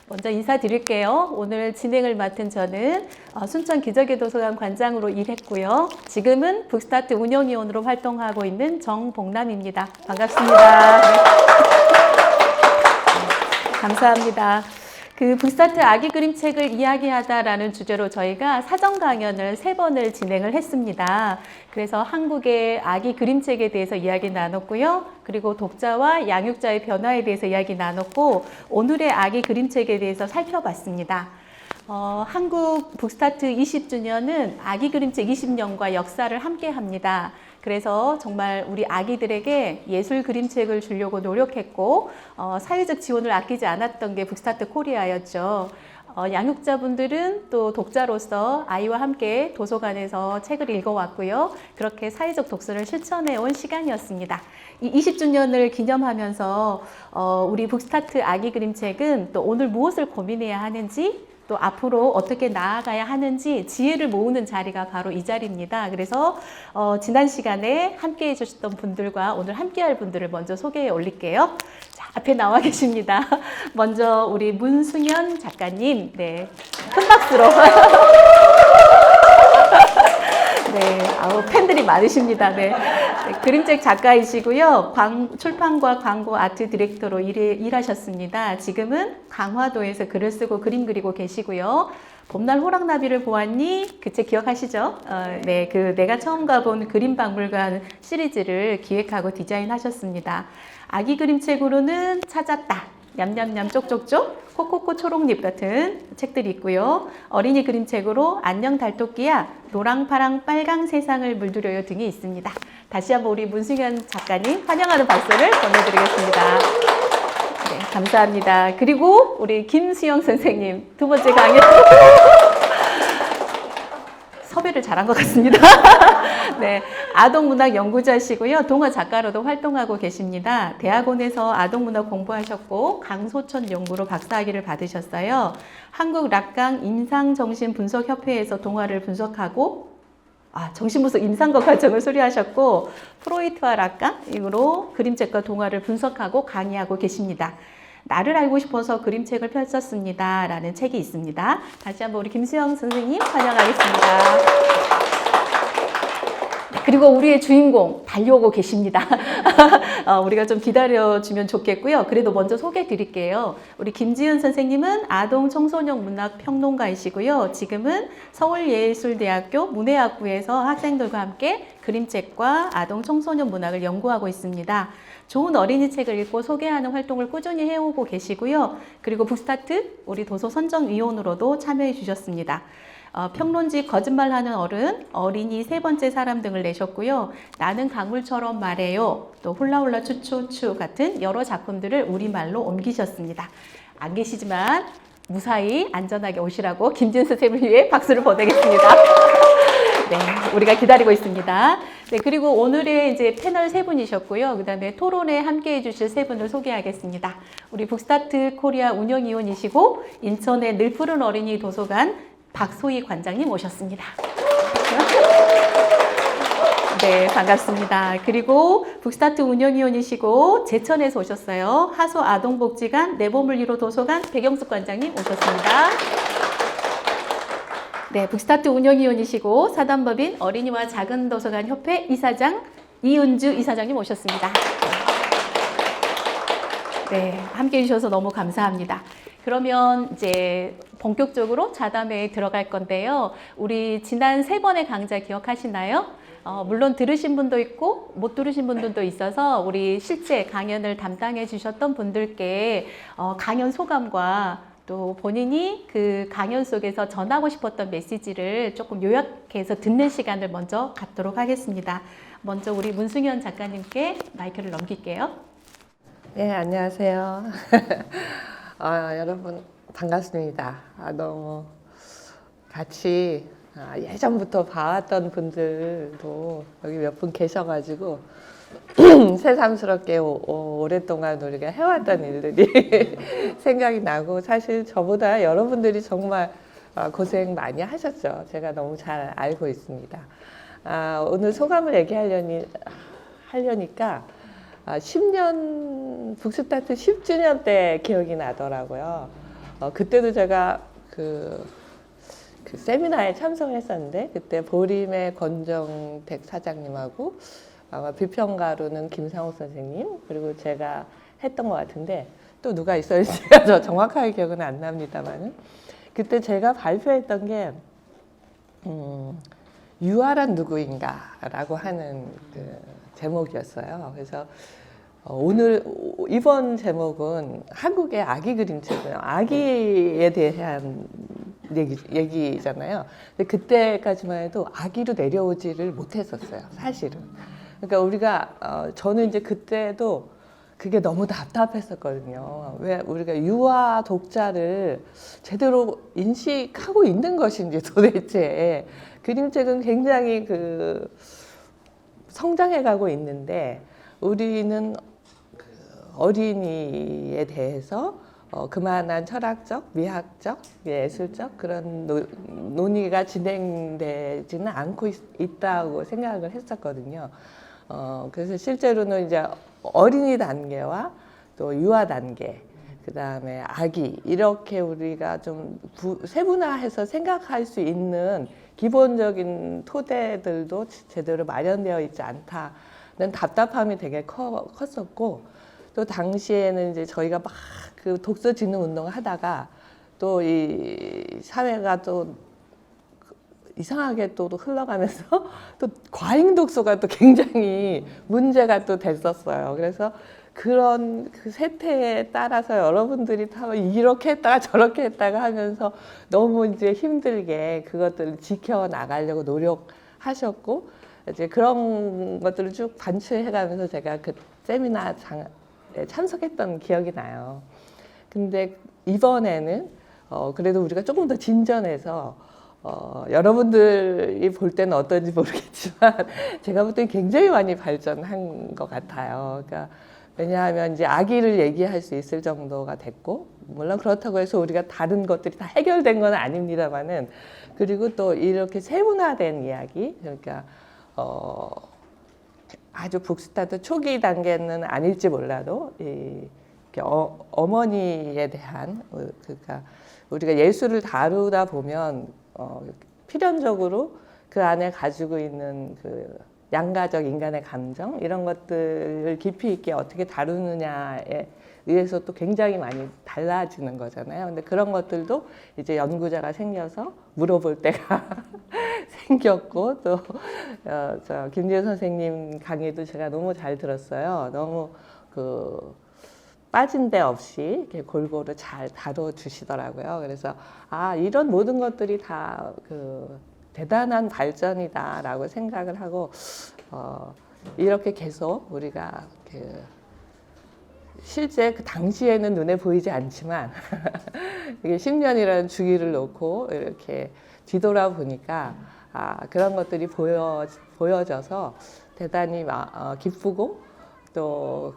먼저 인사드릴게요. 오늘 진행을 맡은 저는 순천 기적의 도서관 관장으로 일했고요. 지금은 북스타트 운영위원으로 활동하고 있는 정복남입니다. 반갑습니다. 네. 감사합니다. 그 북스타트 아기 그림책을 이야기하다라는 주제로 저희가 사전 강연을 3번을 진행을 했습니다. 그래서 한국의 아기 그림책에 대해서 이야기 나눴고요. 그리고 독자와 양육자의 변화에 대해서 이야기 나눴고, 오늘의 아기 그림책에 대해서 살펴봤습니다. 한국 북스타트 20주년은 아기 그림책 20년과 역사를 함께 합니다. 그래서 정말 우리 아기들에게 예술 그림책을 주려고 노력했고, 사회적 지원을 아끼지 않았던 게 북스타트 코리아였죠. 양육자분들은 또 독자로서 아이와 함께 도서관에서 책을 읽어왔고요. 그렇게 사회적 독서를 실천해 온 시간이었습니다. 이 20주년을 기념하면서 우리 북스타트 아기 그림책은 또 오늘 무엇을 고민해야 하는지, 또 앞으로 어떻게 나아가야 하는지 지혜를 모으는 자리가 바로 이 자리입니다. 그래서 지난 시간에 함께 해주셨던 분들과 오늘 함께 할 분들을 먼저 소개해 올릴게요. 자, 앞에 나와 계십니다. 먼저 우리 문승현 작가님, 네, 큰 박수로. 네, 팬들이 많으십니다. 네. 그림책 작가이시고요. 출판과 광고 아트 디렉터로 일하셨습니다. 지금은 강화도에서 글을 쓰고 그림 그리고 계시고요. 봄날 호랑나비를 보았니? 그 책 기억하시죠? 네, 그 내가 처음 가본 그림박물관 시리즈를 기획하고 디자인하셨습니다. 아기 그림책으로는 찾았다, 냠냠냠 쪽쪽쪽, 코코코 초록잎 같은 책들이 있고요. 어린이 그림책으로 안녕 달토끼야, 노랑파랑 빨강 세상을 물들여요 등이 있습니다. 다시 한번 우리 문승현 작가님 환영하는 박수를 보내드리겠습니다. 네, 감사합니다. 그리고 우리 김수영 선생님 두 번째 강연 섭외를 잘한 것 같습니다. 네, 아동문학 연구자시고요. 동화 작가로도 활동하고 계십니다. 대학원에서 아동문학 공부하셨고 강소천 연구로 박사학위를 받으셨어요. 한국 락강 임상정신분석협회에서 동화를 분석하고 정신분석 임상과 과정을 수료하셨고, 프로이트와 락강으로 그림책과 동화를 분석하고 강의하고 계십니다. 나를 알고 싶어서 그림책을 펼쳤습니다 라는 책이 있습니다. 다시 한번 우리 김수영 선생님 환영하겠습니다. 그리고 우리의 주인공 달려오고 계십니다. 우리가 좀 기다려주면 좋겠고요. 그래도 먼저 소개해 드릴게요. 우리 김지은 선생님은 아동 청소년 문학 평론가이시고요. 지금은 서울예술대학교 문해학부에서 학생들과 함께 그림책과 아동 청소년 문학을 연구하고 있습니다. 좋은 어린이 책을 읽고 소개하는 활동을 꾸준히 해오고 계시고요. 그리고 북스타트 우리 도서 선정위원으로도 참여해 주셨습니다. 평론지 거짓말하는 어른, 어린이 세 번째 사람 등을 내셨고요. 나는 강물처럼 말해요, 또 훌라훌라 추추추 같은 여러 작품들을 우리말로 옮기셨습니다. 안 계시지만 무사히 안전하게 오시라고 김지은 선생님을 위해 박수를 보내겠습니다. 네, 우리가 기다리고 있습니다. 네, 그리고 오늘의 이제 패널 3분이셨고요. 그 다음에 토론에 함께 해주실 3분을 소개하겠습니다. 우리 북스타트 코리아 운영위원이시고 인천의 늘푸른 어린이 도서관 박소희 관장님 오셨습니다. 네, 반갑습니다. 그리고 북스타트 운영위원이시고 제천에서 오셨어요. 하소 아동복지관 내보물 1호 도서관 백영숙 관장님 오셨습니다. 네, 북스타트 운영위원이시고 사단법인 어린이와 작은 도서관 협회 이사장 이은주 이사장님 오셨습니다. 네, 함께 해주셔서 너무 감사합니다. 그러면 이제 본격적으로 자담회에 들어갈 건데요. 우리 지난 3번의 강좌 기억하시나요? 물론 들으신 분도 있고 못 들으신 분들도 있어서 우리 실제 강연을 담당해 주셨던 분들께 강연 소감과 또 본인이 그 강연 속에서 전하고 싶었던 메시지를 조금 요약해서 듣는 시간을 먼저 갖도록 하겠습니다. 먼저 우리 문승현 작가님께 마이크를 넘길게요. 네, 안녕하세요. 여러분 반갑습니다. 너무 같이 예전부터 봐왔던 분들도 여기 몇 분 계셔가지고 새삼스럽게 오랫동안 우리가 해왔던 일들이 생각이 나고, 사실 저보다 여러분들이 정말 고생 많이 하셨죠. 제가 너무 잘 알고 있습니다. 오늘 소감을 얘기하려니까 10년 북스타트 10주년 때 기억이 나더라고요. 그때도 제가 그 세미나에 참석했었는데 그때 보림의 권정택 사장님하고 아마 비평가로는 김상욱 선생님 그리고 제가 했던 것 같은데 또 누가 있었는지가 저 정확하게 기억은 안 납니다만은 그때 제가 발표했던 게 유아란 누구인가라고 하는 그 제목이었어요. 그래서 이번 제목은 한국의 아기 그림책이에요. 아기에 대한 얘기잖아요. 근데 그때까지만 해도 아기로 내려오지를 못했었어요. 사실은. 그러니까 우리가 저는 이제 그때도 그게 너무 답답했었거든요. 왜 우리가 유아 독자를 제대로 인식하고 있는 것인지 도대체 그림책은 굉장히 그 성장해가고 있는데 우리는 그 어린이에 대해서 그만한 철학적, 미학적, 예술적 그런 논의가 진행되지는 않고 있다고 생각을 했었거든요. 그래서 실제로는 이제 어린이 단계와 또 유아 단계, 그 다음에 아기 이렇게 우리가 좀 세분화해서 생각할 수 있는 기본적인 토대들도 제대로 마련되어 있지 않다는 답답함이 되게 컸었고 또 당시에는 이제 저희가 막 그 독서 진흥 운동을 하다가 또 이 사회가 또 이상하게 또 흘러가면서 또 과잉 독서가 또 굉장히 문제가 또 됐었어요. 그래서 그런 그 세태에 따라서 여러분들이 다 이렇게 했다가 저렇게 했다가 하면서 너무 이제 힘들게 그것들을 지켜나가려고 노력하셨고 이제 그런 것들을 쭉 반추해가면서 제가 그 세미나에 참석했던 기억이 나요. 근데 이번에는 그래도 우리가 조금 더 진전해서 여러분들이 볼 때는 어떤지 모르겠지만 제가 볼 때는 굉장히 많이 발전한 것 같아요. 그러니까 왜냐하면 이제 아기를 얘기할 수 있을 정도가 됐고 물론 그렇다고 해서 우리가 다른 것들이 다 해결된 건 아닙니다만은 그리고 또 이렇게 세분화된 이야기 그러니까 아주 북스타트 초기 단계는 아닐지 몰라도 어머니에 대한 그러니까 우리가 예술을 다루다 보면 필연적으로 그 안에 가지고 있는 그 양가적 인간의 감정 이런 것들을 깊이 있게 어떻게 다루느냐에 의해서 또 굉장히 많이 달라지는 거잖아요. 근데 그런 것들도 이제 연구자가 생겨서 물어볼 때가 생겼고 또 저 김지혜 선생님 강의도 제가 너무 잘 들었어요. 너무 그 빠진 데 없이 이렇게 골고루 잘 다뤄주시더라고요. 그래서 이런 모든 것들이 다 그 대단한 발전이다라고 생각을 하고 이렇게 계속 우리가 그 실제 그 당시에는 눈에 보이지 않지만 이게 10년이라는 주기를 놓고 이렇게 뒤돌아 보니까 그런 것들이 보여져서 대단히 기쁘고 또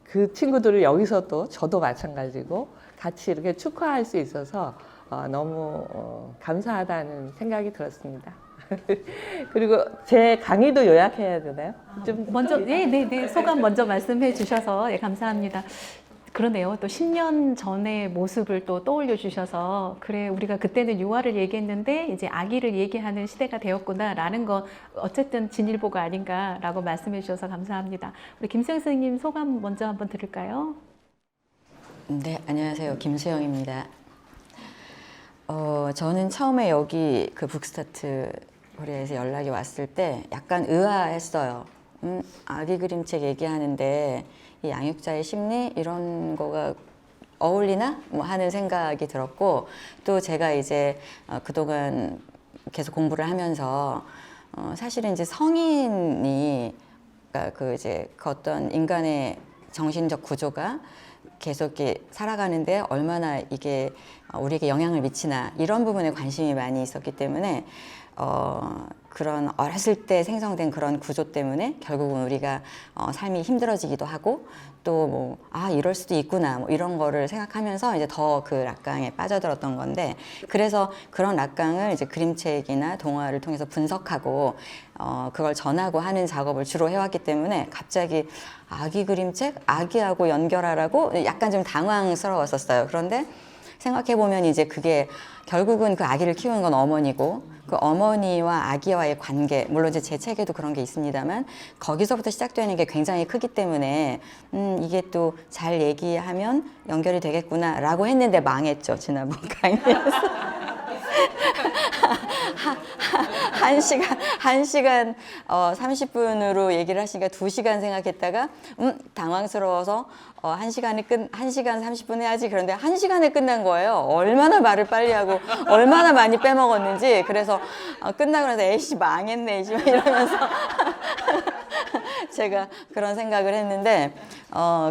그 친구들을 여기서 또 저도 마찬가지고 같이 이렇게 축하할 수 있어서 너무 감사하다는 생각이 들었습니다. 그리고 제 강의도 요약해야 되나요? 좀 먼저 네 소감 먼저 말씀해 주셔서 감사합니다. 그러네요. 또 10년 전의 모습을 또 떠올려 주셔서 그래 우리가 그때는 유아를 얘기했는데 이제 아기를 얘기하는 시대가 되었구나라는 거 어쨌든 진일보가 아닌가라고 말씀해 주셔서 감사합니다. 우리 김수영 선생님 소감 먼저 한번 들을까요? 네, 안녕하세요. 김수영입니다. 저는 처음에 여기 그 북스타트 코리아에서 연락이 왔을 때 약간 의아했어요. 아기 그림책 얘기하는데 이 양육자의 심리 이런 거가 어울리나? 뭐 하는 생각이 들었고 또 제가 이제 그동안 계속 공부를 하면서 사실은 이제 성인이 그러니까 그 이제 그 어떤 인간의 정신적 구조가 계속 이렇게 살아가는데 얼마나 이게 우리에게 영향을 미치나 이런 부분에 관심이 많이 있었기 때문에 그런 어렸을 때 생성된 그런 구조 때문에 결국은 우리가 삶이 힘들어지기도 하고 또 뭐 이럴 수도 있구나 뭐 이런 거를 생각하면서 이제 더 그 락강에 빠져들었던 건데 그래서 그런 락강을 이제 그림책이나 동화를 통해서 분석하고 그걸 전하고 하는 작업을 주로 해왔기 때문에 갑자기 아기 그림책? 아기하고 연결하라고 약간 좀 당황스러웠었어요. 그런데 생각해 보면 이제 그게 결국은 그 아기를 키우는 건 어머니고 그 어머니와 아기와의 관계, 물론 이제 제 책에도 그런 게 있습니다만 거기서부터 시작되는 게 굉장히 크기 때문에 이게 또 잘 얘기하면 연결이 되겠구나라고 했는데 망했죠. 지난번 강의에서. 한 시간 30분으로 얘기를 하시니까 2시간 생각했다가 당황스러워서 1시간 30분 해야지. 그런데 1시간에 끝난 거예요. 얼마나 말을 빨리 하고 얼마나 많이 빼먹었는지. 그래서 끝나고 나서 에이씨 망했네 이러면서 제가 그런 생각을 했는데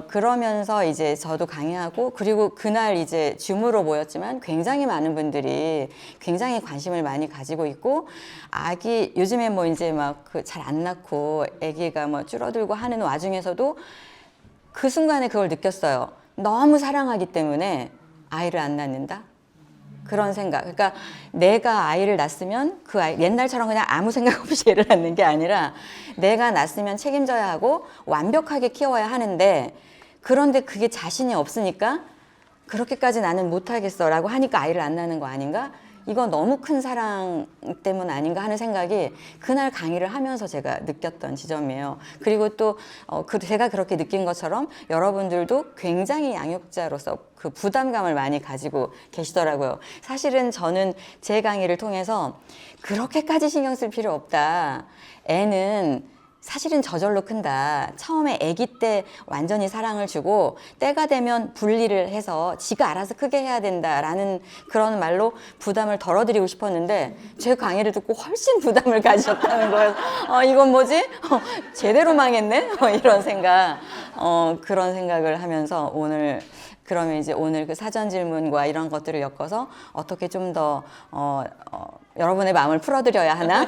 그러면서 이제 저도 강의하고 그리고 그날 이제 줌으로 모였지만 굉장히 많은 분들이 굉장히 관심을 많이 가지고 있고 아기 요즘에 뭐 이제 막 그 잘 안 낳고 아기가 뭐 줄어들고 하는 와중에서도 그 순간에 그걸 느꼈어요. 너무 사랑하기 때문에 아이를 안 낳는다. 그런 생각. 그러니까 내가 아이를 낳았으면 그 아이, 옛날처럼 그냥 아무 생각 없이 애를 낳는 게 아니라 내가 낳았으면 책임져야 하고 완벽하게 키워야 하는데 그런데 그게 자신이 없으니까 그렇게까지 나는 못하겠어 라고 하니까 아이를 안 낳는 거 아닌가? 이건 너무 큰 사랑 때문 아닌가 하는 생각이 그날 강의를 하면서 제가 느꼈던 지점이에요. 그리고 또 제가 그렇게 느낀 것처럼 여러분들도 굉장히 양육자로서 그 부담감을 많이 가지고 계시더라고요. 사실은 저는 제 강의를 통해서 그렇게까지 신경 쓸 필요 없다. 애는 사실은 저절로 큰다. 처음에 아기 때 완전히 사랑을 주고 때가 되면 분리를 해서 지가 알아서 크게 해야 된다라는 그런 말로 부담을 덜어드리고 싶었는데 제 강의를 듣고 훨씬 부담을 가지셨다는 거예요. 이건 뭐지? 제대로 망했네? 이런 생각. 그런 생각을 하면서 그러면 이제 오늘 그 사전 질문과 이런 것들을 엮어서 어떻게 좀 더 여러분의 마음을 풀어드려야 하나?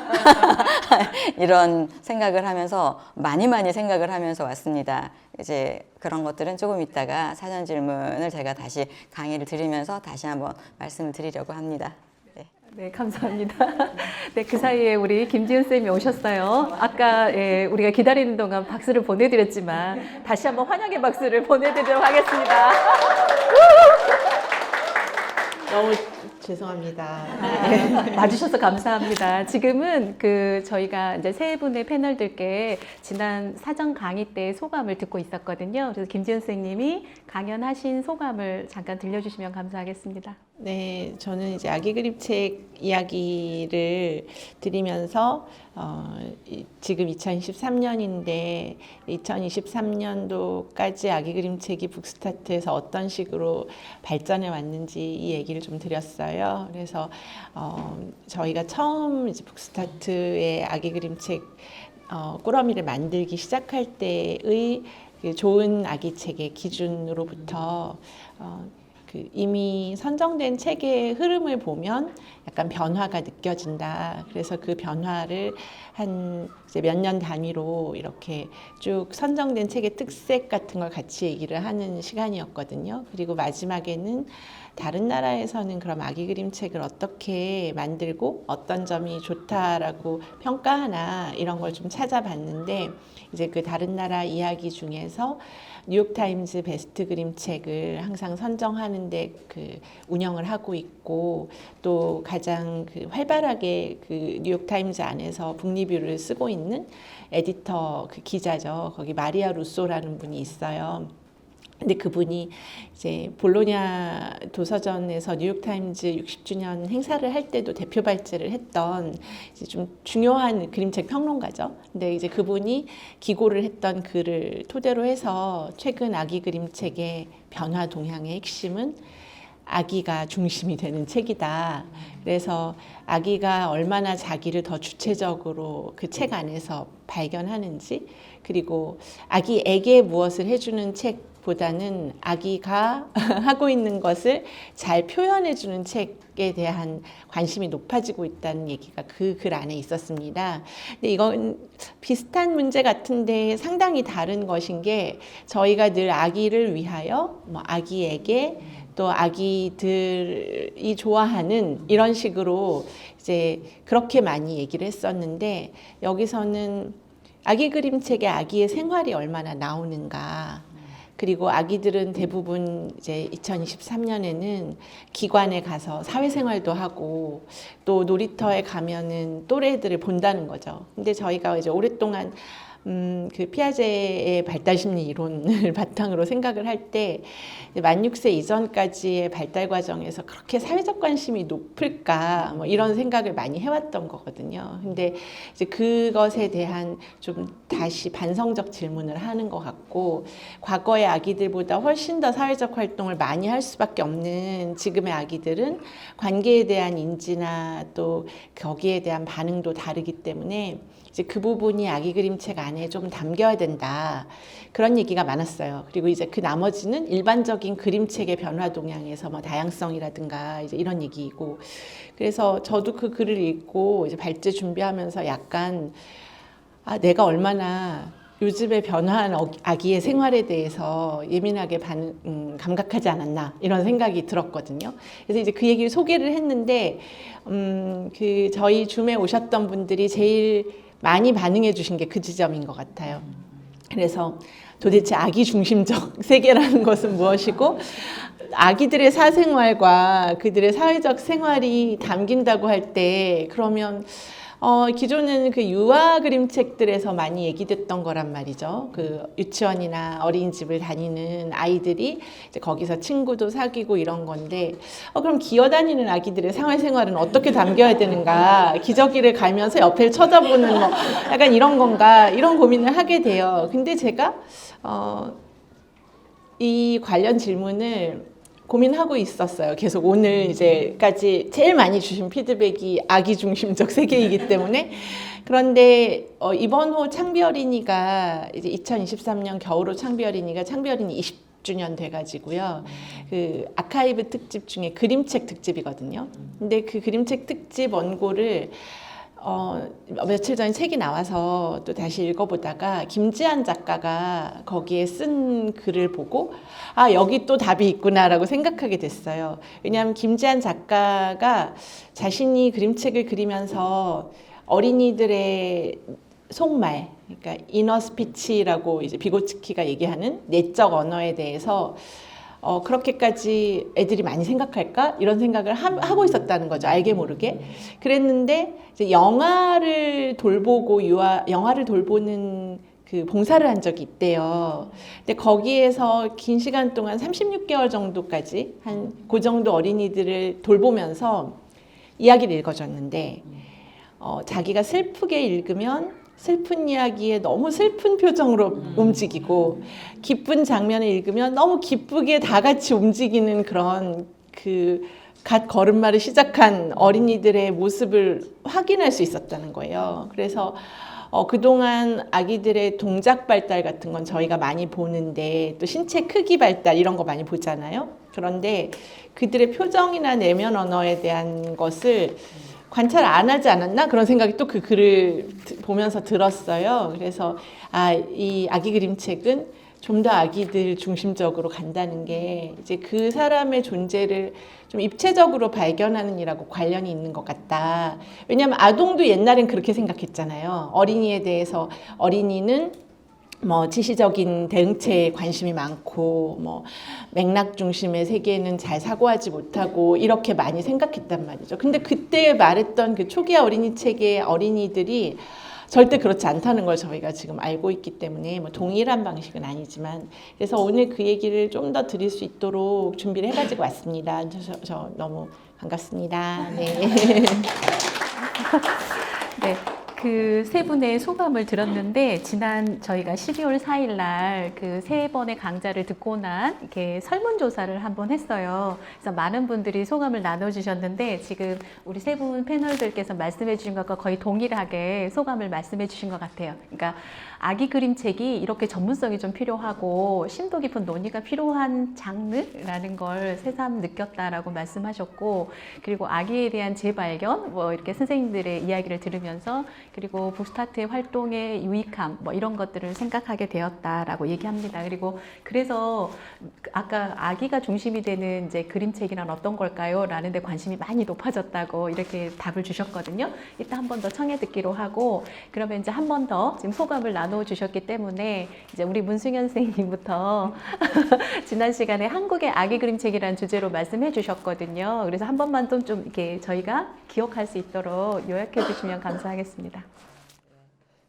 이런 생각을 하면서 많이 생각을 하면서 왔습니다. 이제 그런 것들은 조금 있다가 사전 질문을 제가 다시 강의를 드리면서 다시 한번 말씀을 드리려고 합니다. 네, 감사합니다. 네, 그 사이에 우리 김지은 쌤이 오셨어요. 아까 우리가 기다리는 동안 박수를 보내드렸지만 다시 한번 환영의 박수를 보내드리도록 하겠습니다. 너무 죄송합니다. 와주셔서 감사합니다. 지금은 저희가 이제 세 분의 패널들께 지난 사전 강의 때 소감을 듣고 있었거든요. 그래서 김지은 선생님이 강연하신 소감을 잠깐 들려주시면 감사하겠습니다. 네, 저는 이제 아기 그림책 이야기를 드리면서 지금 2023년인데 2023년도까지 아기 그림책이 북스타트에서 어떤 식으로 발전해 왔는지 이 얘기를 좀 드렸어요. 그래서 저희가 처음 이제 북스타트의 아기 그림책 꾸러미를 만들기 시작할 때의 그 좋은 아기 책의 기준으로부터 이미 선정된 책의 흐름을 보면 약간 변화가 느껴진다. 그래서 그 변화를 한 몇 년 단위로 이렇게 쭉 선정된 책의 특색 같은 걸 같이 얘기를 하는 시간이었거든요. 그리고 마지막에는 다른 나라에서는 그럼 아기 그림책을 어떻게 만들고 어떤 점이 좋다라고 평가하나 이런 걸 좀 찾아봤는데 이제 그 다른 나라 이야기 중에서 뉴욕타임즈 베스트 그림책을 항상 선정하는데 운영을 하고 있고 또 가장 활발하게 뉴욕타임즈 안에서 북리뷰를 쓰고 있는 에디터 기자죠. 거기 마리아 루소라는 분이 있어요. 근데 그분이 이제 볼로냐 도서전에서 뉴욕타임즈 60주년 행사를 할 때도 대표 발제를 했던 이제 좀 중요한 그림책 평론가죠. 근데 이제 그분이 기고를 했던 글을 토대로 해서 최근 아기 그림책의 변화 동향의 핵심은 아기가 중심이 되는 책이다. 그래서 아기가 얼마나 자기를 더 주체적으로 그 책 안에서 발견하는지 그리고 아기에게 무엇을 해주는 책보다는 아기가 하고 있는 것을 잘 표현해주는 책에 대한 관심이 높아지고 있다는 얘기가 그 글 안에 있었습니다. 근데 이건 비슷한 문제 같은데 상당히 다른 것인 게 저희가 늘 아기를 위하여 아기에게 또 아기들이 좋아하는 이런 식으로 이제 그렇게 많이 얘기를 했었는데 여기서는 아기 그림책에 아기의 생활이 얼마나 나오는가 그리고 아기들은 대부분 이제 2023년에는 기관에 가서 사회생활도 하고 또 놀이터에 가면은 또래들을 본다는 거죠. 근데 저희가 이제 오랫동안 그 피아제의 발달심리 이론을 바탕으로 생각을 할 때 만 6세 이전까지의 발달 과정에서 그렇게 사회적 관심이 높을까 뭐 이런 생각을 많이 해왔던 거거든요. 근데 이제 그것에 대한 좀 다시 반성적 질문을 하는 것 같고, 과거의 아기들보다 훨씬 더 사회적 활동을 많이 할 수밖에 없는 지금의 아기들은 관계에 대한 인지나 또 거기에 대한 반응도 다르기 때문에 이제 그 부분이 아기 그림책 안에 좀 담겨야 된다, 그런 얘기가 많았어요. 그리고 이제 그 나머지는 일반적인 그림책의 변화 동향에서 뭐 다양성이라든가 이제 이런 얘기이고, 그래서 저도 그 글을 읽고 이제 발제 준비하면서 약간 내가 얼마나 요즘에 변화한 아기의 생활에 대해서 예민하게 감각하지 않았나 이런 생각이 들었거든요. 그래서 이제 그 얘기를 소개를 했는데 그 저희 줌에 오셨던 분들이 제일 많이 반응해 주신 게 그 지점인 것 같아요. 그래서 도대체 아기 중심적 세계라는 것은 무엇이고, 아기들의 사생활과 그들의 사회적 생활이 담긴다고 할 때 그러면 기존에는 그 유아 그림책들에서 많이 얘기됐던 거란 말이죠. 그 유치원이나 어린이집을 다니는 아이들이 이제 거기서 친구도 사귀고 이런 건데, 그럼 기어다니는 아기들의 사회생활은 어떻게 담겨야 되는가? 기저귀를 갈면서 옆을 쳐다보는 뭐 약간 이런 건가? 이런 고민을 하게 돼요. 근데 제가 이 관련 질문을 고민하고 있었어요. 계속 오늘 이제까지 제일 많이 주신 피드백이 아기 중심적 세계이기 때문에. 그런데 이번 호 창비 어린이가 이제 2023년 겨울호 창비 어린이가 창비 어린이 20주년 돼가지고요. 그 아카이브 특집 중에 그림책 특집이거든요. 근데 그 그림책 특집 원고를 며칠 전에 책이 나와서 또 다시 읽어보다가 김지한 작가가 거기에 쓴 글을 보고 여기 또 답이 있구나라고 생각하게 됐어요. 왜냐하면 김지한 작가가 자신이 그림책을 그리면서 어린이들의 속말, 그러니까 이너 스피치라고 이제 비고츠키가 얘기하는 내적 언어에 대해서 그렇게까지 애들이 많이 생각할까? 이런 생각을 하고 있었다는 거죠. 알게 모르게. 그랬는데 이제 영화를 돌보고 영화를 돌보는 그 봉사를 한 적이 있대요. 근데 거기에서 긴 시간 동안 36개월 정도까지 한 그 정도 어린이들을 돌보면서 이야기를 읽어줬는데 자기가 슬프게 읽으면 슬픈 이야기에 너무 슬픈 표정으로 움직이고, 기쁜 장면을 읽으면 너무 기쁘게 다 같이 움직이는 그런 갓 걸음마를 시작한 어린이들의 모습을 확인할 수 있었다는 거예요. 그래서 그동안 아기들의 동작 발달 같은 건 저희가 많이 보는데, 또 신체 크기 발달 이런 거 많이 보잖아요. 그런데 그들의 표정이나 내면 언어에 대한 것을 관찰 안 하지 않았나? 그런 생각이 또 그 글을 보면서 들었어요. 그래서 이 아기 그림책은 좀 더 아기들 중심적으로 간다는 게 이제 그 사람의 존재를 좀 입체적으로 발견하는 이라고 관련이 있는 것 같다. 왜냐하면 아동도 옛날엔 그렇게 생각했잖아요. 어린이에 대해서 어린이는 뭐 지시적인 대응체에 관심이 많고 뭐 맥락 중심의 세계는 잘 사고하지 못하고 이렇게 많이 생각했단 말이죠. 근데 그때 말했던 그 초기화 어린이 책의 어린이들이 절대 그렇지 않다는 걸 저희가 지금 알고 있기 때문에 뭐 동일한 방식은 아니지만, 그래서 오늘 그 얘기를 좀 더 드릴 수 있도록 준비를 해가지고 왔습니다. 저 너무 반갑습니다. 네. 네. 그 세 분의 소감을 들었는데, 지난 저희가 12월 4일 날 그 세 번의 강좌를 듣고 난 이렇게 설문조사를 한번 했어요. 그래서 많은 분들이 소감을 나눠주셨는데, 지금 우리 세 분 패널들께서 말씀해 주신 것과 거의 동일하게 소감을 말씀해 주신 것 같아요. 그러니까 아기 그림책이 이렇게 전문성이 좀 필요하고 심도 깊은 논의가 필요한 장르라는 걸 새삼 느꼈다라고 말씀하셨고, 그리고 아기에 대한 재발견, 뭐 이렇게 선생님들의 이야기를 들으면서 그리고 북스타트의 활동의 유익함 뭐 이런 것들을 생각하게 되었다라고 얘기합니다. 그리고 그래서 아까 아기가 중심이 되는 이제 그림책이란 어떤 걸까요? 라는 데 관심이 많이 높아졌다고 이렇게 답을 주셨거든요. 이따 한 번 더 청해 듣기로 하고, 그러면 이제 한 번 더 지금 소감을 나눠 주셨기 때문에 이제 우리 문승현 선생님부터 지난 시간에 한국의 아기 그림책이라는 주제로 말씀해 주셨거든요. 그래서 한 번만 좀 이렇게 저희가 기억할 수 있도록 요약해 주시면 감사하겠습니다.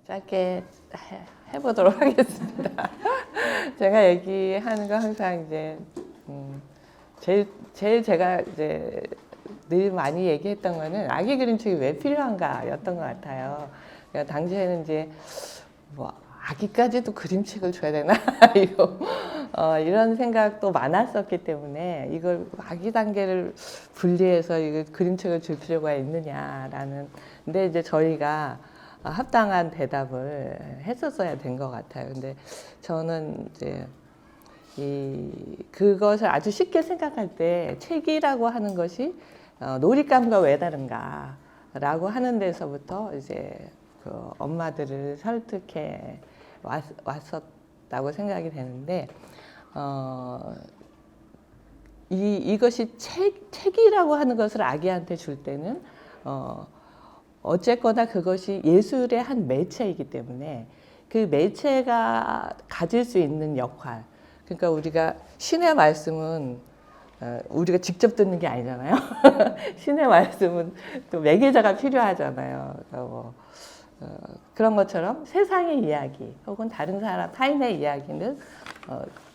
짧게 해보도록 하겠습니다. 제가 얘기하는 거 항상 이제 제일 제가 이제 늘 많이 얘기했던 거는 아기 그림책이 왜 필요한가였던 것 같아요. 그러니까 당시에는 이제 뭐 아기까지도 그림책을 줘야 되나 이런 생각도 많았었기 때문에 이걸 아기 단계를 분리해서 이걸 그림책을 줄 필요가 있느냐라는. 근데 이제 저희가 합당한 대답을 했었어야 된 것 같아요. 근데 저는 이제 그것을 아주 쉽게 생각할 때 책이라고 하는 것이 놀잇감과 왜 다른가라고 하는 데서부터 이제 그 엄마들을 설득해 왔었다고 생각이 되는데, 이것이 책이라고 하는 것을 아기한테 줄 때는 어쨌거나 그것이 예술의 한 매체이기 때문에 그 매체가 가질 수 있는 역할, 그러니까 우리가 신의 말씀은 우리가 직접 듣는 게 아니잖아요. 신의 말씀은 또 매개자가 필요하잖아요. 그런 것처럼 세상의 이야기 혹은 다른 사람 타인의 이야기는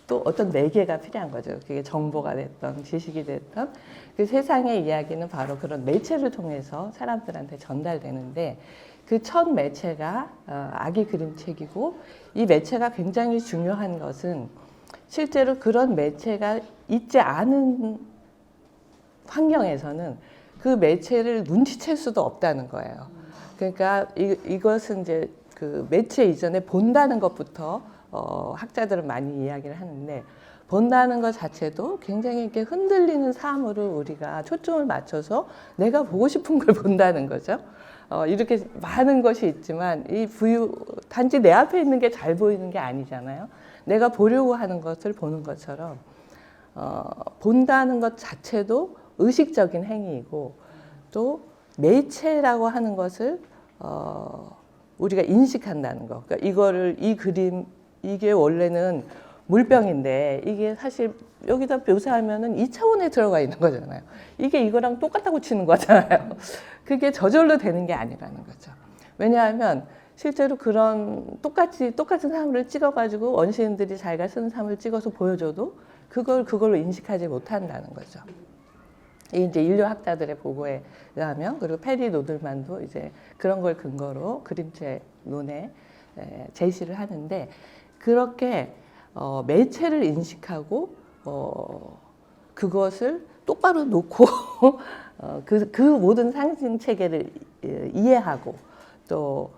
또 어떤 매개가 필요한 거죠. 그게 정보가 됐던 지식이 됐던 그 세상의 이야기는 바로 그런 매체를 통해서 사람들한테 전달되는데, 그 첫 매체가 아기 그림책이고, 이 매체가 굉장히 중요한 것은 실제로 그런 매체가 있지 않은 환경에서는 그 매체를 눈치챌 수도 없다는 거예요. 그러니까 이것은 이제 그 매체 이전에 본다는 것부터 학자들은 많이 이야기를 하는데, 본다는 것 자체도 굉장히 이렇게 흔들리는 사물을 우리가 초점을 맞춰서 내가 보고 싶은 걸 본다는 거죠. 이렇게 많은 것이 있지만 단지 내 앞에 있는 게 잘 보이는 게 아니잖아요. 내가 보려고 하는 것을 보는 것처럼 본다는 것 자체도 의식적인 행위이고, 또 매체라고 하는 것을 우리가 인식한다는 거. 그러니까 이 그림, 이게 원래는 물병인데 이게 사실 여기다 묘사하면은 2차원에 들어가 있는 거잖아요. 이게 이거랑 똑같다고 치는 거잖아요. 그게 저절로 되는 게 아니라는 거죠. 왜냐하면 실제로 그런 똑같은 사물을 찍어가지고 원시인들이 자기가 쓴 사물을 찍어서 보여줘도 그걸로 인식하지 못한다는 거죠. 이제 인류학자들의 보고에 의하면, 그리고 페리 노들만도 이제 그런 걸 근거로 그림책론에 제시를 하는데, 그렇게 매체를 인식하고 그것을 똑바로 놓고 그 모든 상징 체계를 이해하고, 또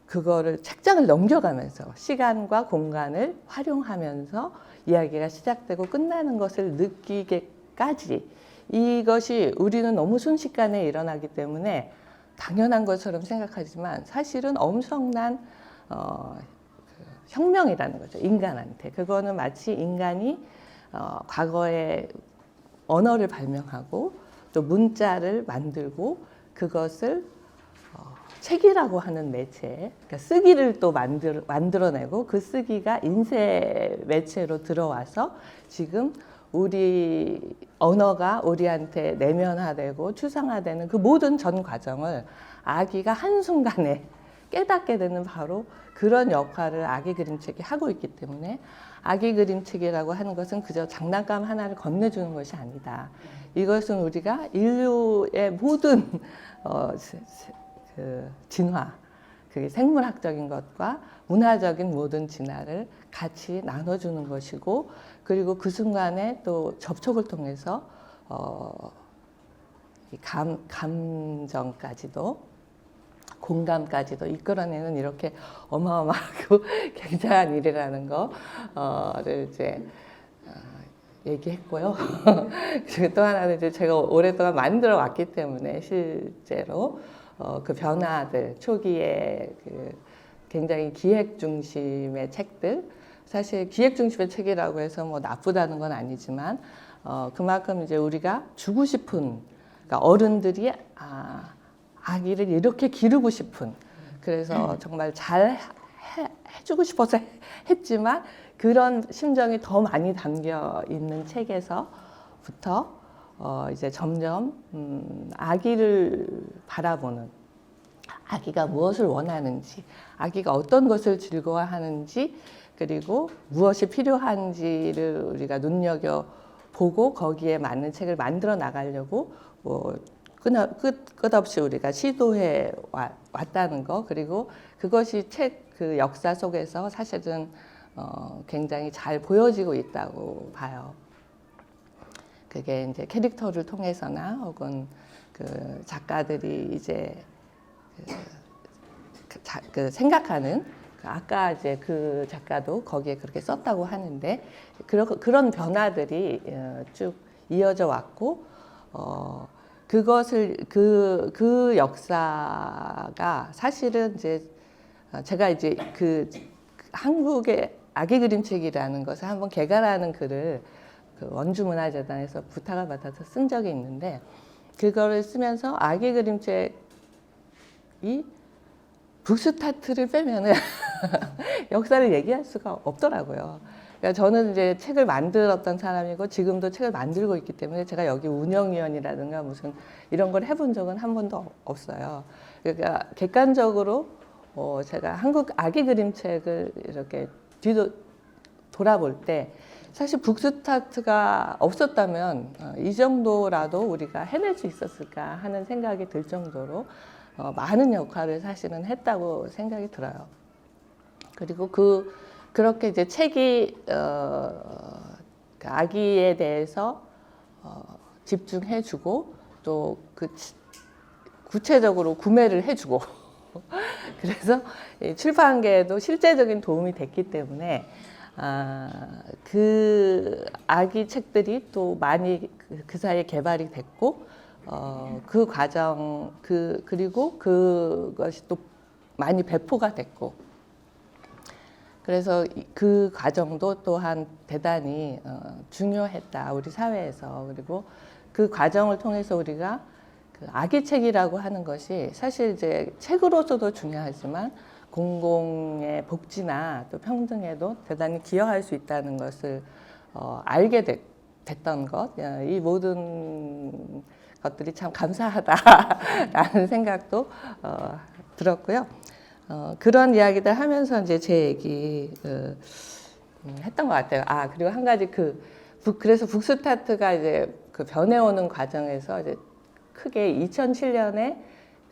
그거를 책장을 넘겨가면서 시간과 공간을 활용하면서 이야기가 시작되고 끝나는 것을 느끼게까지, 이것이 우리는 너무 순식간에 일어나기 때문에 당연한 것처럼 생각하지만 사실은 엄청난 혁명이라는 거죠. 인간한테. 그거는 마치 인간이 과거에 언어를 발명하고 또 문자를 만들고 그것을 책이라고 하는 매체, 그러니까 쓰기를 또 만들어내고 그 쓰기가 인쇄 매체로 들어와서 지금 우리 언어가 우리한테 내면화되고 추상화되는 그 모든 전 과정을 아기가 한순간에 깨닫게 되는 바로 그런 역할을 아기 그림책이 하고 있기 때문에, 아기 그림책이라고 하는 것은 그저 장난감 하나를 건네주는 것이 아니다. 이것은 우리가 인류의 모든 그 진화, 그게 생물학적인 것과 문화적인 모든 진화를 같이 나눠주는 것이고, 그리고 그 순간에 또 접촉을 통해서 감정까지도, 공감까지도 이끌어내는 이렇게 어마어마하고 굉장한 일이라는 거를 이제 얘기했고요. 그리고 또 하나는 이제 제가 오랫동안 만들어 왔기 때문에 실제로 그 변화들, 초기에 그 굉장히 기획 중심의 책들, 사실 기획 중심의 책이라고 해서 뭐 나쁘다는 건 아니지만 그만큼 이제 우리가 주고 싶은, 그러니까 어른들이 아기를 이렇게 기르고 싶은, 그래서 정말 잘 해주고 싶어서 했지만 그런 심정이 더 많이 담겨 있는 책에서부터 이제 점점 아기를 바라보는, 아기가 무엇을 원하는지, 아기가 어떤 것을 즐거워하는지, 그리고 무엇이 필요한지를 우리가 눈여겨보고 거기에 맞는 책을 만들어 나가려고 뭐 끝없이 우리가 시도해 왔다는 거, 그리고 그것이 책 그 역사 속에서 사실은 굉장히 잘 보여지고 있다고 봐요. 그게 이제 캐릭터를 통해서나 혹은 그 작가들이 이제 그 생각하는, 아까 이제 그 작가도 거기에 그렇게 썼다고 하는데 그런 변화들이 쭉 이어져 왔고 그것을 그 역사가 사실은 이제 제가 이제 그 한국의 아기 그림책이라는 것을 한번 개괄하는 글을 그 원주문화재단에서 부탁을 받아서 쓴 적이 있는데, 그거를 쓰면서 아기 그림책이 북스타트를 빼면은 역사를 얘기할 수가 없더라고요. 그러니까 저는 이제 책을 만들었던 사람이고 지금도 책을 만들고 있기 때문에 제가 여기 운영위원이라든가 무슨 이런 걸 해본 적은 한 번도 없어요. 그러니까 객관적으로 제가 한국 아기 그림책을 이렇게 돌아볼 때 사실 북스타트가 없었다면 이 정도라도 우리가 해낼 수 있었을까 하는 생각이 들 정도로 많은 역할을 사실은 했다고 생각이 들어요. 그리고 그렇게 이제 책이 아기에 대해서 집중해주고 또 그 구체적으로 구매를 해주고 그래서 출판계에도 실제적인 도움이 됐기 때문에 그 아기 책들이 또 많이 그 사이에 개발이 됐고 그 과정 그리고 그것이 또 많이 배포가 됐고, 그래서 그 과정도 또한 대단히 중요했다 우리 사회에서. 그리고 그 과정을 통해서 우리가 그 아기 책이라고 하는 것이 사실 이제 책으로서도 중요하지만 공공의 복지나 또 평등에도 대단히 기여할 수 있다는 것을 알게 됐던 것, 이 모든 것들이 참 감사하다라는 생각도 들었고요. 그런 이야기들 하면서 이제 제 얘기 했던 것 같아요. 그리고 한 가지 그래서 북스타트가 이제 그 변해오는 과정에서 이제 크게 2007년에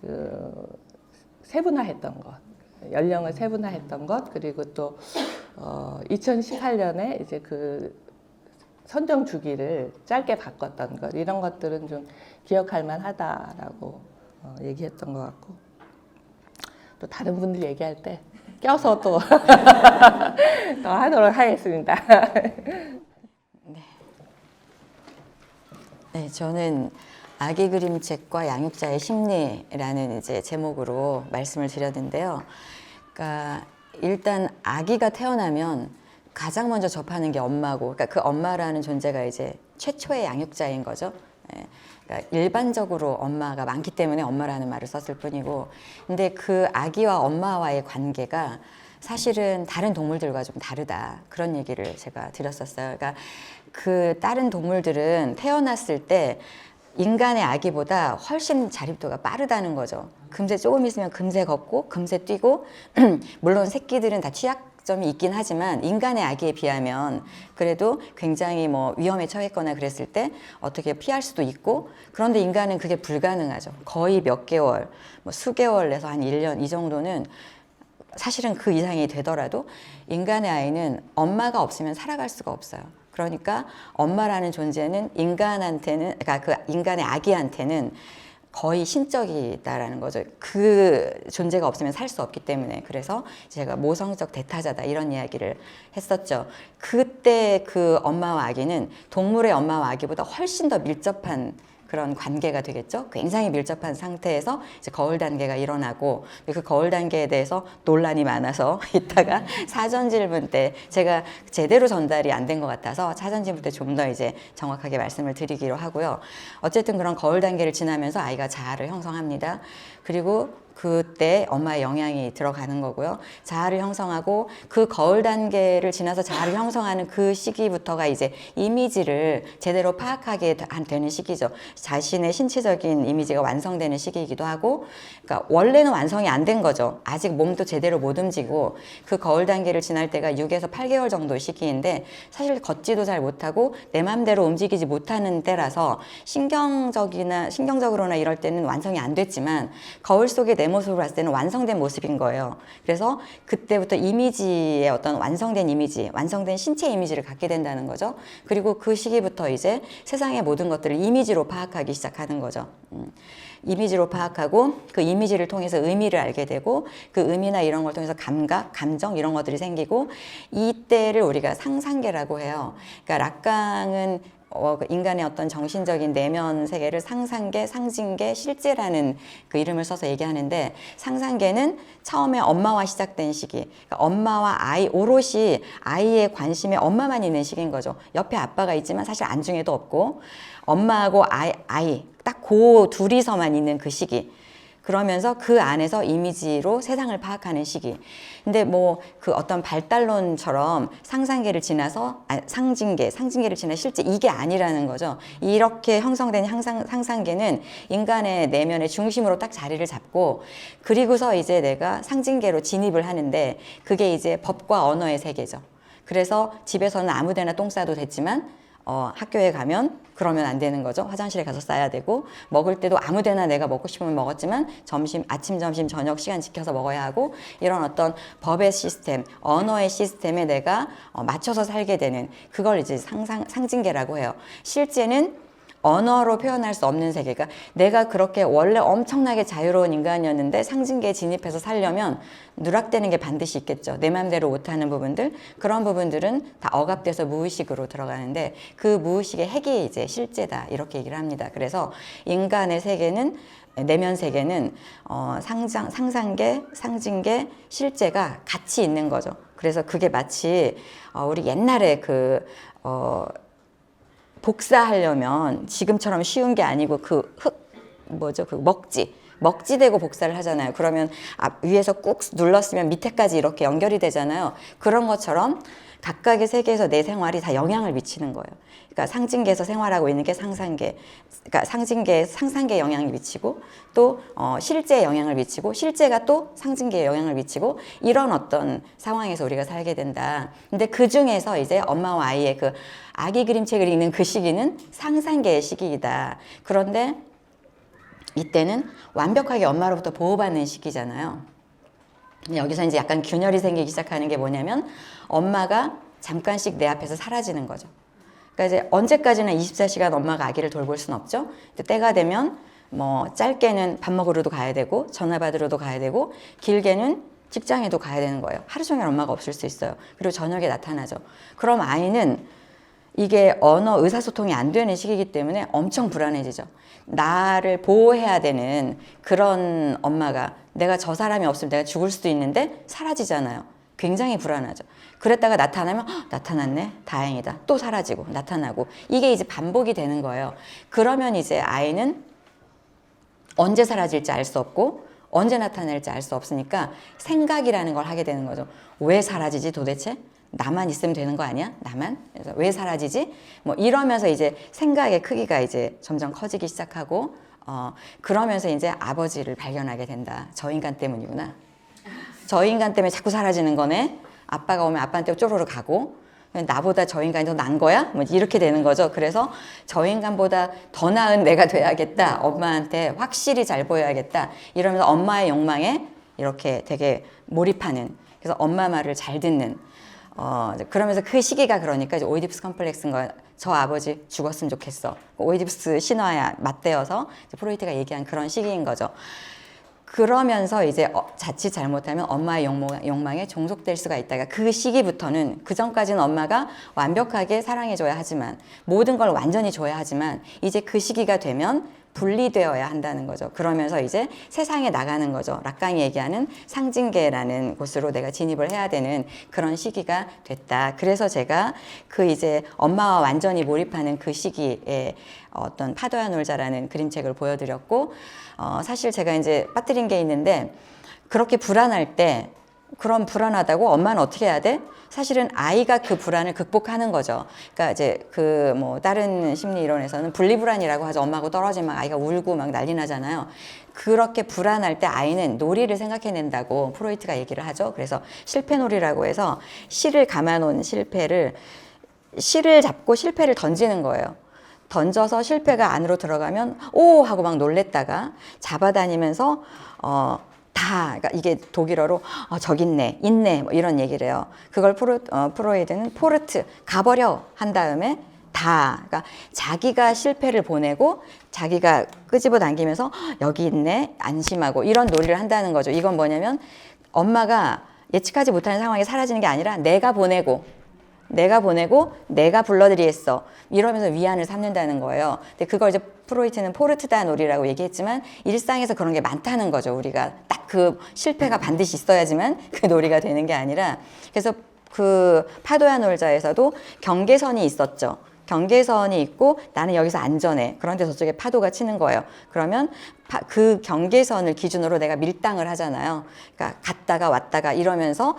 그 세분화했던 것, 연령을 세분화했던 것, 그리고 또 2018년에 이제 그 선정 주기를 짧게 바꿨던 것, 이런 것들은 좀 기억할 만하다라고 얘기했던 것 같고, 또 다른 분들 얘기할 때 껴서 또 더 하도록 하겠습니다. 네, 저는 아기 그림책과 양육자의 심리라는 이제 제목으로 말씀을 드렸는데요. 그러니까 일단 아기가 태어나면 가장 먼저 접하는 게 엄마고, 그러니까 그 엄마라는 존재가 이제 최초의 양육자인 거죠. 그러니까 일반적으로 엄마가 많기 때문에 엄마라는 말을 썼을 뿐이고, 근데 그 아기와 엄마와의 관계가 사실은 다른 동물들과 좀 다르다, 그런 얘기를 제가 드렸었어요. 그러니까 그 다른 동물들은 태어났을 때 인간의 아기보다 훨씬 자립도가 빠르다는 거죠. 금세 조금 있으면 금세 걷고 금세 뛰고 물론 새끼들은 다 취약점이 있긴 하지만 인간의 아기에 비하면 그래도 굉장히 뭐 위험에 처했거나 그랬을 때 어떻게 피할 수도 있고, 그런데 인간은 그게 불가능하죠. 거의 몇 개월, 뭐 수개월에서 한 1년 이 정도는 사실은 그 이상이 되더라도 인간의 아이는 엄마가 없으면 살아갈 수가 없어요. 그러니까 엄마라는 존재는 인간한테는, 그러니까 그 인간의 아기한테는 거의 신적이다라는 거죠. 그 존재가 없으면 살 수 없기 때문에. 그래서 제가 모성적 대타자다 이런 이야기를 했었죠. 그때 그 엄마와 아기는 동물의 엄마와 아기보다 훨씬 더 밀접한 그런 관계가 되겠죠. 굉장히 밀접한 상태에서 이제 거울 단계가 일어나고 그 거울 단계에 대해서 논란이 많아서 이따가 사전 질문 때 제가 제대로 전달이 안 된 것 같아서 사전 질문 때 좀 더 이제 정확하게 말씀을 드리기로 하고요. 어쨌든 그런 거울 단계를 지나면서 아이가 자아를 형성합니다. 그리고 그때 엄마의 영향이 들어가는 거고요. 자아를 형성하고 그 거울 단계를 지나서 자아를 형성하는 그 시기부터가 이제 이미지를 제대로 파악하게 되는 시기죠. 자신의 신체적인 이미지가 완성되는 시기이기도 하고, 그러니까 원래는 완성이 안 된 거죠. 아직 몸도 제대로 못 움직이고 그 거울 단계를 지날 때가 6에서 8개월 정도 시기인데 사실 걷지도 잘 못하고 내 마음대로 움직이지 못하는 때라서 신경적으로나 이럴 때는 완성이 안 됐지만 거울 속에 내 모습을 봤을 때는 완성된 모습인 거예요. 그래서 그때부터 이미지의 어떤 완성된 이미지, 완성된 신체 이미지를 갖게 된다는 거죠. 그리고 그 시기부터 이제 세상의 모든 것들을 이미지로 파악하기 시작하는 거죠. 이미지로 파악하고 그 이미지를 통해서 의미를 알게 되고 그 의미나 이런 걸 통해서 감각, 감정 이런 것들이 생기고 이때를 우리가 상상계라고 해요. 그러니까 락강은 인간의 어떤 정신적인 내면 세계를 상상계, 상징계, 실제라는 그 이름을 써서 얘기하는데 상상계는 처음에 엄마와 시작된 시기. 그러니까 엄마와 아이, 오롯이 아이의 관심에 엄마만 있는 시기인 거죠. 옆에 아빠가 있지만 사실 안중에도 없고 엄마하고 아이 딱 그 둘이서만 있는 그 시기. 그러면서 그 안에서 이미지로 세상을 파악하는 시기. 근데 뭐 그 어떤 발달론처럼 상상계를 지나서 상징계를 지나 실제 이게 아니라는 거죠. 이렇게 형성된 상상계는 인간의 내면의 중심으로 딱 자리를 잡고 그리고서 이제 내가 상징계로 진입을 하는데 그게 이제 법과 언어의 세계죠. 그래서 집에서는 아무 데나 똥 싸도 됐지만 학교에 가면 그러면 안 되는 거죠. 화장실에 가서 싸야 되고 먹을 때도 아무 데나 내가 먹고 싶으면 먹었지만 아침, 점심, 저녁 시간 지켜서 먹어야 하고 이런 어떤 법의 시스템, 언어의 시스템에 내가 맞춰서 살게 되는 그걸 이제 상징계라고 해요. 실제는 언어로 표현할 수 없는 세계가 내가 그렇게 원래 엄청나게 자유로운 인간이었는데 상징계에 진입해서 살려면 누락되는 게 반드시 있겠죠. 내 마음대로 못하는 부분들 그런 부분들은 다 억압돼서 무의식으로 들어가는데 그 무의식의 핵이 이제 실제다 이렇게 얘기를 합니다. 그래서 인간의 세계는 내면 세계는 상상계, 상징계, 실제가 같이 있는 거죠. 그래서 그게 마치 우리 옛날에 복사하려면 지금처럼 쉬운 게 아니고 먹지 대고 복사를 하잖아요. 그러면 위에서 꾹 눌렀으면 밑에까지 이렇게 연결이 되잖아요. 그런 것처럼 각각의 세계에서 내 생활이 다 영향을 미치는 거예요. 그러니까 상징계에서 생활하고 있는 게 상상계, 그러니까 상상계에 영향을 미치고 또 실제에 영향을 미치고 실제가 또 상징계에 영향을 미치고 이런 어떤 상황에서 우리가 살게 된다. 근데 그 중에서 이제 엄마와 아이의 그 아기 그림책을 읽는 그 시기는 상상계의 시기이다. 그런데 이때는 완벽하게 엄마로부터 보호받는 시기잖아요. 여기서 이제 약간 균열이 생기기 시작하는 게 뭐냐면 엄마가 잠깐씩 내 앞에서 사라지는 거죠. 그러니까 이제 언제까지나 24시간 엄마가 아기를 돌볼 수는 없죠. 때가 되면 뭐 짧게는 밥 먹으러도 가야 되고 전화 받으러도 가야 되고 길게는 직장에도 가야 되는 거예요. 하루 종일 엄마가 없을 수 있어요. 그리고 저녁에 나타나죠. 그럼 아이는 이게 언어 의사소통이 안 되는 시기이기 때문에 엄청 불안해지죠. 나를 보호해야 되는 그런 엄마가 내가 저 사람이 없으면 내가 죽을 수도 있는데 사라지잖아요. 굉장히 불안하죠. 그랬다가 나타나면 나타났네, 다행이다, 또 사라지고 나타나고 이게 이제 반복이 되는 거예요. 그러면 이제 아이는 언제 사라질지 알 수 없고 언제 나타날지 알 수 없으니까 생각이라는 걸 하게 되는 거죠. 왜 사라지지 도대체? 나만 있으면 되는 거 아니야? 나만? 그래서 왜 사라지지? 뭐 이러면서 이제 생각의 크기가 이제 점점 커지기 시작하고 그러면서 이제 아버지를 발견하게 된다. 저 인간 때문이구나. 저 인간 때문에 자꾸 사라지는 거네. 아빠가 오면 아빠한테 쪼르르 가고 나보다 저 인간이 더 나은 거야? 뭐 이렇게 되는 거죠. 그래서 저 인간보다 더 나은 내가 돼야겠다. 엄마한테 확실히 잘 보여야겠다. 이러면서 엄마의 욕망에 이렇게 되게 몰입하는, 그래서 엄마 말을 잘 듣는, 그러면서 그 시기가 그러니까 이제 오이디푸스 컴플렉스인 거야. 저 아버지 죽었으면 좋겠어. 오이디푸스 신화에 맞대어서 프로이트가 얘기한 그런 시기인 거죠. 그러면서 이제 자칫 잘못하면 엄마의 욕망에 종속될 수가 있다가 그 시기부터는 그 전까지는 엄마가 완벽하게 사랑해줘야 하지만 모든 걸 완전히 줘야 하지만 이제 그 시기가 되면 분리되어야 한다는 거죠. 그러면서 이제 세상에 나가는 거죠. 락강이 얘기하는 상징계라는 곳으로 내가 진입을 해야 되는 그런 시기가 됐다. 그래서 제가 그 이제 엄마와 완전히 몰입하는 그 시기에 어떤 파도야 놀자라는 그림책을 보여드렸고, 사실 제가 이제 빠뜨린 게 있는데, 그렇게 불안할 때, 그럼 불안하다고 엄마는 어떻게 해야 돼? 사실은 아이가 그 불안을 극복하는 거죠. 그러니까 이제 그 뭐 다른 심리 이론에서는 분리불안이라고 하죠. 엄마하고 떨어지면 아이가 울고 막 난리 나잖아요. 그렇게 불안할 때 아이는 놀이를 생각해낸다고 프로이트가 얘기를 하죠. 그래서 실패놀이라고 해서 실을 감아놓은 실을 잡고 실패를 던지는 거예요. 던져서 실패가 안으로 들어가면 오 하고 막 놀랬다가 잡아다니면서 그러니까 이게 독일어로 저기 있네 뭐 이런 얘기를 해요. 그걸 프로이드는 포르트 가버려 한 다음에 그러니까 자기가 실패를 보내고 자기가 끄집어 당기면서 여기 있네 안심하고 이런 놀이를 한다는 거죠. 이건 뭐냐면 엄마가 예측하지 못하는 상황이 사라지는 게 아니라 내가 보내고 내가 불러들이겠어 이러면서 위안을 삼는다는 거예요. 근데 그걸 이제 프로이트는 포르트다 놀이라고 얘기했지만 일상에서 그런 게 많다는 거죠. 우리가 딱 그 실패가 반드시 있어야지만 그 놀이가 되는 게 아니라. 그래서 그 파도야 놀자에서도 경계선이 있었죠. 경계선이 있고 나는 여기서 안전해. 그런데 저쪽에 파도가 치는 거예요. 그러면 그 경계선을 기준으로 내가 밀당을 하잖아요. 그러니까 갔다가 왔다가 이러면서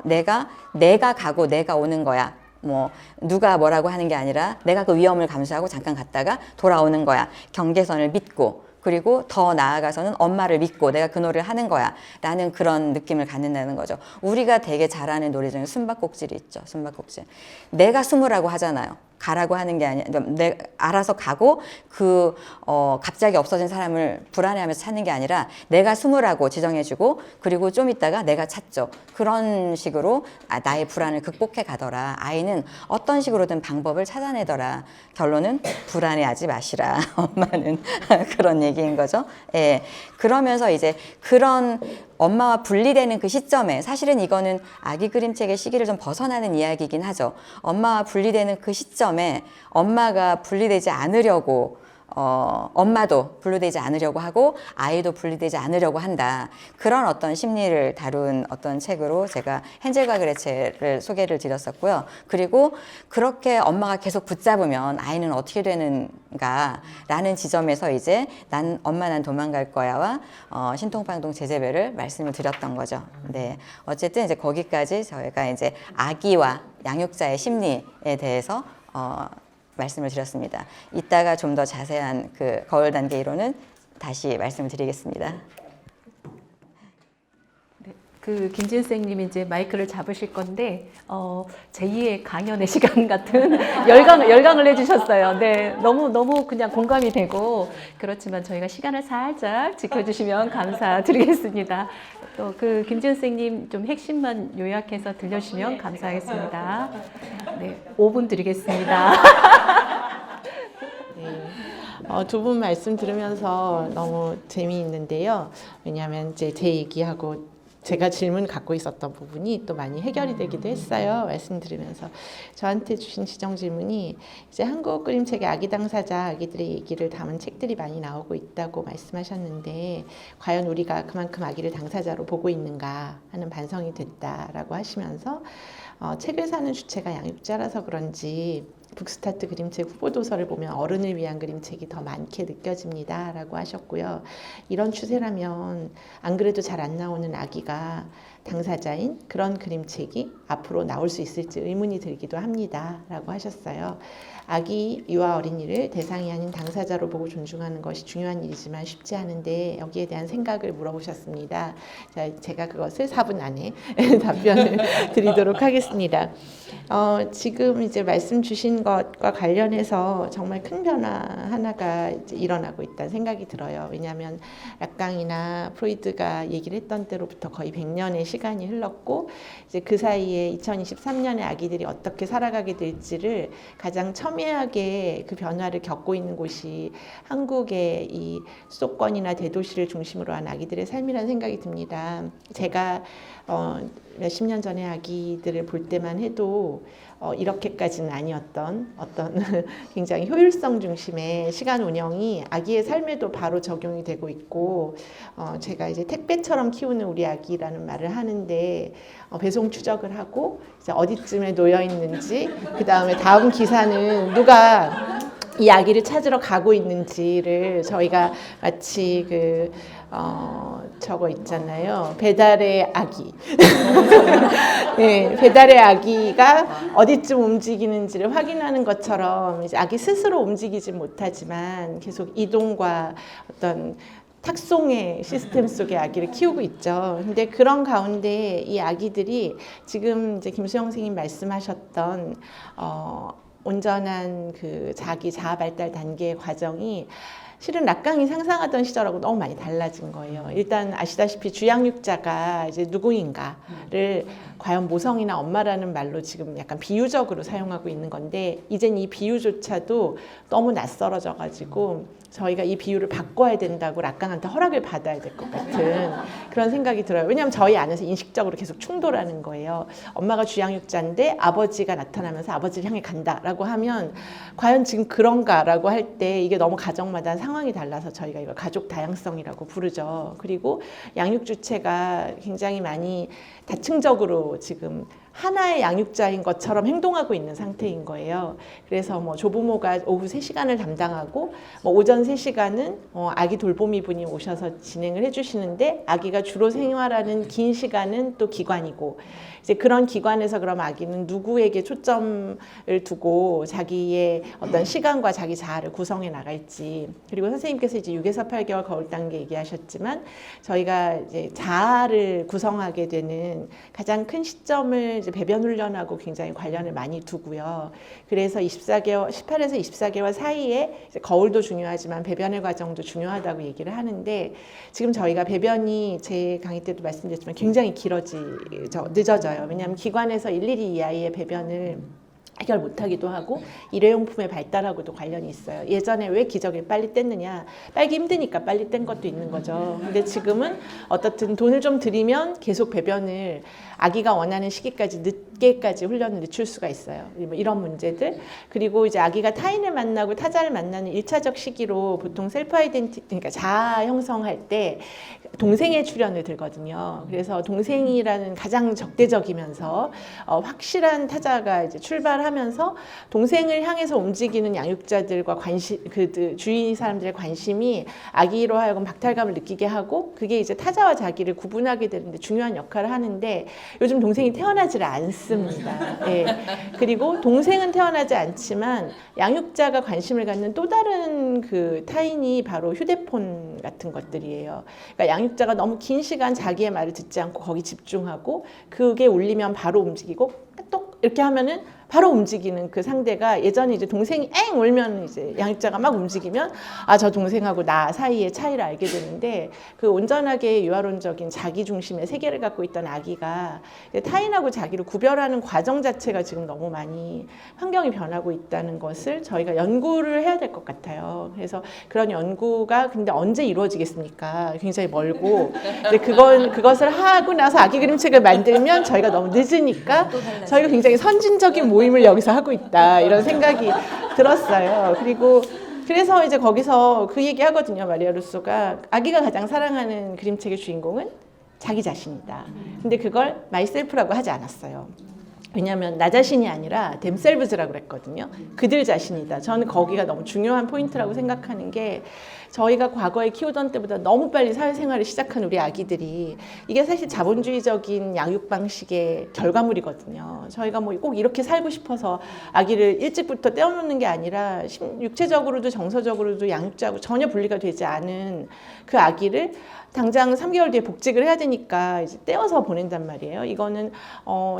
내가 가고 내가 오는 거야. 뭐 누가 뭐라고 하는 게 아니라 내가 그 위험을 감수하고 잠깐 갔다가 돌아오는 거야. 경계선을 믿고 그리고 더 나아가서는 엄마를 믿고 내가 그 놀이를 하는 거야 라는 그런 느낌을 갖는다는 거죠. 우리가 되게 잘하는 놀이 중에 숨바꼭질이 있죠. 숨바꼭질. 내가 숨으라고 하잖아요. 가라고 하는 게 아니라 알아서 가고 갑자기 없어진 사람을 불안해하면서 찾는 게 아니라 내가 숨으라고 지정해주고 그리고 좀 있다가 내가 찾죠. 그런 식으로 나의 불안을 극복해 가더라. 아이는 어떤 식으로든 방법을 찾아내더라. 결론은 불안해하지 마시라. 엄마는 그런 얘기인 거죠. 예. 그러면서 이제 그런 엄마와 분리되는 그 시점에 사실은 이거는 아기 그림책의 시기를 좀 벗어나는 이야기이긴 하죠. 엄마와 분리되는 그 시점에 엄마가 분리되지 않으려고 엄마도 분리되지 않으려고 하고 아이도 분리되지 않으려고 한다. 그런 어떤 심리를 다룬 어떤 책으로 제가 헨젤과 그레첼을 소개를 드렸었고요. 그리고 그렇게 엄마가 계속 붙잡으면 아이는 어떻게 되는가라는 지점에서 이제 난 도망갈 거야와 신통방동 제재별을 말씀을 드렸던 거죠. 네, 어쨌든 이제 거기까지 저희가 이제 아기와 양육자의 심리에 대해서 말씀을 드렸습니다. 이따가 좀 더 자세한 그 거울 단계 이론은 다시 말씀을 드리겠습니다. 네, 그 김진 선생님이 이제 마이크를 잡으실 건데 제2의 강연의 시간 같은 열강을 해주셨어요. 네, 너무 그냥 공감이 되고 그렇지만 저희가 시간을 살짝 지켜주시면 감사드리겠습니다. 또 그 김진 선생님 좀 핵심만 요약해서 들려주시면 감사하겠습니다. 네, 5분 드리겠습니다. 두 분 말씀 들으면서 너무 재미있는데요. 왜냐하면 이제 제 얘기하고 제가 질문 갖고 있었던 부분이 또 많이 해결이 되기도 했어요. 말씀 들으면서 저한테 주신 지정 질문이 이제 한국 그림책의 아기 당사자, 아기들의 얘기를 담은 책들이 많이 나오고 있다고 말씀하셨는데 과연 우리가 그만큼 아기를 당사자로 보고 있는가 하는 반성이 됐다라고 하시면서 책을 사는 주체가 양육자라서 그런지 북스타트 그림책 후보도서를 보면 어른을 위한 그림책이 더 많게 느껴집니다 라고 하셨고요. 이런 추세라면 안 그래도 잘 안 나오는 아기가 당사자인 그런 그림책이 앞으로 나올 수 있을지 의문이 들기도 합니다 라고 하셨어요. 아기, 유아 어린이를 대상이 아닌 당사자로 보고 존중하는 것이 중요한 일이지만 쉽지 않은데 여기에 대한 생각을 물어보셨습니다. 제가 그것을 4분 안에 답변을 드리도록 하겠습니다. 지금 이제 말씀 주신 것과 관련해서 정말 큰 변화 하나가 이제 일어나고 있다는 생각이 들어요. 왜냐하면 락강이나 프로이드가 얘기를 했던 때로부터 거의 100년의 시간이 흘렀고 이제 그 사이에 2023년에 아기들이 어떻게 살아가게 될지를 가장 첨예하게 그 변화를 겪고 있는 곳이 한국의 이 수도권이나 대도시를 중심으로 한 아기들의 삶이라는 생각이 듭니다. 제가 몇십 년 전에 아기들을 볼 때만 해도 이렇게까지는 아니었던 어떤 굉장히 효율성 중심의 시간 운영이 아기의 삶에도 바로 적용이 되고 있고 제가 이제 택배처럼 키우는 우리 아기라는 말을 하는데 배송 추적을 하고 이제 어디쯤에 놓여 있는지 그 다음에 다음 기사는 누가 이 아기를 찾으러 가고 있는지를 저희가 마치 저거 있잖아요. 배달의 아기. 네, 배달의 아기가 어디쯤 움직이는지를 확인하는 것처럼 이제 아기 스스로 움직이지 못하지만 계속 이동과 어떤 탁송의 시스템 속에 아기를 키우고 있죠. 근데 그런 가운데 이 아기들이 지금 이제 김수영 선생님 말씀하셨던 온전한 그 자기 자아 발달 단계의 과정이 실은 락강이 상상하던 시절하고 너무 많이 달라진 거예요. 일단 아시다시피 주양육자가 이제 누구인가를 과연 모성이나 엄마라는 말로 지금 약간 비유적으로 사용하고 있는 건데 이젠 이 비유조차도 너무 낯설어져 가지고 저희가 이 비유를 바꿔야 된다고 락강한테 허락을 받아야 될 것 같은 그런 생각이 들어요. 왜냐하면 저희 안에서 인식적으로 계속 충돌하는 거예요. 엄마가 주양육자인데 아버지가 나타나면서 아버지를 향해 간다라고 하면 과연 지금 그런가라고 할 때 이게 너무 가정마다 상황이 달라서 저희가 이걸 가족 다양성이라고 부르죠. 그리고 양육 주체가 굉장히 많이 다층적으로 지금 하나의 양육자인 것처럼 행동하고 있는 상태인 거예요. 그래서 뭐 조부모가 오후 3시간을 담당하고 뭐 오전 3시간은 아기 돌보미 분이 오셔서 진행을 해주시는데 아기가 주로 생활하는 긴 시간은 또 기관이고 이제 그런 기관에서 그럼 아기는 누구에게 초점을 두고 자기의 어떤 시간과 자기 자아를 구성해 나갈지 그리고 선생님께서 이제 6에서 8개월 거울 단계 얘기하셨지만 저희가 이제 자아를 구성하게 되는 가장 큰 시점을 이제 배변 훈련하고 굉장히 관련을 많이 두고요. 그래서 18에서 24개월 사이에 이제 거울도 중요하지만 배변의 과정도 중요하다고 얘기를 하는데 지금 저희가 배변이 제 강의 때도 말씀드렸지만 굉장히 늦어져요. 왜냐하면 기관에서 일일이 이 아이의 배변을 해결 못하기도 하고 일회용품의 발달하고도 관련이 있어요. 예전에 왜 기저귀를 빨리 뗐느냐, 빨기 힘드니까 빨리 뗀 것도 있는 거죠. 근데 지금은 어떻든 돈을 좀 들이면 계속 배변을 아기가 원하는 시기까지 늦게까지 훈련을 늦출 수가 있어요. 뭐 이런 문제들. 그리고 이제 아기가 타인을 만나고 타자를 만나는 1차적 시기로 보통 셀프 아이덴티티, 그러니까 자아 형성할 때 동생의 출현을 들거든요. 그래서 동생이라는 가장 적대적이면서 확실한 타자가 이제 출발하면서 동생을 향해서 움직이는 양육자들과 주위 사람들의 관심이 아기로 하여금 박탈감을 느끼게 하고 그게 이제 타자와 자기를 구분하게 되는데 중요한 역할을 하는데 요즘 동생이 태어나지를 않습니다. 예. 그리고 동생은 태어나지 않지만 양육자가 관심을 갖는 또 다른 그 타인이 바로 휴대폰 같은 것들이에요. 그러니까 양육자가 너무 긴 시간 자기의 말을 듣지 않고 거기 집중하고 그게 울리면 바로 움직이고 똑 이렇게 하면은 바로 움직이는 그 상대가 예전에 이제 동생이 엥 울면 이제 양육자가 막 움직이면 아, 저 동생하고 나 사이의 차이를 알게 되는데 그 온전하게 유아론적인 자기 중심의 세계를 갖고 있던 아기가 타인하고 자기를 구별하는 과정 자체가 지금 너무 많이 환경이 변하고 있다는 것을 저희가 연구를 해야 될 것 같아요. 그래서 그런 연구가 근데 언제 이루어지겠습니까? 굉장히 멀고 근데 그것을 하고 나서 아기 그림책을 만들면 저희가 너무 늦으니까 저희가 굉장히 선진적인 모임을 여기서 하고 있다 이런 생각이 들었어요. 그래서 이제 거기서 그 얘기 하거든요. 마리아 루소가 아기가 가장 사랑하는 그림책의 주인공은 자기 자신이다. 근데 그걸 마이셀프라고 하지 않았어요. 왜냐하면 나 자신이 아니라 themselves라고 그랬거든요. 그들 자신이다. 저는 거기가 너무 중요한 포인트라고 생각하는 게 저희가 과거에 키우던 때보다 너무 빨리 사회생활을 시작한 우리 아기들이 이게 사실 자본주의적인 양육 방식의 결과물이거든요. 저희가 뭐 꼭 이렇게 살고 싶어서 아기를 일찍부터 떼어놓는 게 아니라 육체적으로도 정서적으로도 양육자하고 전혀 분리가 되지 않은 그 아기를 당장 3개월 뒤에 복직을 해야 되니까 이제 떼어서 보낸단 말이에요. 이거는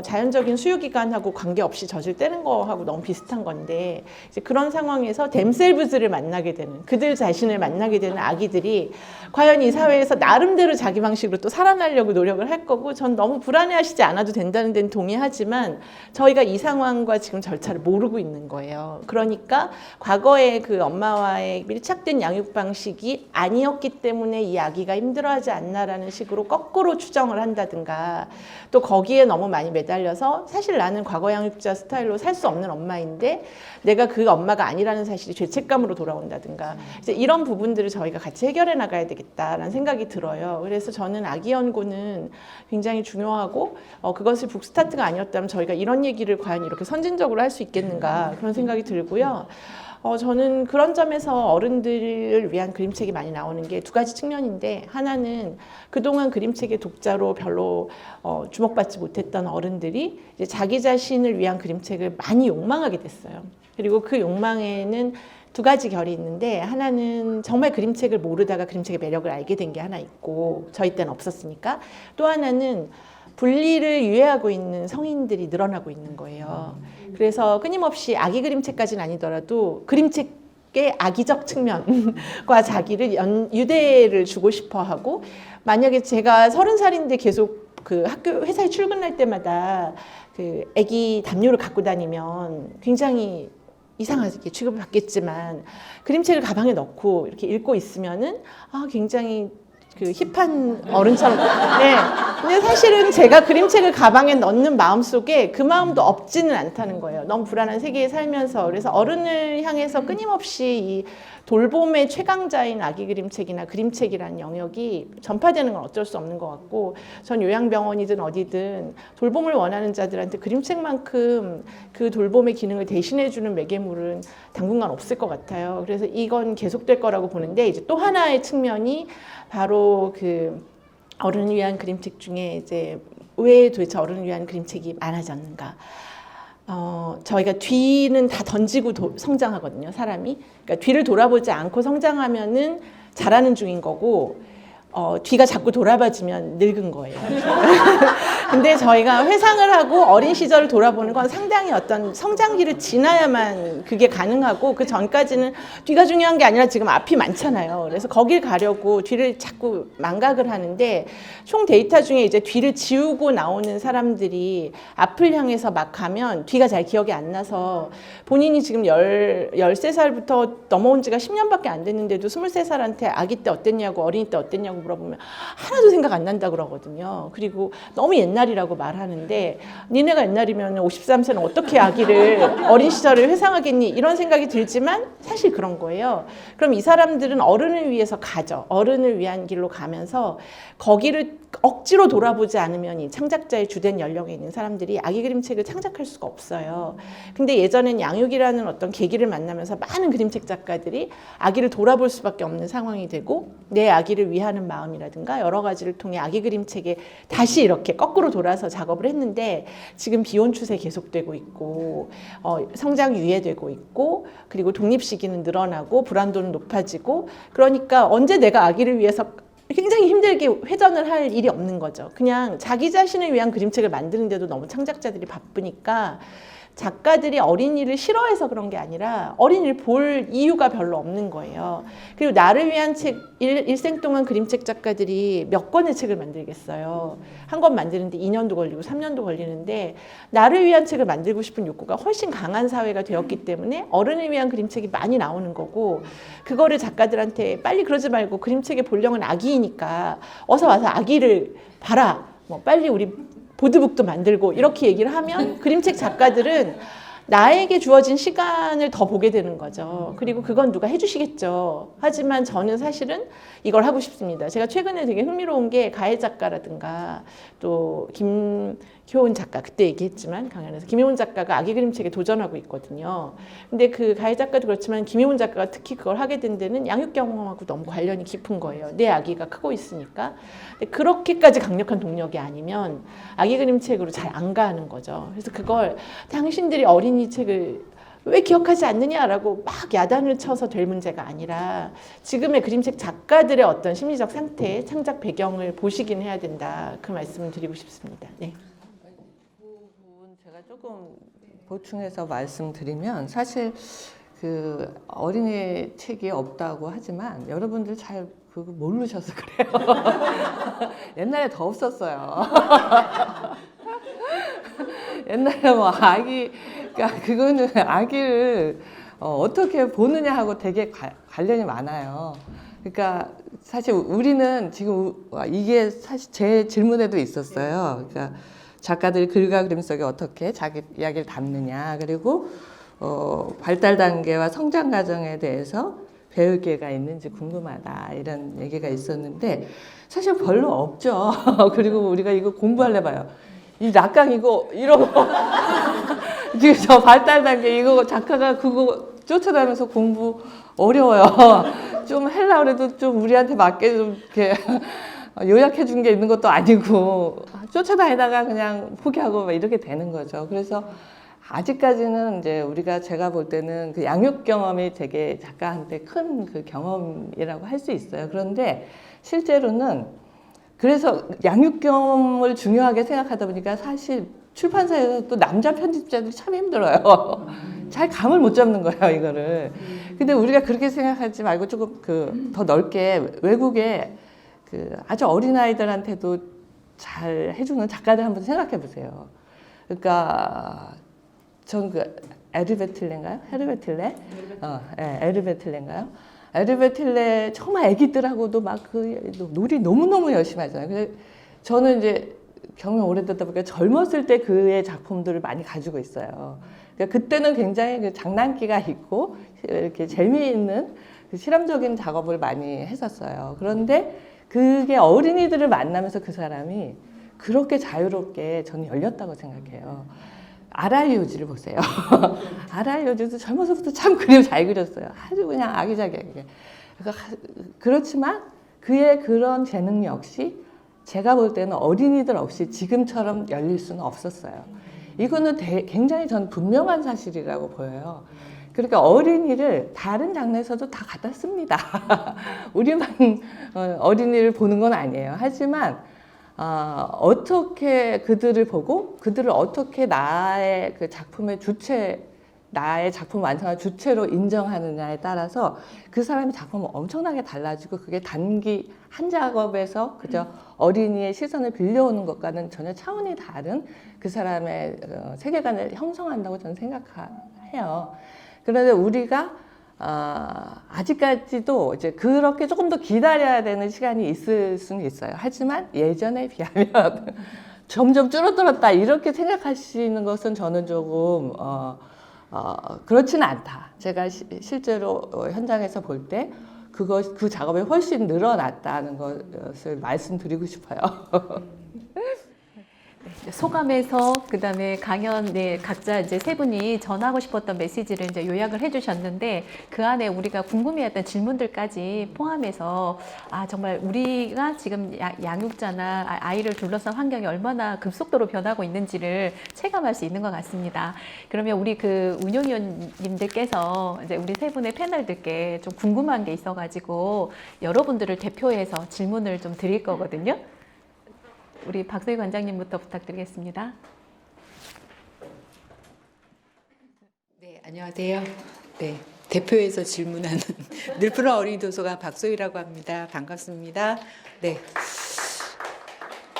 자연적인 수유 생활기간하고 관계없이 젖을 떼는 거하고 너무 비슷한 건데 이제 그런 상황에서 댐셀브즈를 만나게 되는 그들 자신을 만나게 되는 아기들이 과연 이 사회에서 나름대로 자기 방식으로 또 살아나려고 노력을 할 거고 전 너무 불안해하시지 않아도 된다는 데는 동의하지만 저희가 이 상황과 지금 절차를 모르고 있는 거예요. 그러니까 과거에 그 엄마와의 밀착된 양육 방식이 아니었기 때문에 이 아기가 힘들어하지 않나라는 식으로 거꾸로 추정을 한다든가 또 거기에 너무 많이 매달려서 사실 나는 과거 양육자 스타일로 살 수 없는 엄마인데 내가 그 엄마가 아니라는 사실이 죄책감으로 돌아온다든가 이제 이런 부분들을 저희가 같이 해결해 나가야 되겠다라는 생각이 들어요. 그래서 저는 아기 연구는 굉장히 중요하고 그것을 북스타트가 아니었다면 저희가 이런 얘기를 과연 이렇게 선진적으로 할 수 있겠는가 그런 생각이 들고요. 저는 그런 점에서 어른들을 위한 그림책이 많이 나오는 게 두 가지 측면인데 하나는 그동안 그림책의 독자로 별로 주목받지 못했던 어른들이 이제 자기 자신을 위한 그림책을 많이 욕망하게 됐어요. 그리고 그 욕망에는 두 가지 결이 있는데 하나는 정말 그림책을 모르다가 그림책의 매력을 알게 된 게 하나 있고 저희 때는 없었으니까 또 하나는 분리를 유예하고 있는 성인들이 늘어나고 있는 거예요. 그래서 끊임없이 아기 그림책까지는 아니더라도 그림책의 악의적 측면과 자기를 유대를 주고 싶어 하고 만약에 제가 30살인데 계속 그 학교 회사에 출근할 때마다 그 아기 담요를 갖고 다니면 굉장히 이상하게 취급을 받겠지만 그림책을 가방에 넣고 이렇게 읽고 있으면은 굉장히 그 힙한 어른처럼. 네. 근데 사실은 제가 그림책을 가방에 넣는 마음속에 그 마음도 없지는 않다는 거예요. 너무 불안한 세계에 살면서. 그래서 어른을 향해서 끊임없이 이 돌봄의 최강자인 아기 그림책이나 그림책이라는 영역이 전파되는 건 어쩔 수 없는 것 같고 전 요양병원이든 어디든 돌봄을 원하는 자들한테 그림책만큼 그 돌봄의 기능을 대신해주는 매개물은 당분간 없을 것 같아요. 그래서 이건 계속될 거라고 보는데 이제 또 하나의 측면이 바로 그 어른을 위한 그림책 중에 이제 왜 도대체 어른을 위한 그림책이 많아졌는가? 저희가 뒤는 다 던지고 성장하거든요, 사람이. 그러니까 뒤를 돌아보지 않고 성장하면은 자라는 중인 거고, 뒤가 자꾸 돌아봐지면 늙은 거예요. 근데 저희가 회상을 하고 어린 시절을 돌아보는 건 상당히 어떤 성장기를 지나야만 그게 가능하고 그 전까지는 뒤가 중요한 게 아니라 지금 앞이 많잖아요. 그래서 거길 가려고 뒤를 자꾸 망각을 하는데 총 데이터 중에 이제 뒤를 지우고 나오는 사람들이 앞을 향해서 막 가면 뒤가 잘 기억이 안 나서 본인이 지금 13살부터 넘어온 지가 10년밖에 안 됐는데도 23살한테 아기 때 어땠냐고 어린이 때 어땠냐고 물어보면 하나도 생각 안 난다 그러거든요. 그리고 너무 옛날이라고 말하는데 니네가 옛날이면 53세는 어떻게 아기를 어린 시절을 회상하겠니? 이런 생각이 들지만 사실 그런 거예요. 그럼 이 사람들은 어른을 위해서 가죠. 어른을 위한 길로 가면서 거기를 억지로 돌아보지 않으면 이 창작자의 주된 연령에 있는 사람들이 아기 그림책을 창작할 수가 없어요. 근데 예전엔 양육이라는 어떤 계기를 만나면서 많은 그림책 작가들이 아기를 돌아볼 수밖에 없는 상황이 되고 내 아기를 위하는 마음이라든가 여러 가지를 통해 아기 그림책에 다시 이렇게 거꾸로 돌아서 작업을 했는데 지금 비혼 추세 계속되고 있고 성장 유예되고 있고 그리고 독립 시기는 늘어나고 불안도는 높아지고 그러니까 언제 내가 아기를 위해서 굉장히 힘들게 회전을 할 일이 없는 거죠. 그냥 자기 자신을 위한 그림책을 만드는데도 너무 창작자들이 바쁘니까 작가들이 어린이를 싫어해서 그런 게 아니라 어린이를 볼 이유가 별로 없는 거예요. 그리고 나를 위한 책, 일생 동안 그림책 작가들이 몇 권의 책을 만들겠어요. 한 권 만드는데 2년도 걸리고 3년도 걸리는데 나를 위한 책을 만들고 싶은 욕구가 훨씬 강한 사회가 되었기 때문에 어른을 위한 그림책이 많이 나오는 거고 그거를 작가들한테 빨리 그러지 말고 그림책의 본령은 아기이니까 어서 와서 아기를 봐라. 뭐 빨리 우리 보드북도 만들고 이렇게 얘기를 하면 그림책 작가들은 나에게 주어진 시간을 더 보게 되는 거죠. 그리고 그건 누가 해주시겠죠. 하지만 저는 사실은 이걸 하고 싶습니다. 제가 최근에 되게 흥미로운 게 가해 작가라든가 또 김효은 작가 그때 얘기했지만 강연에서 김효은 작가가 아기 그림책에 도전하고 있거든요. 근데 그 가해 작가도 그렇지만 김효은 작가가 특히 그걸 하게 된 데는 양육 경험하고 너무 관련이 깊은 거예요. 내 아기가 크고 있으니까. 근데 그렇게까지 강력한 동력이 아니면 아기 그림책으로 잘 안 가는 거죠. 그래서 그걸 당신들이 어린이 책을 왜 기억하지 않느냐라고 막 야단을 쳐서 될 문제가 아니라 지금의 그림책 작가들의 어떤 심리적 상태, 창작 배경을 보시긴 해야 된다. 그 말씀을 드리고 싶습니다. 네. 그 부분 제가 조금 보충해서 말씀드리면 사실 그 어린이 책이 없다고 하지만 여러분들 잘 그거 모르셔서 그래요. 옛날에 더 없었어요. 옛날에 뭐 그러니까 그거는 아기를 어떻게 보느냐 하고 되게 관련이 많아요. 그러니까 사실 우리는 지금 이게 사실 제 질문에도 있었어요. 그러니까 작가들이 글과 그림 속에 어떻게 자기 이야기를 담느냐, 그리고 발달 단계와 성장 과정에 대해서 배울 기회가 있는지 궁금하다, 이런 얘기가 있었는데 사실 별로 없죠. 그리고 우리가 이거 공부할래 봐요. 이 낙강 이거 이런 거 지금 저 발달 단계 이거 작가가 그거 쫓아다니면서 공부 어려워요. 좀 하려고 해도 좀 우리한테 맞게 좀 이렇게 요약해 준 게 있는 것도 아니고 쫓아다니다가 그냥 포기하고 막 이렇게 되는 거죠. 그래서 아직까지는 이제 제가 볼 때는 그 양육 경험이 되게 작가한테 큰 그 경험이라고 할 수 있어요. 그런데 실제로는 그래서 양육 경험을 중요하게 생각하다 보니까 사실 출판사에서 또 남자 편집자들이 참 힘들어요. 잘 감을 못 잡는 거예요, 이거를. 근데 우리가 그렇게 생각하지 말고 조금 더 넓게 외국에 아주 어린아이들한테도 잘 해주는 작가들 한번 생각해 보세요. 그러니까 전 에르베틀레인가요? 헤르베틀레? 에르베틀레인가요? 에르베틀레 정말 애기들하고도 막 놀이 너무너무 열심히 하잖아요. 근데 저는 이제 경험이 오래되다 보니까 젊었을 때 그의 작품들을 많이 가지고 있어요. 그러니까 그때는 굉장히 장난기가 있고 이렇게 재미있는 실험적인 작업을 많이 했었어요. 그런데 그게 어린이들을 만나면서 그 사람이 그렇게 자유롭게 저는 열렸다고 생각해요. 아라이 요지를 보세요. 아라이 요지도 젊어서부터 참 그림 잘 그렸어요. 아주 그냥 아기자기하게. 그렇지만 그의 그런 재능 역시 제가 볼 때는 어린이들 없이 지금처럼 열릴 수는 없었어요. 이거는 굉장히 전 분명한 사실이라고 보여요. 그러니까 어린이를 다른 장르에서도 다 갖다 씁니다. 우리만 어린이를 보는 건 아니에요. 하지만 어떻게 그들을 보고 그들을 어떻게 나의 그 작품의 나의 작품 완성한 주체로 인정하느냐에 따라서 그 사람의 작품은 엄청나게 달라지고 그게 단기 한 작업에서 그저 어린이의 시선을 빌려오는 것과는 전혀 차원이 다른 그 사람의 세계관을 형성한다고 저는 생각해요. 그런데 우리가 아직까지도 이제 그렇게 조금 더 기다려야 되는 시간이 있을 수는 있어요. 하지만 예전에 비하면 점점 줄어들었다 이렇게 생각하시는 것은 저는 조금 그렇지는 않다. 제가 실제로 현장에서 볼 때 그 작업이 훨씬 늘어났다는 것을 말씀드리고 싶어요. 소감에서 그다음에 강연 각자 이제 세 분이 전하고 싶었던 메시지를 이제 요약을 해주셨는데 그 안에 우리가 궁금해했던 질문들까지 포함해서 정말 우리가 지금 양육자나 아이를 둘러싼 환경이 얼마나 급속도로 변하고 있는지를 체감할 수 있는 것 같습니다. 그러면 우리 그 운영위원님들께서 이제 우리 세 분의 패널들께 좀 궁금한 게 있어가지고 여러분들을 대표해서 질문을 좀 드릴 거거든요. 우리 박소희 관장님부터 부탁드리겠습니다. 네, 안녕하세요. 네, 대표에서 질문하는 늘푸른 어린이 도서관 박소희라고 합니다. 반갑습니다. 네,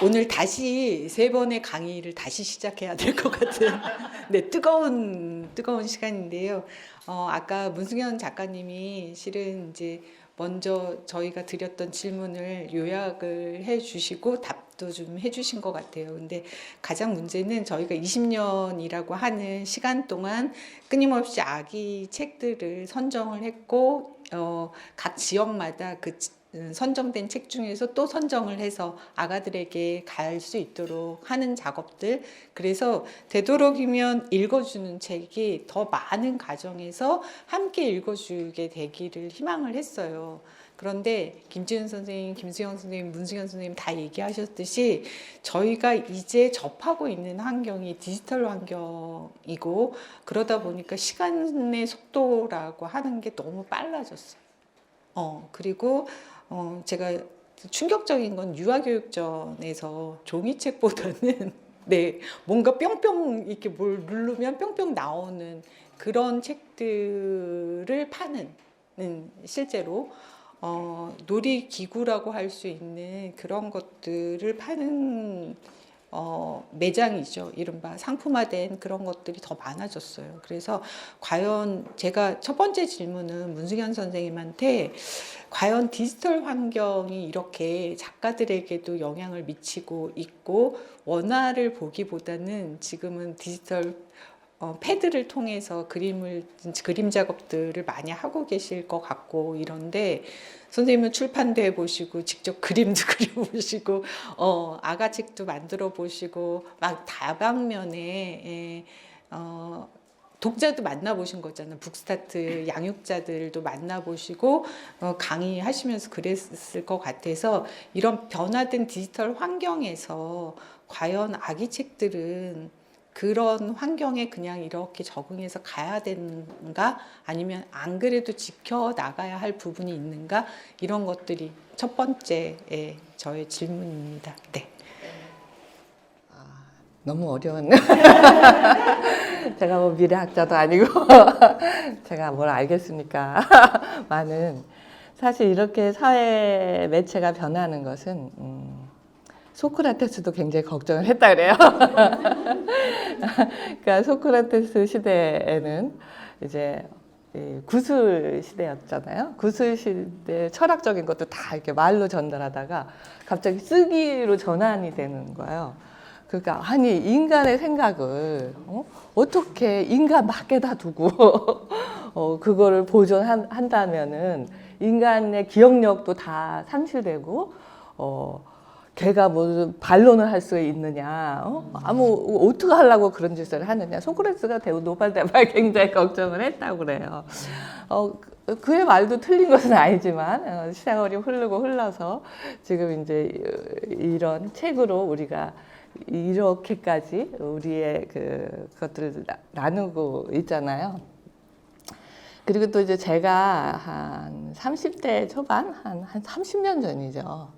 오늘 다시 3번의 강의를 다시 시작해야 될 것 같은 뜨거운 시간인데요. 아까 문승현 작가님이 실은 이제 먼저 저희가 드렸던 질문을 요약을 해주시고 답도 좀 해주신 것 같아요. 근데 가장 문제는 저희가 20년이라고 하는 시간 동안 끊임없이 아기 책들을 선정을 했고 각 지역마다 그 선정된 책 중에서 또 선정을 해서 아가들에게 갈 수 있도록 하는 작업들, 그래서 되도록이면 읽어주는 책이 더 많은 가정에서 함께 읽어주게 되기를 희망을 했어요. 그런데 김지은 선생님, 김수영 선생님, 문승현 선생님 다 얘기하셨듯이 저희가 이제 접하고 있는 환경이 디지털 환경이고 그러다 보니까 시간의 속도라고 하는 게 너무 빨라졌어요. 그리고 제가 충격적인 건 유아교육전에서 종이책보다는 네, 뭔가 뿅뿅 이렇게 뭘 누르면 뿅뿅 나오는 그런 책들을 파는 실제로 놀이기구라고 할 수 있는 그런 것들을 파는 매장이죠. 이른바 상품화된 그런 것들이 더 많아졌어요. 그래서 과연 제가 첫 번째 질문은 문승현 선생님한테 과연 디지털 환경이 이렇게 작가들에게도 영향을 미치고 있고 원화를 보기보다는 지금은 디지털 패드를 통해서 그림 작업들을 많이 하고 계실 것 같고 이런데 선생님은 출판도 해보시고 직접 그림도 그려보시고 아가책도 만들어 보시고 막 다방면에 독자도 만나보신 거잖아요. 북스타트 양육자들도 만나보시고 강의하시면서 그랬을 것 같아서 이런 변화된 디지털 환경에서 과연 아기 책들은 그런 환경에 그냥 이렇게 적응해서 가야 되는가 아니면 안 그래도 지켜나가야 할 부분이 있는가 이런 것들이 첫 번째 저의 질문입니다. 네. 너무 어려운. 제가 뭐 미래학자도 아니고 제가 뭘 알겠습니까? 많은 사실 이렇게 사회 매체가 변하는 것은 소크라테스도 굉장히 걱정을 했다 그래요. 그러니까 소크라테스 시대에는 이제 구술 시대였잖아요. 구술 시대 철학적인 것도 다 이렇게 말로 전달하다가 갑자기 쓰기로 전환이 되는 거예요. 그러니까 아니 인간의 생각을 어떻게 인간 밖에다 두고 그거를 보존한다면은 인간의 기억력도 다 상실되고 걔가 무슨 반론을 할 수 있느냐, 어떻게 하려고 그런 짓을 하느냐. 소크라테스가 노발대발 굉장히 걱정을 했다고 그래요. 그의 말도 틀린 것은 아니지만 세월이 흐르고 흘러서 지금 이제 이런 책으로 우리가 이렇게까지 우리의 그것들을 나누고 있잖아요. 그리고 또 이제 제가 한 30대 초반, 한 30년 전이죠.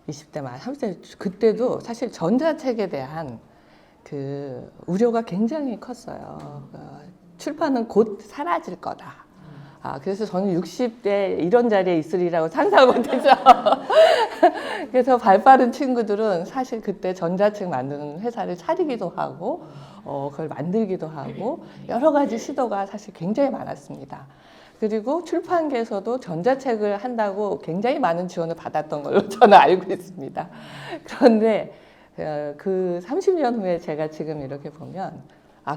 20대 말, 30대 그때도 사실 전자책에 대한 그 우려가 굉장히 컸어요. 출판은 곧 사라질 거다. 그래서 저는 60대 이런 자리에 있으리라고 상상을 못했죠. 그래서 발빠른 친구들은 사실 그때 전자책 만드는 회사를 차리기도 하고 그걸 만들기도 하고 여러 가지 시도가 사실 굉장히 많았습니다. 그리고 출판계에서도 전자책을 한다고 굉장히 많은 지원을 받았던 걸로 저는 알고 있습니다. 그런데 그 30년 후에 제가 지금 이렇게 보면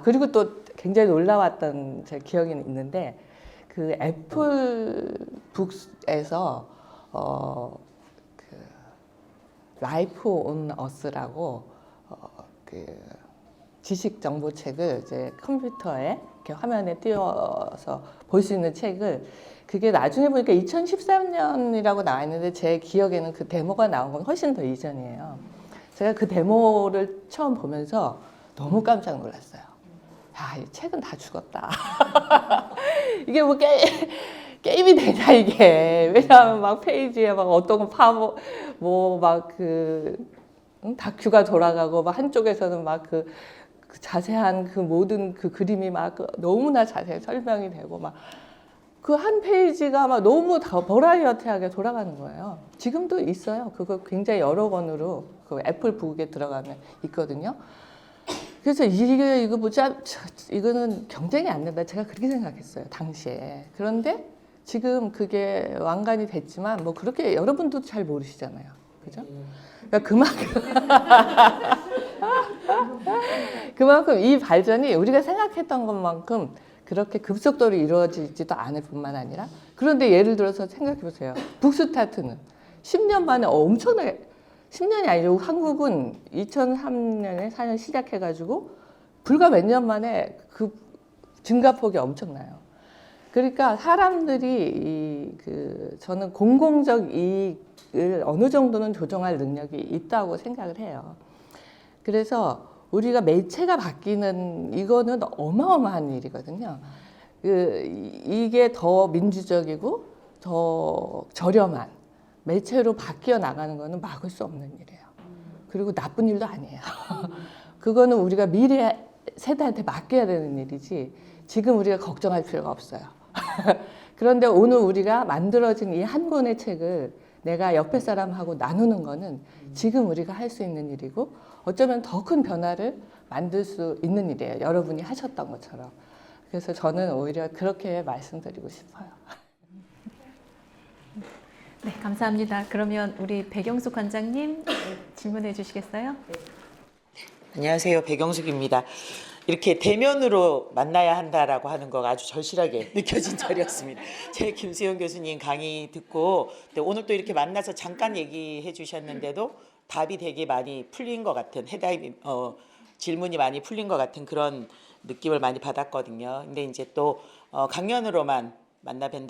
그리고 또 굉장히 놀라웠던 제 기억이 있는데 그 애플 북에서 그 라이프 온 어스라고 그 지식 정보 책을 이제 컴퓨터에 이렇게 화면에 띄워서 볼 수 있는 책을 그게 나중에 보니까 2013년이라고 나와 있는데 제 기억에는 그 데모가 나온 건 훨씬 더 이전이에요. 제가 그 데모를 처음 보면서 너무 깜짝 놀랐어요. 야, 이 책은 다 죽었다. 이게 뭐 게임이 되냐 이게. 왜냐하면 막 페이지에 막 어떤 건 파고 뭐 막 다큐가 돌아가고 막 한쪽에서는 막 그 자세한 그 모든 그 그림이 막 너무나 자세히 설명이 되고 막 그 한 페이지가 막 너무 다 버라이어티하게 돌아가는 거예요. 지금도 있어요. 그거 굉장히 여러 권으로 그 애플 북에 들어가면 있거든요. 그래서 이거 보자, 이거는 경쟁이 안 된다. 제가 그렇게 생각했어요, 당시에. 그런데 지금 그게 완간이 됐지만 뭐 그렇게 여러분도 잘 모르시잖아요. 그죠? 그러니까 그만큼 이 발전이 우리가 생각했던 것만큼 그렇게 급속도로 이루어지지도 않을 뿐만 아니라 그런데 예를 들어서 생각해 보세요. 북스타트는 10년 만에 엄청나게 10년이 아니고 한국은 2003년에 4년 시작해가지고 불과 몇 년 만에 그 증가폭이 엄청나요. 그러니까 사람들이 저는 공공적 이익을 어느 정도는 조정할 능력이 있다고 생각을 해요. 그래서 우리가 매체가 바뀌는 이거는 어마어마한 일이거든요. 이게 더 민주적이고 더 저렴한 매체로 바뀌어 나가는 거는 막을 수 없는 일이에요. 그리고 나쁜 일도 아니에요. 그거는 우리가 미래 세대한테 맡겨야 되는 일이지 지금 우리가 걱정할 필요가 없어요. 그런데 오늘 우리가 만들어진 이 한 권의 책을 내가 옆에 사람하고 나누는 거는 지금 우리가 할 수 있는 일이고 어쩌면 더 큰 변화를 만들 수 있는 일이에요. 여러분이 하셨던 것처럼. 그래서 저는 오히려 그렇게 말씀드리고 싶어요. 네, 감사합니다. 그러면 우리 백영숙 관장님 질문해 주시겠어요? 안녕하세요. 백영숙입니다. 이렇게 대면으로 만나야 한다라고 하는 거가 아주 절실하게 느껴진 자리였습니다. 제 김수영 교수님 강의 듣고 오늘 또 이렇게 만나서 잠깐 얘기해 주셨는데도 답이 되게 많이 풀린 것 같은 질문이 많이 풀린 것 같은 그런 느낌을 많이 받았거든요. 근데 이제 또 강연으로만 만나 뵌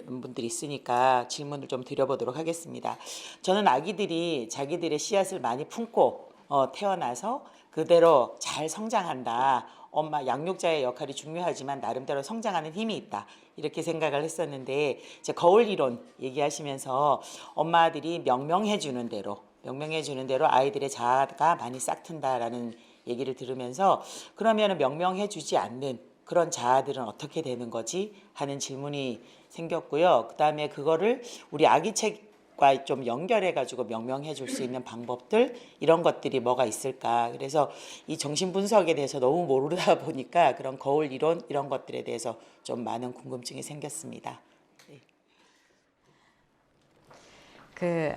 분들이 있으니까 질문을 좀 드려보도록 하겠습니다. 저는 아기들이 자기들의 씨앗을 많이 품고 태어나서 그대로 잘 성장한다. 엄마 양육자의 역할이 중요하지만 나름대로 성장하는 힘이 있다. 이렇게 생각을 했었는데 이제 거울 이론 얘기하시면서 엄마들이 명명해 주는 대로 아이들의 자아가 많이 싹튼다라는 얘기를 들으면서 그러면 명명해 주지 않는 그런 자아들은 어떻게 되는 거지 하는 질문이 생겼고요. 그다음에 그거를 우리 아기 책과 좀 연결해 가지고 명명해 줄 수 있는 방법들 이런 것들이 뭐가 있을까. 그래서 이 정신 분석에 대해서 너무 모르다 보니까 그런 거울 이론 이런 것들에 대해서 좀 많은 궁금증이 생겼습니다. 네. 그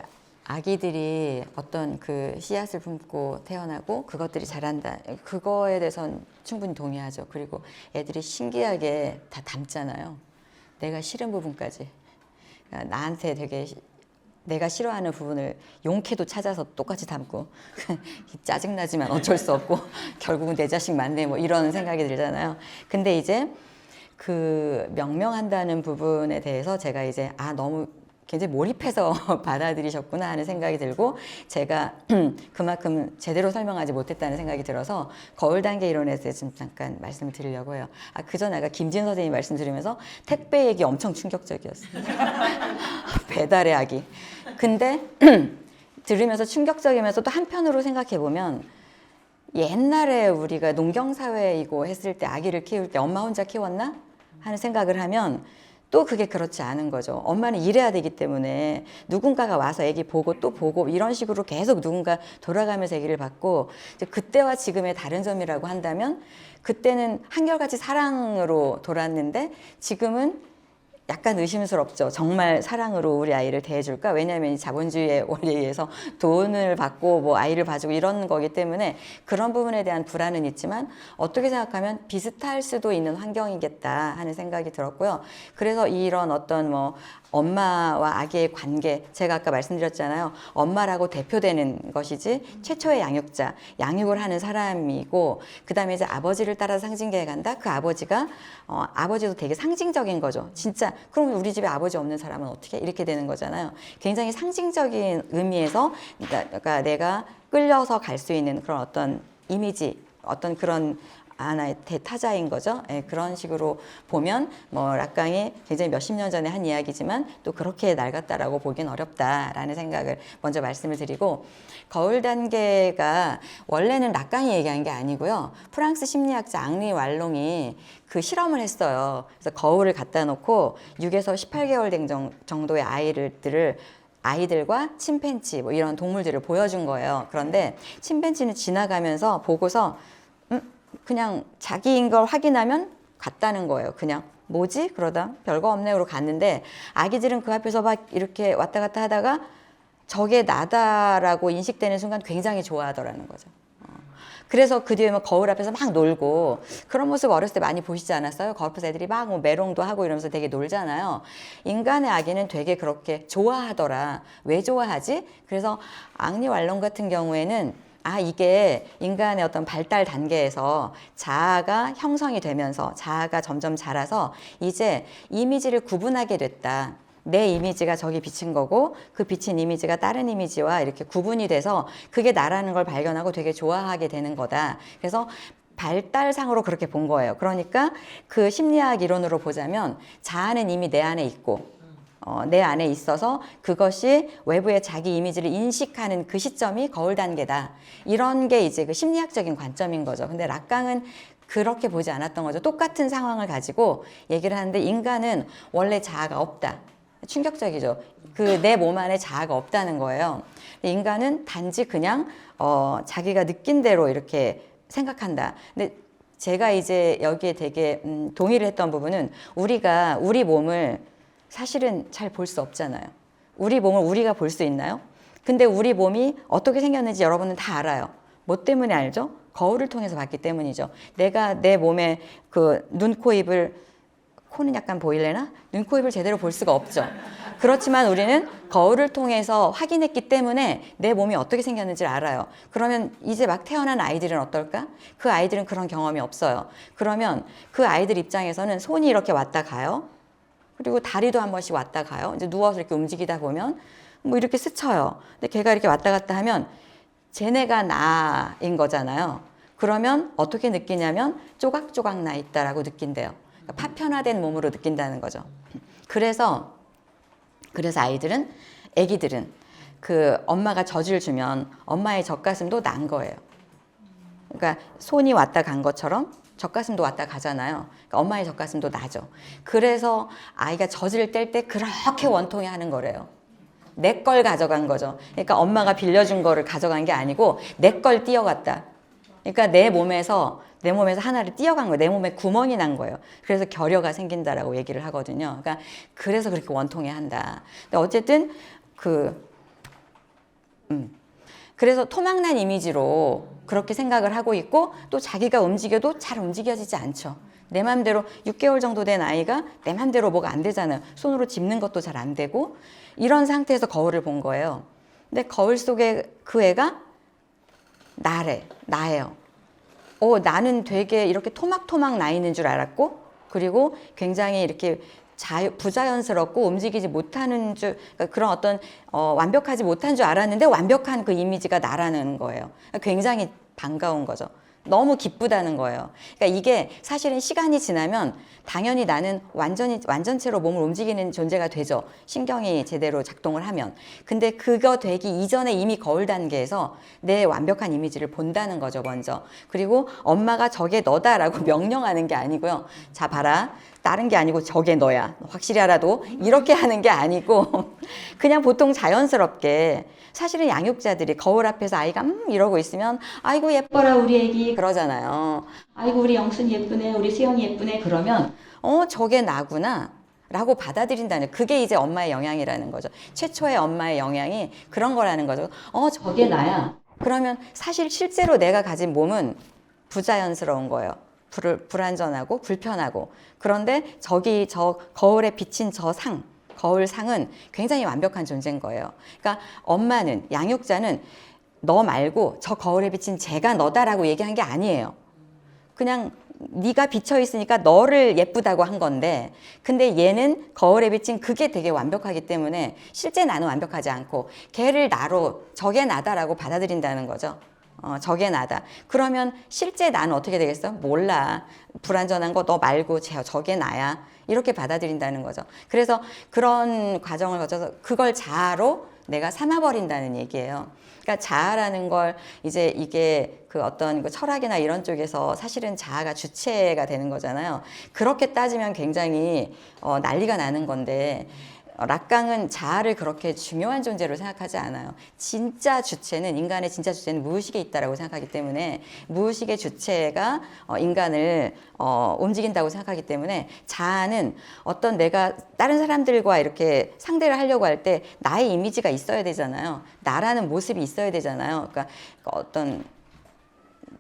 아기들이 어떤 그 씨앗을 품고 태어나고 그것들이 자란다. 그거에 대해서는 충분히 동의하죠. 그리고 애들이 신기하게 다 닮잖아요. 내가 싫은 부분까지. 그러니까 나한테 되게 내가 싫어하는 부분을 용케도 찾아서 똑같이 닮고 짜증나지만 어쩔 수 없고 결국은 내 자식 맞네 뭐 이런 생각이 들잖아요. 근데 이제 그 명명한다는 부분에 대해서 제가 이제 너무 굉장히 몰입해서 받아들이셨구나 하는 생각이 들고 제가 그만큼 제대로 설명하지 못했다는 생각이 들어서 거울 단계 이론에 대해서 좀 잠깐 말씀을 드리려고 해요. 그전에 아까 김진 선생님 말씀 드리면서 택배 얘기 엄청 충격적이었어요. 배달의 아기. 근데 들으면서 충격적이면서 또 한편으로 생각해 보면 옛날에 우리가 농경사회이고 했을 때 아기를 키울 때 엄마 혼자 키웠나 하는 생각을 하면 또 그게 그렇지 않은 거죠. 엄마는 일해야 되기 때문에 누군가가 와서 아기 보고 또 보고 이런 식으로 계속 누군가 돌아가면서 아기를 받고 이제 그때와 지금의 다른 점이라고 한다면 그때는 한결같이 사랑으로 돌았는데 지금은 약간 의심스럽죠. 정말 사랑으로 우리 아이를 대해줄까? 왜냐하면 이 자본주의의 원리에 의해서 돈을 받고 뭐 아이를 봐주고 이런 거기 때문에 그런 부분에 대한 불안은 있지만 어떻게 생각하면 비슷할 수도 있는 환경이겠다 하는 생각이 들었고요. 그래서 이런 어떤 뭐 엄마와 아기의 관계, 제가 아까 말씀드렸잖아요. 엄마라고 대표되는 것이지 최초의 양육자, 양육을 하는 사람이고 그 다음에 이제 아버지를 따라 상징계에 간다. 그 아버지가 아버지도 되게 상징적인 거죠. 진짜 그럼 우리 집에 아버지 없는 사람은 어떻게 이렇게 되는 거잖아요. 굉장히 상징적인 의미에서 그러니까 내가 끌려서 갈 수 있는 그런 어떤 이미지, 어떤 그런 하나의 대타자인 거죠. 그런 식으로 보면 뭐 락강이 굉장히 몇십 년 전에 한 이야기지만 또 그렇게 낡았다라고 보기는 어렵다라는 생각을 먼저 말씀을 드리고 거울 단계가 원래는 락강이 얘기한 게 아니고요. 프랑스 심리학자 앙리 왈롱이 그 실험을 했어요. 그래서 거울을 갖다 놓고 6에서 18개월 된 정도의 아이들과 침팬지 뭐 이런 동물들을 보여준 거예요. 그런데 침팬지는 지나가면서 보고서 그냥 자기인 걸 확인하면 갔다는 거예요. 그냥 뭐지? 그러다 별거 없네 그러고 갔는데 아기들은 그 앞에서 막 이렇게 왔다 갔다 하다가 저게 나다라고 인식되는 순간 굉장히 좋아하더라는 거죠. 그래서 그 뒤에 막 거울 앞에서 막 놀고 그런 모습 어렸을 때 많이 보시지 않았어요? 거울 앞에서 애들이 막 뭐 메롱도 하고 이러면서 되게 놀잖아요. 인간의 아기는 되게 그렇게 좋아하더라. 왜 좋아하지? 그래서 앙리 왈롱 같은 경우에는 이게 인간의 어떤 발달 단계에서 자아가 형성이 되면서 자아가 점점 자라서 이제 이미지를 구분하게 됐다. 내 이미지가 저기 비친 거고 그 비친 이미지가 다른 이미지와 이렇게 구분이 돼서 그게 나라는 걸 발견하고 되게 좋아하게 되는 거다. 그래서 발달상으로 그렇게 본 거예요. 그러니까 그 심리학 이론으로 보자면 자아는 이미 내 안에 있고 내 안에 있어서 그것이 외부의 자기 이미지를 인식하는 그 시점이 거울 단계다. 이런 게 이제 그 심리학적인 관점인 거죠. 근데 락강은 그렇게 보지 않았던 거죠. 똑같은 상황을 가지고 얘기를 하는데 인간은 원래 자아가 없다. 충격적이죠. 그 내 몸 안에 자아가 없다는 거예요. 인간은 단지 그냥 자기가 느낀 대로 이렇게 생각한다. 근데 제가 이제 여기에 되게 동의를 했던 부분은 우리가 우리 몸을 사실은 잘 볼 수 없잖아요. 우리 몸을 우리가 볼 수 있나요? 근데 우리 몸이 어떻게 생겼는지 여러분은 다 알아요. 뭐 때문에 알죠? 거울을 통해서 봤기 때문이죠. 내가 내 몸에 그 눈, 코, 입을, 코는 약간 보일래나? 눈, 코, 입을 제대로 볼 수가 없죠. 그렇지만 우리는 거울을 통해서 확인했기 때문에 내 몸이 어떻게 생겼는지를 알아요. 그러면 이제 막 태어난 아이들은 어떨까? 그 아이들은 그런 경험이 없어요. 그러면 그 아이들 입장에서는 손이 이렇게 왔다 가요. 그리고 다리도 한 번씩 왔다 가요. 이제 누워서 이렇게 움직이다 보면 뭐 이렇게 스쳐요. 근데 걔가 이렇게 왔다 갔다 하면 쟤네가 나인 거잖아요. 그러면 어떻게 느끼냐면 조각조각 나 있다라고 느낀대요. 그러니까 파편화된 몸으로 느낀다는 거죠. 그래서 아기들은 그 엄마가 젖을 주면 엄마의 젖가슴도 난 거예요. 그러니까 손이 왔다 간 것처럼 젖가슴도 왔다 가잖아요. 그러니까 엄마의 젖가슴도 나죠. 그래서 아이가 젖을 뗄 때 그렇게 원통해 하는 거래요. 내 걸 가져간 거죠. 그러니까 엄마가 빌려준 거를 가져간 게 아니고 내 걸 띄어갔다. 그러니까 내 몸에서 하나를 띄어간 거예요. 내 몸에 구멍이 난 거예요. 그래서 결여가 생긴다라고 얘기를 하거든요. 그러니까 그래서 그렇게 원통해 한다. 근데 어쨌든 그래서 토막난 이미지로 그렇게 생각을 하고 있고 또 자기가 움직여도 잘 움직여지지 않죠. 내 맘대로 6개월 정도 된 아이가 내 맘대로 뭐가 안 되잖아요. 손으로 짚는 것도 잘 안 되고 이런 상태에서 거울을 본 거예요. 근데 거울 속에 그 애가 나예요. 나는 되게 이렇게 토막토막 나 있는 줄 알았고 그리고 굉장히 이렇게 부자연스럽고 움직이지 못하는 그러니까 그런 어떤 완벽하지 못한 줄 알았는데 완벽한 그 이미지가 나라는 거예요. 굉장히 반가운 거죠. 너무 기쁘다는 거예요. 그러니까 이게 사실은 시간이 지나면 당연히 나는 완전체로 몸을 움직이는 존재가 되죠. 신경이 제대로 작동을 하면. 근데 그거 되기 이전에 이미 거울 단계에서 내 완벽한 이미지를 본다는 거죠, 먼저. 그리고 엄마가 저게 너다라고 명령하는 게 아니고요. 자, 봐라. 다른 게 아니고 저게 너야. 확실히 알아도 이렇게 하는 게 아니고 그냥 보통 자연스럽게 사실은 양육자들이 거울 앞에서 아이가 이러고 있으면 아이고 예뻐라 우리 애기 그러잖아요. 아이고 우리 영순이 예쁘네 우리 수영이 예쁘네 그러면 저게 나구나 라고 받아들인다는 그게 이제 엄마의 영향이라는 거죠. 최초의 엄마의 영향이 그런 거라는 거죠. 저게 나야. 그러면 사실 실제로 내가 가진 몸은 부자연스러운 거예요. 불완전하고 불편하고 그런데 저 거울에 비친 거울상은 굉장히 완벽한 존재인 거예요. 그러니까 엄마는 양육자는 너 말고 저 거울에 비친 쟤가 너다라고 얘기한 게 아니에요. 그냥 네가 비쳐 있으니까 너를 예쁘다고 한 건데 근데 얘는 거울에 비친 그게 되게 완벽하기 때문에 실제 나는 완벽하지 않고 걔를 나로 저게 나다라고 받아들인다는 거죠. 저게 나다. 그러면 실제 나는 어떻게 되겠어? 몰라. 불완전한 거 너 말고 저게 나야. 이렇게 받아들인다는 거죠. 그래서 그런 과정을 거쳐서 그걸 자아로 내가 삼아버린다는 얘기예요. 그러니까 자아라는 걸 이제 이게 그 어떤 그 철학이나 이런 쪽에서 사실은 자아가 주체가 되는 거잖아요. 그렇게 따지면 굉장히 난리가 나는 건데 락강은 자아를 그렇게 중요한 존재로 생각하지 않아요. 진짜 주체는 인간의 진짜 주체는 무의식에 있다라고 생각하기 때문에 무의식의 주체가 인간을 움직인다고 생각하기 때문에 자아는 어떤 내가 다른 사람들과 이렇게 상대를 하려고 할 때 나의 이미지가 있어야 되잖아요. 나라는 모습이 있어야 되잖아요. 그러니까 어떤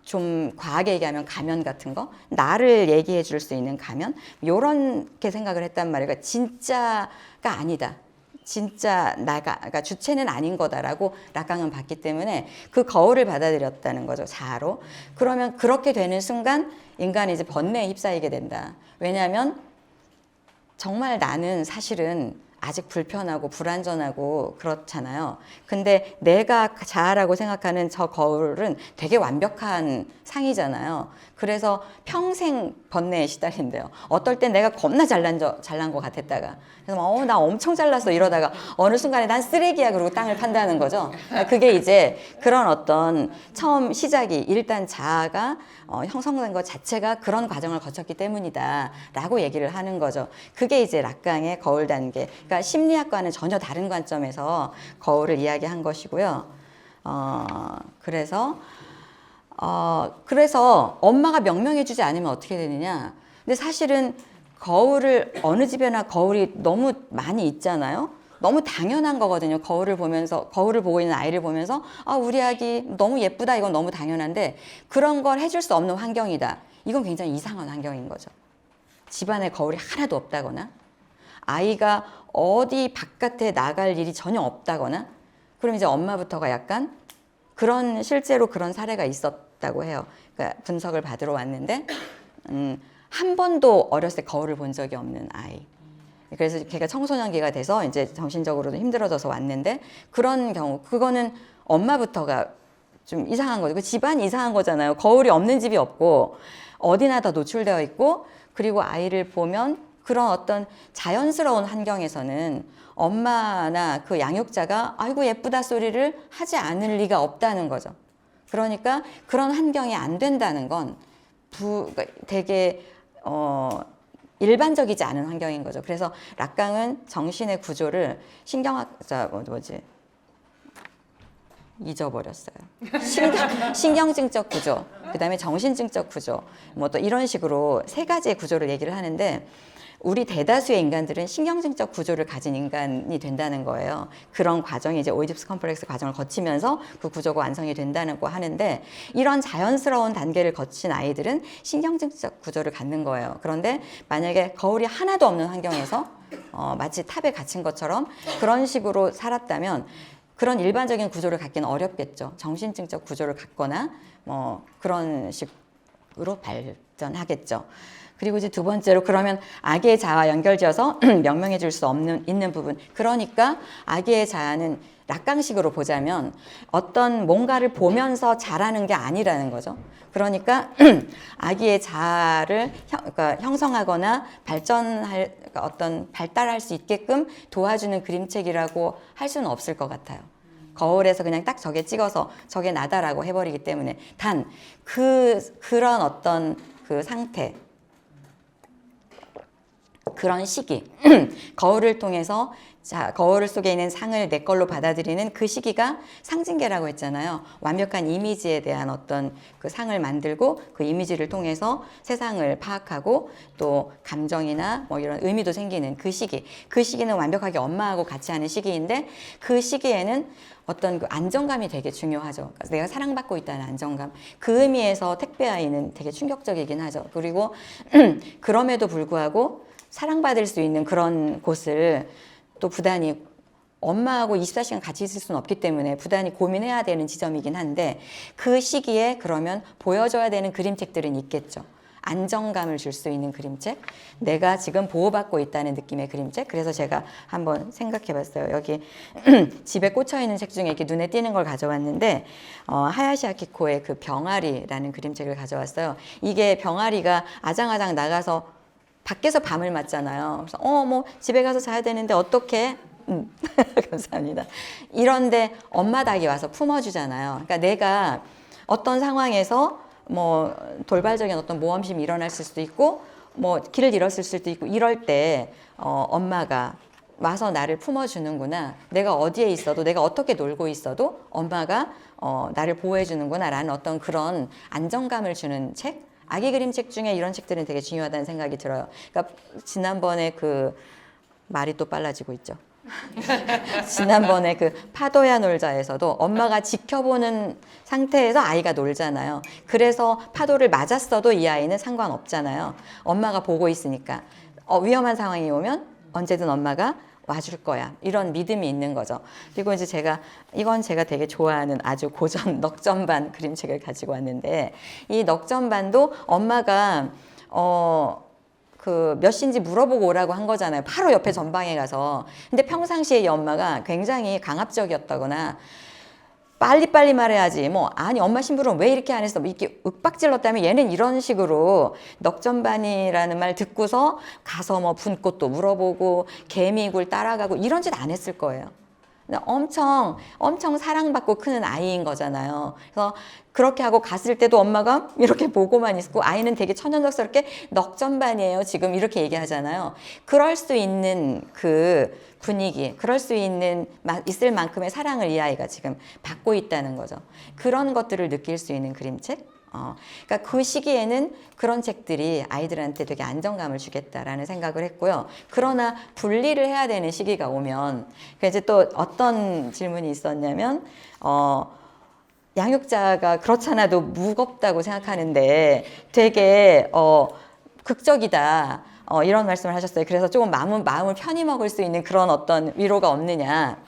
좀 과하게 얘기하면 가면 같은 거 나를 얘기해 줄 수 있는 가면 요렇게 생각을 했단 말이에요. 그러니까 진짜가 아니다. 진짜 그러니까 주체는 아닌 거다라고 락강은 봤기 때문에 그 거울을 받아들였다는 거죠. 자아로. 그러면 그렇게 되는 순간 인간이 이제 번뇌에 휩싸이게 된다. 왜냐하면 정말 나는 사실은 아직 불편하고 불안전하고 그렇잖아요. 근데 내가 자아라고 생각하는 저 거울은 되게 완벽한 상이잖아요. 그래서 평생 번뇌에 시달린대요. 어떨 땐 내가 겁나 잘난 것 같았다가 그래서 나 엄청 잘났어 이러다가 어느 순간에 난 쓰레기야 그러고 땅을 판다는 거죠. 그게 이제 그런 어떤 처음 시작이 일단 자아가 형성된 것 자체가 그런 과정을 거쳤기 때문이다라고 얘기를 하는 거죠. 그게 이제 락강의 거울 단계. 그러니까 심리학과는 전혀 다른 관점에서 거울을 이야기한 것이고요. 그래서 엄마가 명명해주지 않으면 어떻게 되느냐. 근데 사실은 거울을 어느 집에나 거울이 너무 많이 있잖아요. 너무 당연한 거거든요. 거울을 보고 있는 아이를 보면서 우리 아기 너무 예쁘다. 이건 너무 당연한데 그런 걸 해줄 수 없는 환경이다. 이건 굉장히 이상한 환경인 거죠. 집안에 거울이 하나도 없다거나 아이가 어디 바깥에 나갈 일이 전혀 없다거나 그럼 이제 엄마부터가 약간 실제로 그런 사례가 있었다고 해요. 그러니까 분석을 받으러 왔는데 한 번도 어렸을 때 거울을 본 적이 없는 아이. 그래서 걔가 청소년기가 돼서 이제 정신적으로도 힘들어져서 왔는데 그런 경우 그거는 엄마부터가 좀 이상한 거죠. 그 집안이 이상한 거잖아요. 거울이 없는 집이 없고 어디나 다 노출되어 있고 그리고 아이를 보면 그런 어떤 자연스러운 환경에서는 엄마나 그 양육자가 아이고 예쁘다 소리를 하지 않을 리가 없다는 거죠. 그러니까 그런 환경이 안 된다는 건 되게 일반적이지 않은 환경인 거죠. 그래서 락강은 정신의 구조를 잊어버렸어요. 신경증적 구조, 그 다음에 정신증적 구조, 뭐 또 이런 식으로 세 가지의 구조를 얘기를 하는데 우리 대다수의 인간들은 신경증적 구조를 가진 인간이 된다는 거예요. 그런 과정이 이제 오이디푸스 컴플렉스 과정을 거치면서 그 구조가 완성이 된다는 거 하는데 이런 자연스러운 단계를 거친 아이들은 신경증적 구조를 갖는 거예요. 그런데 만약에 거울이 하나도 없는 환경에서 마치 탑에 갇힌 것처럼 그런 식으로 살았다면 그런 일반적인 구조를 갖기는 어렵겠죠. 정신증적 구조를 갖거나 뭐 그런 식으로 발전하겠죠. 그리고 이제 두 번째로 그러면 아기의 자아와 연결지어서 명명해 줄 수 있는 부분. 그러니까 아기의 자아는 락강식으로 보자면 어떤 뭔가를 보면서 자라는 게 아니라는 거죠. 그러니까 아기의 자아를 형성하거나 발달할 수 있게끔 도와주는 그림책이라고 할 수는 없을 것 같아요. 거울에서 그냥 딱 저게 찍어서 저게 나다라고 해버리기 때문에 단 그런 어떤 그 상태 그런 시기 거울을 통해서 거울 속에 있는 상을 내 걸로 받아들이는 그 시기가 상징계라고 했잖아요. 완벽한 이미지에 대한 어떤 그 상을 만들고 그 이미지를 통해서 세상을 파악하고 또 감정이나 뭐 이런 의미도 생기는 그 시기는 완벽하게 엄마하고 같이 하는 시기인데 그 시기에는 어떤 그 안정감이 되게 중요하죠. 그러니까 내가 사랑받고 있다는 안정감. 그 의미에서 택배아이는 되게 충격적이긴 하죠. 그리고 그럼에도 불구하고 사랑받을 수 있는 그런 곳을 또 부단히 엄마하고 24시간 같이 있을 수는 없기 때문에 부단히 고민해야 되는 지점이긴 한데 그 시기에 그러면 보여줘야 되는 그림책들은 있겠죠. 안정감을 줄 수 있는 그림책, 내가 지금 보호받고 있다는 느낌의 그림책. 그래서 제가 한번 생각해봤어요. 여기 집에 꽂혀있는 책 중에 이렇게 눈에 띄는 걸 가져왔는데 하야시 아키코의 그 병아리라는 그림책을 가져왔어요. 이게 병아리가 아장아장 나가서 밖에서 밤을 맞잖아요. 그래서 뭐 집에 가서 자야 되는데 어떡해? 감사합니다. 이런데 엄마 닭이 와서 품어주잖아요. 그러니까 내가 어떤 상황에서 뭐 돌발적인 어떤 모험심이 일어날 수도 있고 뭐 길을 잃었을 수도 있고 이럴 때 엄마가 와서 나를 품어주는구나. 내가 어디에 있어도 내가 어떻게 놀고 있어도 엄마가 나를 보호해주는구나 라는 어떤 그런 안정감을 주는 책. 아기 그림책 중에 이런 책들은 되게 중요하다는 생각이 들어요. 그러니까 지난번에 그 말이 또 빨라지고 있죠. 지난번에 그 파도야 놀자에서도 엄마가 지켜보는 상태에서 아이가 놀잖아요. 그래서 파도를 맞았어도 이 아이는 상관없잖아요. 엄마가 보고 있으니까 위험한 상황이 오면 언제든 엄마가 와줄 거야. 이런 믿음이 있는 거죠. 그리고 이제 이건 제가 되게 좋아하는 아주 고전 넉점반 그림책을 가지고 왔는데 이 넉점반도 엄마가 그 몇 시인지 물어보고 오라고 한 거잖아요. 바로 옆에 전방에 가서. 근데 평상시에 이 엄마가 굉장히 강압적이었다거나 빨리빨리 말해야지. 뭐 아니 엄마 심부름 왜 이렇게 안 했어? 뭐 이렇게 윽박질렀다면 얘는 이런 식으로 넉전반이라는 말 듣고서 가서 뭐 분꽃도 물어보고 개미굴 따라가고 이런 짓 안 했을 거예요. 엄청 사랑받고 크는 아이인 거잖아요. 그래서 그렇게 하고 갔을 때도 엄마가 이렇게 보고만 있고 아이는 되게 천연덕스럽게 넉전반이에요. 지금 이렇게 얘기하잖아요. 그럴 수 있는 그 분위기, 그럴 수 있을 만큼의 사랑을 이 아이가 지금 받고 있다는 거죠. 그런 것들을 느낄 수 있는 그림책. 그러니까 그 시기에는 그런 책들이 아이들한테 되게 안정감을 주겠다라는 생각을 했고요. 그러나 분리를 해야 되는 시기가 오면, 이제 또 어떤 질문이 있었냐면, 양육자가 그렇잖아도 무겁다고 생각하는데 되게 극적이다. 이런 말씀을 하셨어요. 그래서 조금 마음을 편히 먹을 수 있는 그런 어떤 위로가 없느냐.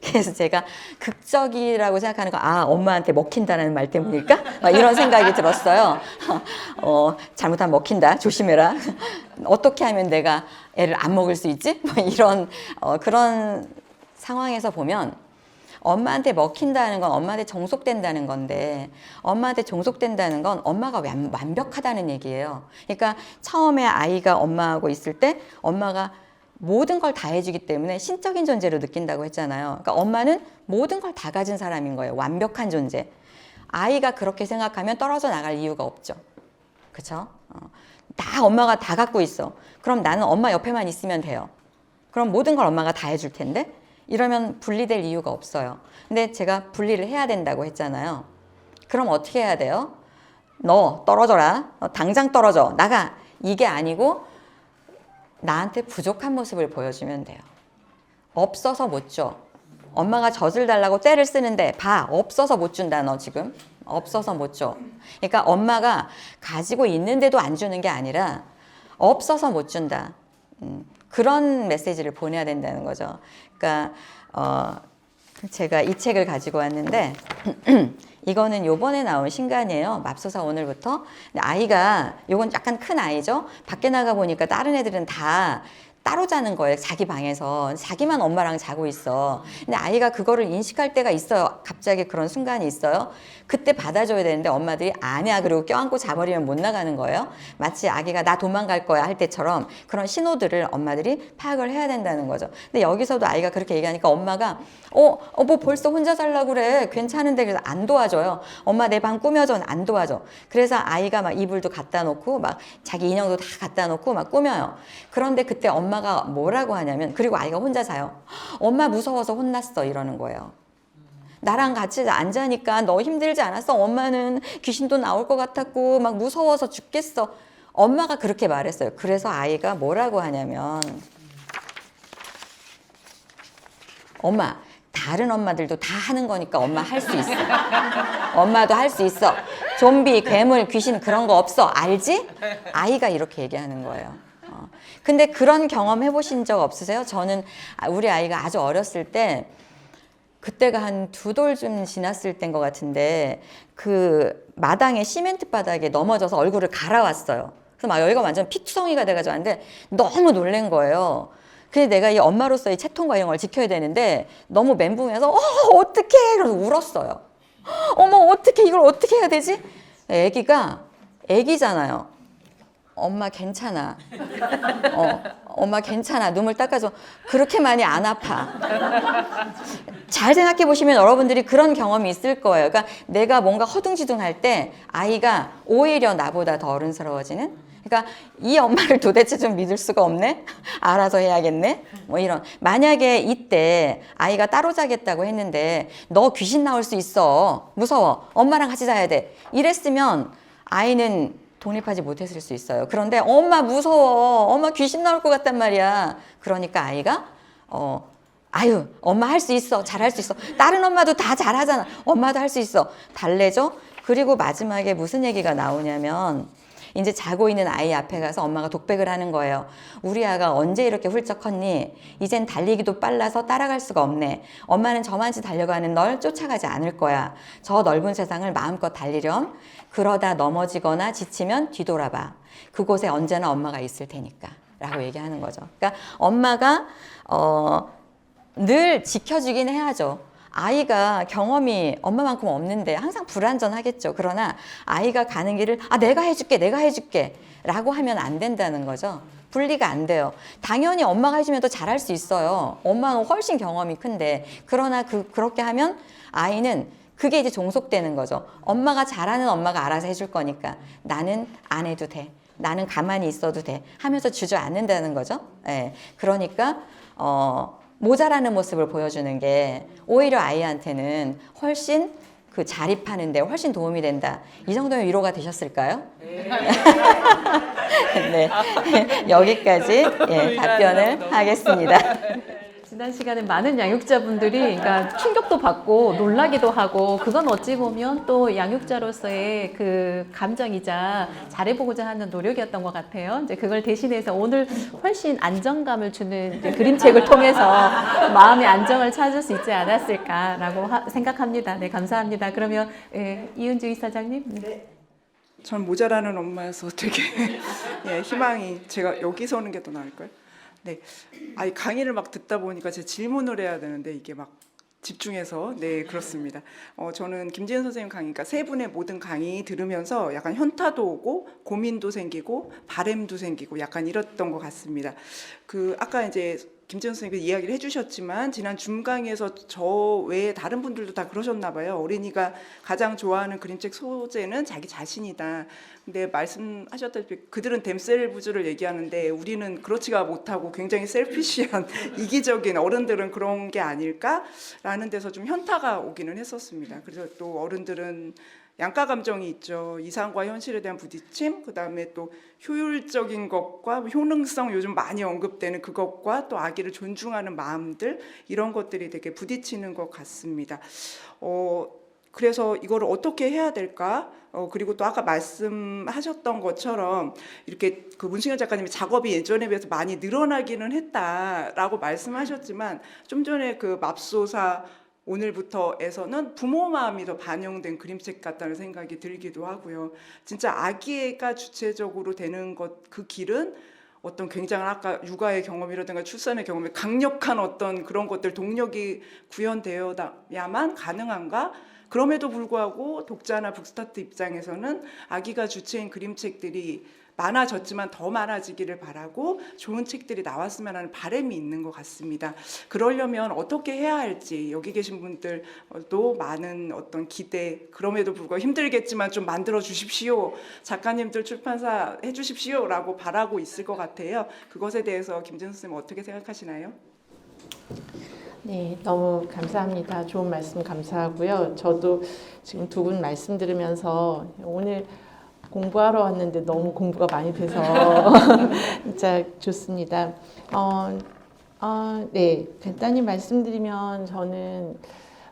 그래서 제가 극적이라고 생각하는 건 엄마한테 먹힌다는 말 때문일까? 막 이런 생각이 들었어요. 잘못하면 먹힌다. 조심해라. 어떻게 하면 내가 애를 안 먹을 수 있지? 뭐 이런 그런 상황에서 보면 엄마한테 먹힌다는 건 엄마한테 종속된다는 건데 엄마한테 종속된다는 건 엄마가 완벽하다는 얘기예요. 그러니까 처음에 아이가 엄마하고 있을 때 엄마가 모든 걸 다 해주기 때문에 신적인 존재로 느낀다고 했잖아요. 그러니까 엄마는 모든 걸 다 가진 사람인 거예요. 완벽한 존재. 아이가 그렇게 생각하면 떨어져 나갈 이유가 없죠. 그렇죠? 다 엄마가 다 갖고 있어. 그럼 나는 엄마 옆에만 있으면 돼요. 그럼 모든 걸 엄마가 다 해줄 텐데 이러면 분리될 이유가 없어요. 근데 제가 분리를 해야 된다고 했잖아요. 그럼 어떻게 해야 돼요? 너 떨어져라. 너 당장 떨어져. 나가. 이게 아니고 나한테 부족한 모습을 보여주면 돼요. 없어서 못 줘. 엄마가 젖을 달라고 떼를 쓰는데 봐. 없어서 못 준다 너 지금. 없어서 못 줘. 그러니까 엄마가 가지고 있는데도 안 주는 게 아니라 없어서 못 준다. 그런 메시지를 보내야 된다는 거죠. 그러니까 제가 이 책을 가지고 왔는데 이거는 요번에 나온 신간이에요. 맙소사 오늘부터. 근데 아이가 요건 약간 큰 아이죠. 밖에 나가 보니까 다른 애들은 다 따로 자는 거예요. 자기 방에서. 자기만 엄마랑 자고 있어. 근데 아이가 그거를 인식할 때가 있어요. 갑자기 그런 순간이 있어요. 그때 받아줘야 되는데 엄마들이 아니야 그리고 껴안고 자버리면 못 나가는 거예요. 마치 아기가 나 도망갈 거야 할 때처럼 그런 신호들을 엄마들이 파악을 해야 된다는 거죠. 근데 여기서도 아이가 그렇게 얘기하니까 엄마가 뭐 벌써 혼자 살라고 그래. 괜찮은데 그래서 안 도와줘요. 엄마 내 방 꾸며줘. 안 도와줘. 그래서 아이가 막 이불도 갖다 놓고 막 자기 인형도 다 갖다 놓고 막 꾸며요. 그런데 그때 엄마가 뭐라고 하냐면 그리고 아이가 혼자 자요. 엄마 무서워서 혼났어 이러는 거예요. 나랑 같이 안 자니까 너 힘들지 않았어? 엄마는 귀신도 나올 것 같았고 막 무서워서 죽겠어. 엄마가 그렇게 말했어요. 그래서 아이가 뭐라고 하냐면 엄마 다른 엄마들도 다 하는 거니까 엄마 할 수 있어. 엄마도 할 수 있어. 좀비, 괴물, 귀신 그런 거 없어. 알지? 아이가 이렇게 얘기하는 거예요. 근데 그런 경험 해보신 적 없으세요? 저는 우리 아이가 아주 어렸을 때 그때가 한 2돌쯤 지났을 때인 것 같은데 그 마당에 시멘트 바닥에 넘어져서 얼굴을 갈아왔어요. 그래서 막 여기가 완전 피투성이가 돼가지고 왔는데 너무 놀란 거예요. 근데 내가 이 엄마로서의 채통과 이런 걸 지켜야 되는데 너무 멘붕해서 어떡해 그래서 울었어요. 어머 어떡해 이걸 어떻게 해야 되지? 애기잖아요. 엄마 괜찮아. 엄마 괜찮아. 눈물 닦아줘. 그렇게 많이 안 아파. 잘 생각해 보시면 여러분들이 그런 경험이 있을 거예요. 그러니까 내가 뭔가 허둥지둥할 때 아이가 오히려 나보다 더 어른스러워지는. 그러니까 이 엄마를 도대체 좀 믿을 수가 없네. 알아서 해야겠네. 뭐 이런. 만약에 이때 아이가 따로 자겠다고 했는데 너 귀신 나올 수 있어. 무서워. 엄마랑 같이 자야 돼. 이랬으면 아이는 독립하지 못했을 수 있어요. 그런데 엄마 무서워. 엄마 귀신 나올 것 같단 말이야. 그러니까 아이가 아유 엄마 할 수 있어. 잘할 수 있어. 다른 엄마도 다 잘하잖아. 엄마도 할 수 있어. 달래죠. 그리고 마지막에 무슨 얘기가 나오냐면 이제 자고 있는 아이 앞에 가서 엄마가 독백을 하는 거예요. 우리 아가 언제 이렇게 훌쩍 컸니? 이젠 달리기도 빨라서 따라갈 수가 없네. 엄마는 저만치 달려가는 널 쫓아가지 않을 거야. 저 넓은 세상을 마음껏 달리렴. 그러다 넘어지거나 지치면 뒤돌아봐. 그곳에 언제나 엄마가 있을 테니까. 라고 얘기하는 거죠. 그러니까 엄마가 늘 지켜주긴 해야죠. 아이가 경험이 엄마만큼 없는데 항상 불안전하겠죠. 그러나 아이가 가는 길을 내가 해줄게 라고 하면 안 된다는 거죠. 분리가 안 돼요. 당연히 엄마가 해주면 더 잘할 수 있어요. 엄마는 훨씬 경험이 큰데. 그러나 그렇게 하면 아이는 그게 이제 종속되는 거죠. 엄마가 잘하는 엄마가 알아서 해줄 거니까 나는 안 해도 돼. 나는 가만히 있어도 돼. 하면서 주저앉는다는 거죠. 예. 그러니까 모자라는 모습을 보여주는 게 오히려 아이한테는 훨씬 그 자립하는데 훨씬 도움이 된다. 이 정도면 위로가 되셨을까요? 네. 여기까지 답변을 하겠습니다. 지난 시간에 많은 양육자분들이 그러니까 충격도 받고 놀라기도 하고 그건 어찌 보면 또 양육자로서의 그 감정이자 잘해보고자 하는 노력이었던 것 같아요. 이제 그걸 대신해서 오늘 훨씬 안정감을 주는 이제 그림책을 통해서 마음의 안정을 찾을 수 있지 않았을까라고 생각합니다. 네, 감사합니다. 그러면 이은주 이사장님. 네. 전 모자라는 엄마여서 되게 희망이 제가 여기 서는 게 더 나을까요? 네, 강의를 막 듣다 보니까 제 질문을 해야 되는데 이게 막 집중해서 그렇습니다. 저는 김지은 선생님 강의니까 세 분의 모든 강의 들으면서 약간 현타도 오고 고민도 생기고 바램도 생기고 약간 이랬던 것 같습니다. 아까 이제 김지은 선생님이 이야기를 해주셨지만 지난 줌 강의에서 저 외에 다른 분들도 다 그러셨나 봐요. 어린이가 가장 좋아하는 그림책 소재는 자기 자신이다. 근데 말씀하셨다시피 그들은 댐셀부즈를 얘기하는데 우리는 그렇지가 못하고 굉장히 셀피시한 이기적인 어른들은 그런 게 아닐까라는 데서 좀 현타가 오기는 했었습니다. 그래서 또 어른들은 양가 감정이 있죠. 이상과 현실에 대한 부딪힘, 그다음에 또 효율적인 것과 효능성 요즘 많이 언급되는 그것과 또 아기를 존중하는 마음들 이런 것들이 되게 부딪히는 것 같습니다. 그래서 이거를 어떻게 해야 될까? 그리고 또 아까 말씀하셨던 것처럼 이렇게 그 문승현 작가님이 작업이 예전에 비해서 많이 늘어나기는 했다라고 말씀하셨지만 좀 전에 그 맙소사 오늘부터에서는 부모 마음이 더 반영된 그림책 같다는 생각이 들기도 하고요. 진짜 아기가 주체적으로 되는 그 길은 어떤 굉장한 아까 육아의 경험이라든가 출산의 경험에 강력한 어떤 그런 것들 동력이 구현되어야만 가능한가? 그럼에도 불구하고 독자나 북스타트 입장에서는 아기가 주체인 그림책들이 많아졌지만 더 많아지기를 바라고 좋은 책들이 나왔으면 하는 바람이 있는 것 같습니다. 그러려면 어떻게 해야 할지 여기 계신 분들도 많은 어떤 기대, 그럼에도 불구하고 힘들겠지만 좀 만들어 주십시오. 작가님들 출판사 해주십시오 라고 바라고 있을 것 같아요. 그것에 대해서 김지은 선생님 어떻게 생각하시나요? 네, 너무 감사합니다. 좋은 말씀 감사하고요. 저도 지금 두 분 말씀 들으면서 오늘 공부하러 왔는데 너무 공부가 많이 돼서 진짜 좋습니다. 네, 간단히 말씀드리면 저는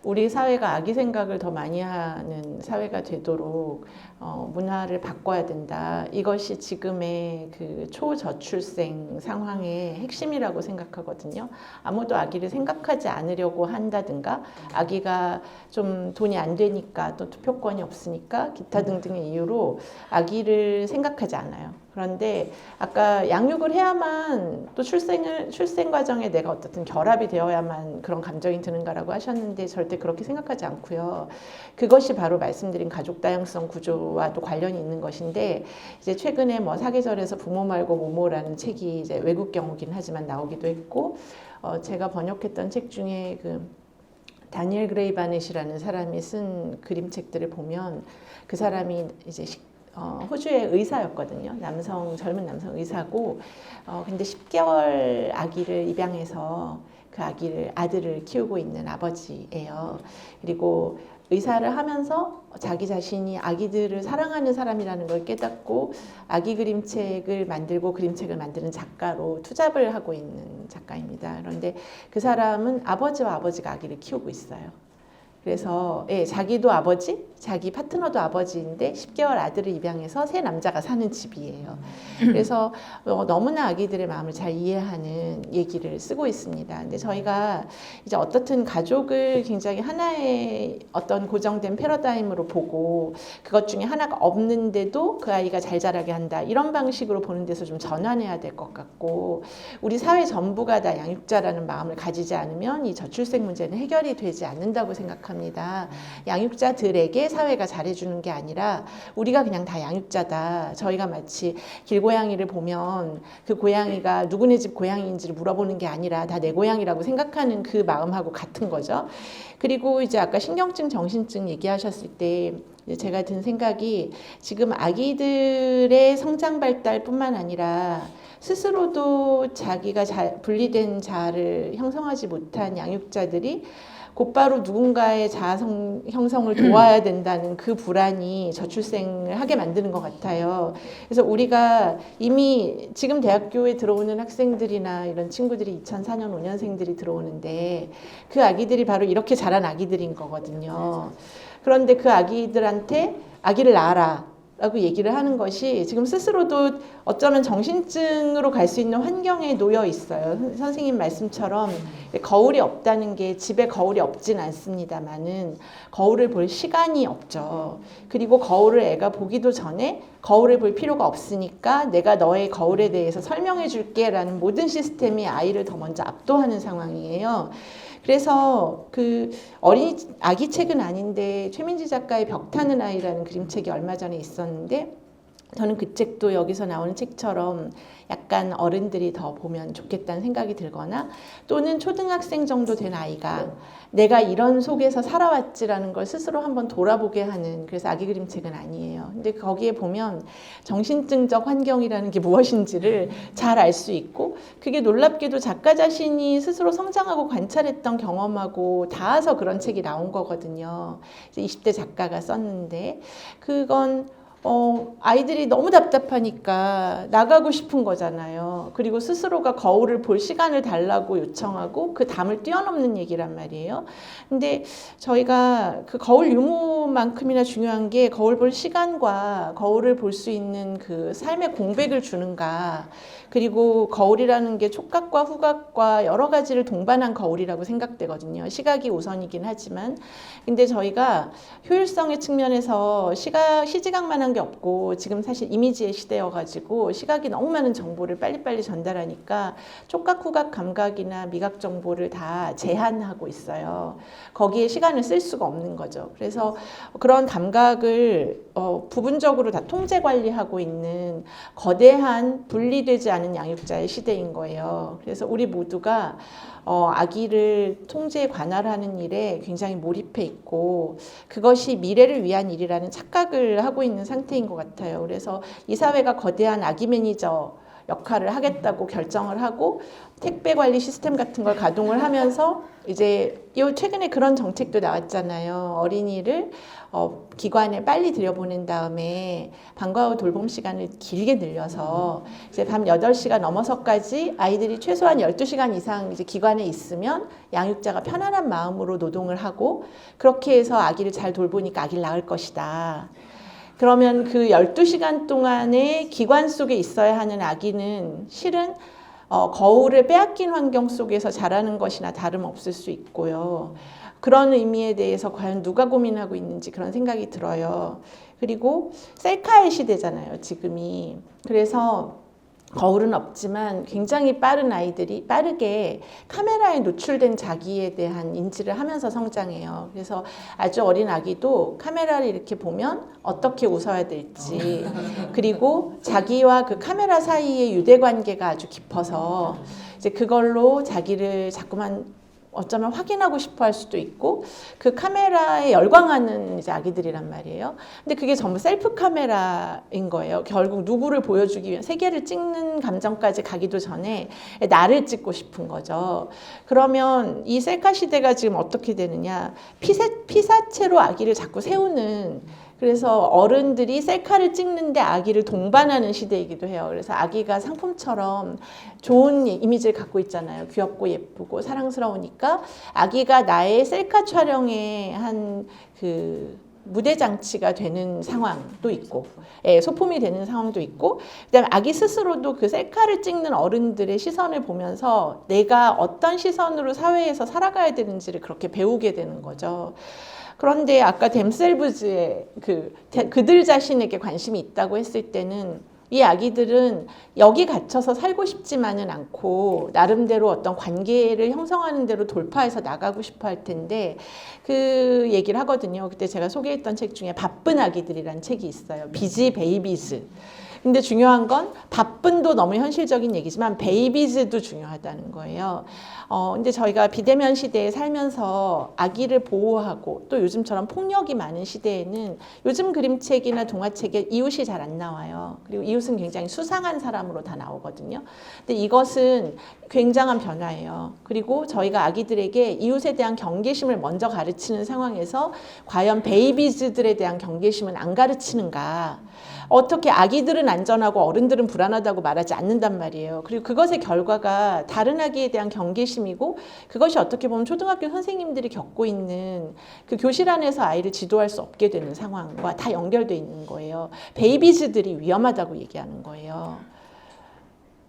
우리 사회가 아기 생각을 더 많이 하는 사회가 되도록 문화를 바꿔야 된다. 이것이 지금의 그 초저출생 상황의 핵심이라고 생각하거든요. 아무도 아기를 생각하지 않으려고 한다든가 아기가 좀 돈이 안 되니까 또 투표권이 없으니까 기타 등등의 이유로 아기를 생각하지 않아요. 그런데 아까 양육을 해야만 또 출생 과정에 내가 어떻든 결합이 되어야만 그런 감정이 드는가라고 하셨는데 절대 그렇게 생각하지 않고요. 그것이 바로 말씀드린 가족 다양성 구조와도 관련이 있는 것인데 이제 최근에 뭐 사계절에서 부모 말고 모모라는 책이 이제 외국 경우긴 하지만 나오기도 했고 제가 번역했던 책 중에 그 다니엘 그레이 바넷이라는 사람이 쓴 그림책들을 보면 그 사람이 이제 호주의 의사였거든요. 젊은 남성 의사고, 근데 10개월 아기를 입양해서 그 아들을 키우고 있는 아버지예요. 그리고 의사를 하면서 자기 자신이 아기들을 사랑하는 사람이라는 걸 깨닫고 아기 그림책을 만들고 그림책을 만드는 작가로 투잡을 하고 있는 작가입니다. 그런데 그 사람은 아버지와 아버지가 아기를 키우고 있어요. 그래서 자기도 아버지, 자기 파트너도 아버지인데 10개월 아들을 입양해서 세 남자가 사는 집이에요. 그래서 너무나 아기들의 마음을 잘 이해하는 얘기를 쓰고 있습니다. 근데 저희가 이제 어떻든 가족을 굉장히 하나의 어떤 고정된 패러다임으로 보고 그것 중에 하나가 없는데도 그 아이가 잘 자라게 한다. 이런 방식으로 보는 데서 좀 전환해야 될 것 같고 우리 사회 전부가 다 양육자라는 마음을 가지지 않으면 이 저출생 문제는 해결이 되지 않는다고 생각합니다. 양육자들에게 사회가 잘해주는 게 아니라 우리가 그냥 다 양육자다. 저희가 마치 길고양이를 보면 그 고양이가 누구네 집 고양이인지를 물어보는 게 아니라 다 내 고양이라고 생각하는 그 마음하고 같은 거죠. 그리고 이제 아까 신경증, 정신증 얘기하셨을 때 제가 든 생각이 지금 아기들의 성장 발달뿐만 아니라 스스로도 자기가 분리된 자아를 형성하지 못한 양육자들이 곧바로 누군가의 자아 형성을 도와야 된다는 그 불안이 저출생을 하게 만드는 것 같아요. 그래서 우리가 이미 지금 대학교에 들어오는 학생들이나 이런 친구들이 2004년 5년생들이 들어오는데 그 아기들이 바로 이렇게 자란 아기들인 거거든요. 그런데 그 아기들한테 아기를 낳아라 라고 얘기를 하는 것이 지금 스스로도 어쩌면 정신증으로 갈 수 있는 환경에 놓여 있어요. 선생님 말씀처럼 거울이 없다는 게 집에 거울이 없진 않습니다만은 거울을 볼 시간이 없죠. 그리고 거울을 애가 보기도 전에 거울을 볼 필요가 없으니까 내가 너의 거울에 대해서 설명해 줄게 라는 모든 시스템이 아이를 더 먼저 압도하는 상황이에요. 그래서 그 아기 책은 아닌데 최민지 작가의 벽타는 아이라는 그림책이 얼마 전에 있었는데 저는 그 책도 여기서 나오는 책처럼 약간 어른들이 더 보면 좋겠다는 생각이 들거나 또는 초등학생 정도 된 아이가 내가 이런 속에서 살아왔지라는 걸 스스로 한번 돌아보게 하는 그래서 아기 그림책은 아니에요. 근데 거기에 보면 정신증적 환경이라는 게 무엇인지를 잘 알 수 있고 그게 놀랍게도 작가 자신이 스스로 성장하고 관찰했던 경험하고 닿아서 그런 책이 나온 거거든요. 20대 작가가 썼는데 그건 아이들이 너무 답답하니까 나가고 싶은 거잖아요. 그리고 스스로가 거울을 볼 시간을 달라고 요청하고 그 담을 뛰어넘는 얘기란 말이에요. 근데 저희가 그 거울 유무만큼이나 중요한 게 거울 볼 시간과 거울을 볼 수 있는 그 삶의 공백을 주는가. 그리고 거울이라는 게 촉각과 후각과 여러 가지를 동반한 거울이라고 생각되거든요. 시각이 우선이긴 하지만. 근데 저희가 효율성의 측면에서 시지각만 한 게 없고 지금 사실 이미지의 시대여가지고 시각이 너무 많은 정보를 빨리빨리 전달하니까 촉각, 후각, 감각이나 미각 정보를 다 제한하고 있어요. 거기에 시간을 쓸 수가 없는 거죠. 그래서 그런 감각을 부분적으로 다 통제 관리하고 있는 거대한 분리되지 않은 양육자의 시대인 거예요. 그래서 우리 모두가 아기를 통제 관할하는 일에 굉장히 몰입해 있고 그것이 미래를 위한 일이라는 착각을 하고 있는 상태인 것 같아요. 그래서 이 사회가 거대한 아기 매니저 역할을 하겠다고 결정을 하고 택배 관리 시스템 같은 걸 가동을 하면서 이제 최근에 그런 정책도 나왔잖아요. 어린이를 기관에 빨리 들여보낸 다음에 방과 후 돌봄 시간을 길게 늘려서 이제 밤 8시가 넘어서까지 아이들이 최소한 12시간 이상 이제 기관에 있으면 양육자가 편안한 마음으로 노동을 하고 그렇게 해서 아기를 잘 돌보니까 아기를 낳을 것이다. 그러면 그 12시간 동안에 기관 속에 있어야 하는 아기는 실은 거울을 빼앗긴 환경 속에서 자라는 것이나 다름없을 수 있고요. 그런 의미에 대해서 과연 누가 고민하고 있는지 그런 생각이 들어요. 그리고 셀카의 시대잖아요, 지금이. 그래서 거울은 없지만 굉장히 빠른 아이들이 빠르게 카메라에 노출된 자기에 대한 인지를 하면서 성장해요. 그래서 아주 어린 아기도 카메라를 이렇게 보면 어떻게 웃어야 될지 그리고 자기와 그 카메라 사이의 유대관계가 아주 깊어서 이제 그걸로 자기를 자꾸만 어쩌면 확인하고 싶어 할 수도 있고 그 카메라에 열광하는 이제 아기들이란 말이에요. 근데 그게 전부 셀프 카메라인 거예요. 결국 누구를 보여주기 위한 세계를 찍는 감정까지 가기도 전에 나를 찍고 싶은 거죠. 그러면 이 셀카 시대가 지금 어떻게 되느냐. 피사체로 아기를 자꾸 세우는 그래서 어른들이 셀카를 찍는데 아기를 동반하는 시대이기도 해요. 그래서 아기가 상품처럼 좋은 이미지를 갖고 있잖아요. 귀엽고 예쁘고 사랑스러우니까 아기가 나의 셀카 촬영에 한 무대 장치가 되는 상황도 있고, 예, 소품이 되는 상황도 있고, 그다음에 아기 스스로도 그 셀카를 찍는 어른들의 시선을 보면서 내가 어떤 시선으로 사회에서 살아가야 되는지를 그렇게 배우게 되는 거죠. 그런데 아까 댐셀브즈의 그들 자신에게 관심이 있다고 했을 때는 이 아기들은 여기 갇혀서 살고 싶지만은 않고 나름대로 어떤 관계를 형성하는 대로 돌파해서 나가고 싶어 할 텐데 그 얘기를 하거든요. 그때 제가 소개했던 책 중에 바쁜 아기들이라는 책이 있어요. 비지 베이비즈. 근데 중요한 건 바쁜도 너무 현실적인 얘기지만 베이비즈도 중요하다는 거예요. 근데 저희가 비대면 시대에 살면서 아기를 보호하고 또 요즘처럼 폭력이 많은 시대에는 요즘 그림책이나 동화책에 이웃이 잘 안 나와요. 그리고 이웃은 굉장히 수상한 사람으로 다 나오거든요. 근데 이것은 굉장한 변화예요. 그리고 저희가 아기들에게 이웃에 대한 경계심을 먼저 가르치는 상황에서 과연 베이비즈들에 대한 경계심은 안 가르치는가? 어떻게 아기들은 안전하고 어른들은 불안하다고 말하지 않는단 말이에요. 그리고 그것의 결과가 다른 아기에 대한 경계심이고 그것이 어떻게 보면 초등학교 선생님들이 겪고 있는 그 교실 안에서 아이를 지도할 수 없게 되는 상황과 다 연결돼 있는 거예요. 베이비즈들이 위험하다고 얘기하는 거예요.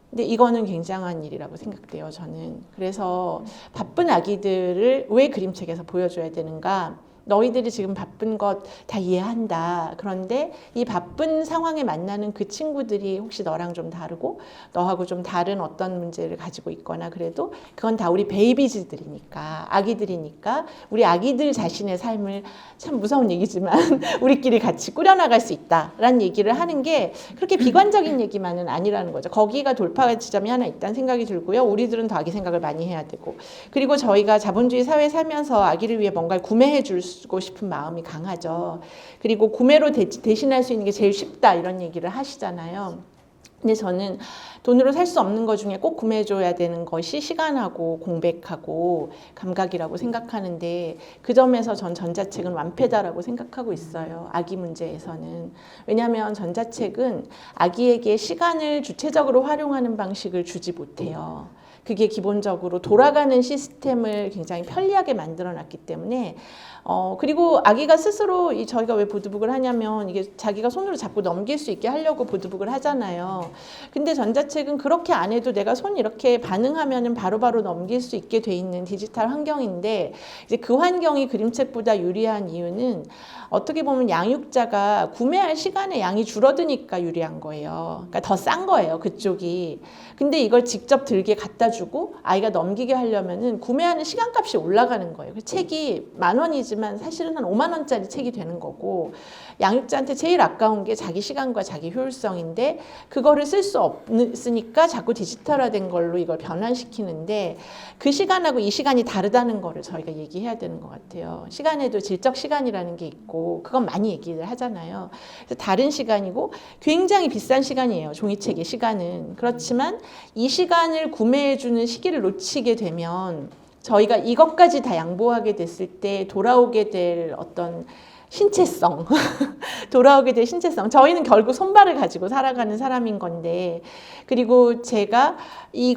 근데 이거는 굉장한 일이라고 생각돼요, 저는. 그래서 바쁜 아기들을 왜 그림책에서 보여줘야 되는가? 너희들이 지금 바쁜 것 다 이해한다. 그런데 이 바쁜 상황에 만나는 그 친구들이 혹시 너랑 좀 다르고 너하고 좀 다른 어떤 문제를 가지고 있거나 그래도 그건 다 우리 베이비즈들이니까, 아기들이니까 우리 아기들 자신의 삶을 참 무서운 얘기지만 우리끼리 같이 꾸려나갈 수 있다라는 얘기를 하는 게 그렇게 비관적인 얘기만은 아니라는 거죠. 거기가 돌파 지점이 하나 있다는 생각이 들고요. 우리들은 더 아기 생각을 많이 해야 되고, 그리고 저희가 자본주의 사회에 살면서 아기를 위해 뭔가를 구매해 주고 싶은 마음이 강하죠. 그리고 구매로 대신할 수 있는 게 제일 쉽다 이런 얘기를 하시잖아요. 근데 저는 돈으로 살 수 없는 것 중에 꼭 구매해줘야 되는 것이 시간하고 공백하고 감각이라고 생각하는데 그 점에서 전 전자책은 완패다라고 생각하고 있어요. 아기 문제에서는. 왜냐하면 전자책은 아기에게 시간을 주체적으로 활용하는 방식을 주지 못해요. 그게 기본적으로 돌아가는 시스템을 굉장히 편리하게 만들어놨기 때문에 그리고 아기가 스스로 저희가 왜 보드북을 하냐면 이게 자기가 손으로 잡고 넘길 수 있게 하려고 보드북을 하잖아요. 근데 전자책은 그렇게 안 해도 내가 손 이렇게 반응하면은 바로바로 넘길 수 있게 돼 있는 디지털 환경인데 이제 그 환경이 그림책보다 유리한 이유는 어떻게 보면 양육자가 구매할 시간의 양이 줄어드니까 유리한 거예요. 그러니까 더 싼 거예요, 그쪽이. 근데 이걸 직접 들게 갖다 주고 아이가 넘기게 하려면은 구매하는 시간값이 올라가는 거예요. 그 책이 10,000원이지만 사실은 한 5만 원짜리 책이 되는 거고, 양육자한테 제일 아까운 게 자기 시간과 자기 효율성인데 그거를 쓸 수 없으니까 자꾸 디지털화된 걸로 이걸 변환시키는데 그 시간하고 이 시간이 다르다는 거를 저희가 얘기해야 되는 것 같아요. 시간에도 질적 시간이라는 게 있고 그건 많이 얘기를 하잖아요. 그래서 다른 시간이고 굉장히 비싼 시간이에요, 종이책의 시간은. 그렇지만 이 시간을 구매해주는 시기를 놓치게 되면 저희가 이것까지 다 양보하게 됐을 때 돌아오게 될 어떤 신체성, 돌아오게 될 신체성. 저희는 결국 손발을 가지고 살아가는 사람인 건데, 그리고 제가 이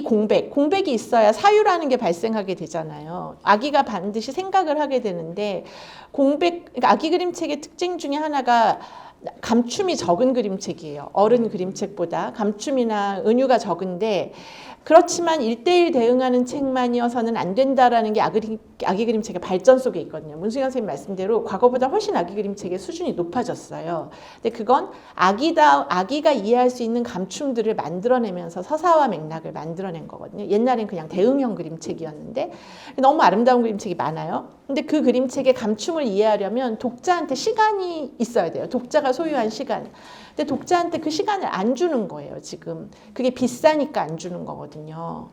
공백이 있어야 사유라는 게 발생하게 되잖아요. 아기가 반드시 생각을 하게 되는데, 그러니까 아기 그림책의 특징 중에 하나가 감춤이 적은 그림책이에요. 어른 그림책보다 감춤이나 은유가 적은데, 그렇지만 1:1 대응하는 책만이어서는 안 된다라는 게 아기 그림책의 발전 속에 있거든요. 문수경 선생님 말씀대로 과거보다 훨씬 아기 그림책의 수준이 높아졌어요. 근데 그건 아기가 이해할 수 있는 감춤들을 만들어내면서 서사와 맥락을 만들어낸 거거든요. 옛날엔 그냥 대응형 그림책이었는데 너무 아름다운 그림책이 많아요. 근데 그 그림책의 감춤을 이해하려면 독자한테 시간이 있어야 돼요. 독자가 소유한 시간. 근데 독자한테 그 시간을 안 주는 거예요, 지금. 그게 비싸니까 안 주는 거거든요.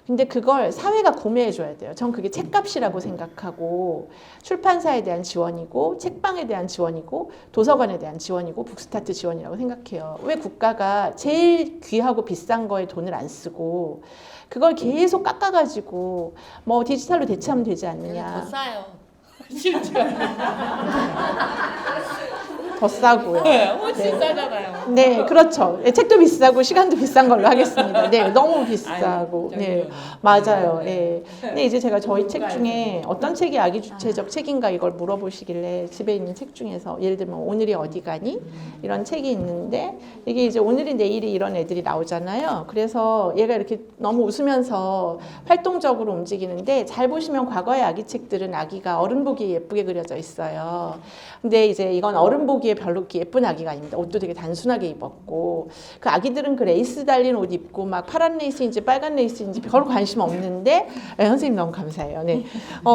근데 그걸 사회가 구매해줘야 돼요. 전 그게 책값이라고 생각하고, 출판사에 대한 지원이고, 책방에 대한 지원이고, 도서관에 대한 지원이고, 북스타트 지원이라고 생각해요. 왜 국가가 제일 귀하고 비싼 거에 돈을 안 쓰고, 그걸 계속 깎아가지고, 뭐 디지털로 대체하면 되지 않느냐. 더 싸요. 심지어. 더 싸고요. 훨씬 싸잖아요. 네, 그렇죠. 네, 책도 비싸고 시간도 비싼 걸로 하겠습니다. 네, 너무 비싸고. 네, 맞아요. 네. 근데 이제 제가 저희 책 중에 어떤 책이 아기 주체적 책인가 이걸 물어보시길래 집에 있는 책 중에서 예를 들면 오늘이 어디 가니? 이런 책이 있는데 이게 이제 오늘이 내일이 이런 애들이 나오잖아요. 그래서 얘가 이렇게 너무 웃으면서 활동적으로 움직이는데 잘 보시면 과거의 아기 책들은 아기가 어른 보기에 예쁘게 그려져 있어요. 근데 이제 이건 어른 보기에 별로 예쁜 아기가 아닙니다. 옷도 되게 단순하게 입었고 그 아기들은 그 레이스 달린 옷 입고 막 파란 레이스인지 빨간 레이스인지 별 관심 없는데 네, 선생님 너무 감사해요. 네.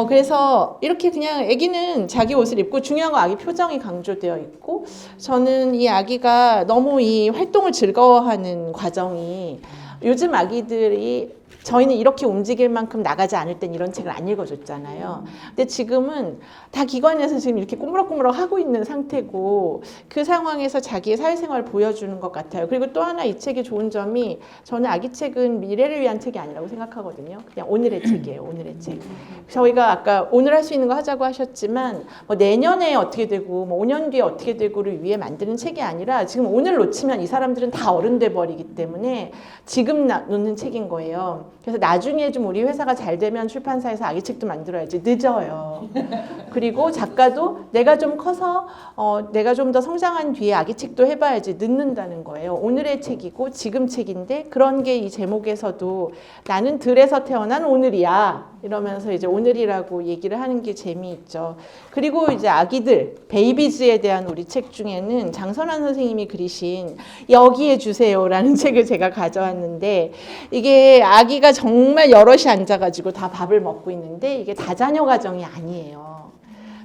그래서 이렇게 그냥 아기는 자기 옷을 입고 중요한 건 아기 표정이 강조되어 있고 저는 이 아기가 너무 이 활동을 즐거워하는 과정이 요즘 아기들이 저희는 이렇게 움직일 만큼 나가지 않을 땐 이런 책을 안 읽어줬잖아요. 근데 지금은 다 기관에서 지금 이렇게 꼬무럭꼬무럭 하고 있는 상태고 그 상황에서 자기의 사회생활을 보여주는 것 같아요. 그리고 또 하나 이 책의 좋은 점이 저는 아기 책은 미래를 위한 책이 아니라고 생각하거든요. 그냥 오늘의 책이에요. 오늘의 책. 저희가 아까 오늘 할 수 있는 거 하자고 하셨지만 뭐 내년에 어떻게 되고 뭐 5년 뒤에 어떻게 되고를 위해 만드는 책이 아니라 지금 오늘 놓치면 이 사람들은 다 어른 돼 버리기 때문에 지금 놓는 책인 거예요. 그래서 나중에 좀 우리 회사가 잘 되면 출판사에서 아기 책도 만들어야지 늦어요. 그리고 작가도 내가 좀 커서 내가 좀 더 성장한 뒤에 아기 책도 해봐야지 늦는다는 거예요. 오늘의 책이고 지금 책인데 그런 게 이 제목에서도 나는 들에서 태어난 오늘이야 이러면서 이제 오늘이라고 얘기를 하는 게 재미있죠. 그리고 이제 아기들 베이비즈에 대한 우리 책 중에는 장선환 선생님이 그리신 여기에 주세요라는 책을 제가 가져왔는데 이게 아기가 정말 여럿이 앉아가지고 다 밥을 먹고 있는데 이게 다자녀 가정이 아니에요.